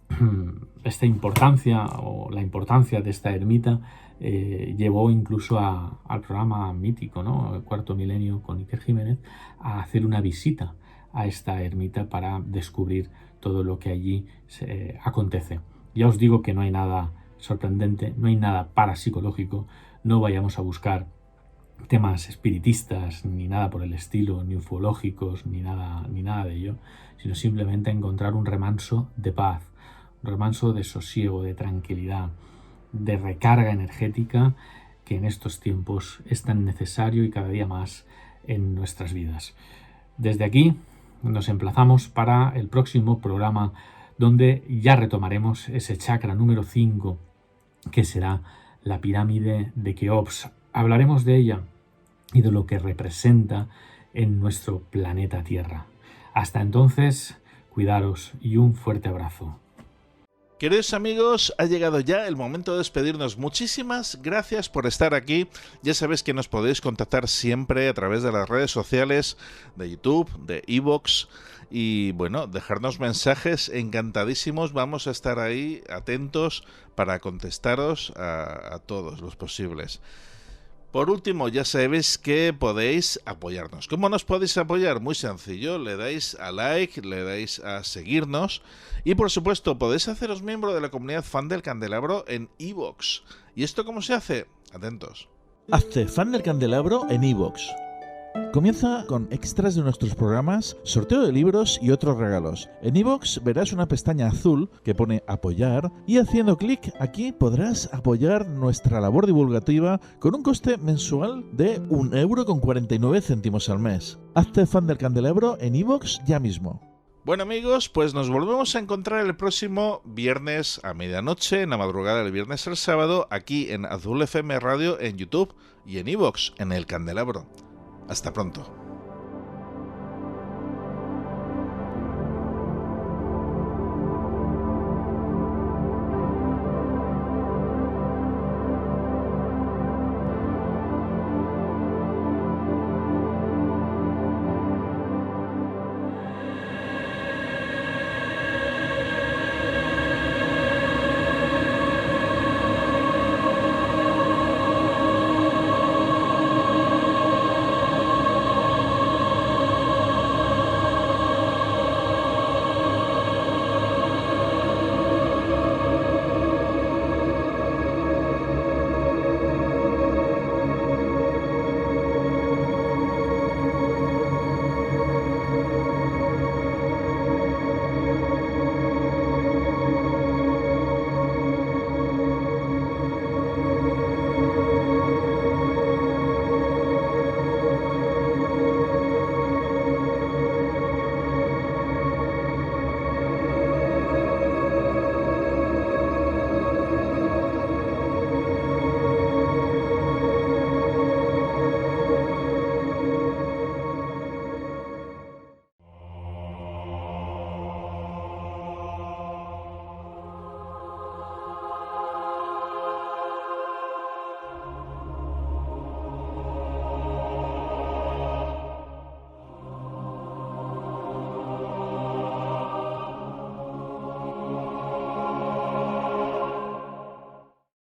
esta importancia, o la importancia de esta ermita, llevó incluso al programa mítico, ¿no? El Cuarto Milenio con Iker Jiménez, a hacer una visita a esta ermita para descubrir todo lo que allí acontece. Ya os digo que no hay nada sorprendente, no hay nada parapsicológico, no vayamos a buscar temas espiritistas ni nada por el estilo, ni ufológicos, ni nada de ello, sino simplemente encontrar un remanso de paz, un remanso de sosiego, de tranquilidad, de recarga energética, que en estos tiempos es tan necesario y cada día más en nuestras vidas. Desde aquí nos emplazamos para el próximo programa, donde ya retomaremos ese chakra número 5, que será la pirámide de Keops. Hablaremos de ella y de lo que representa en nuestro planeta Tierra. Hasta entonces, cuidaros y un fuerte abrazo. Queridos amigos, ha llegado ya el momento de despedirnos. Muchísimas gracias por estar aquí. Ya sabéis que nos podéis contactar siempre a través de las redes sociales, de YouTube, de iVoox, y bueno, dejarnos mensajes. Encantadísimos, vamos a estar ahí atentos para contestaros a todos los posibles. Por último, ya sabéis que podéis apoyarnos. ¿Cómo nos podéis apoyar? Muy sencillo, le dais a like, le dais a seguirnos, y por supuesto podéis haceros miembro de la comunidad fan del Candelabro en iVoox. ¿Y esto cómo se hace? Atentos. Hazte fan del Candelabro en iVoox. Comienza con extras de nuestros programas, sorteo de libros y otros regalos. En iVoox verás una pestaña azul que pone apoyar, y haciendo clic aquí podrás apoyar nuestra labor divulgativa con un coste mensual de 1,49 € al mes. Hazte fan del Candelabro en iVoox ya mismo. Bueno amigos, pues nos volvemos a encontrar el próximo viernes a medianoche, en la madrugada del viernes al sábado, aquí en Azul FM Radio, en YouTube y en iVoox, en el Candelabro. Hasta pronto.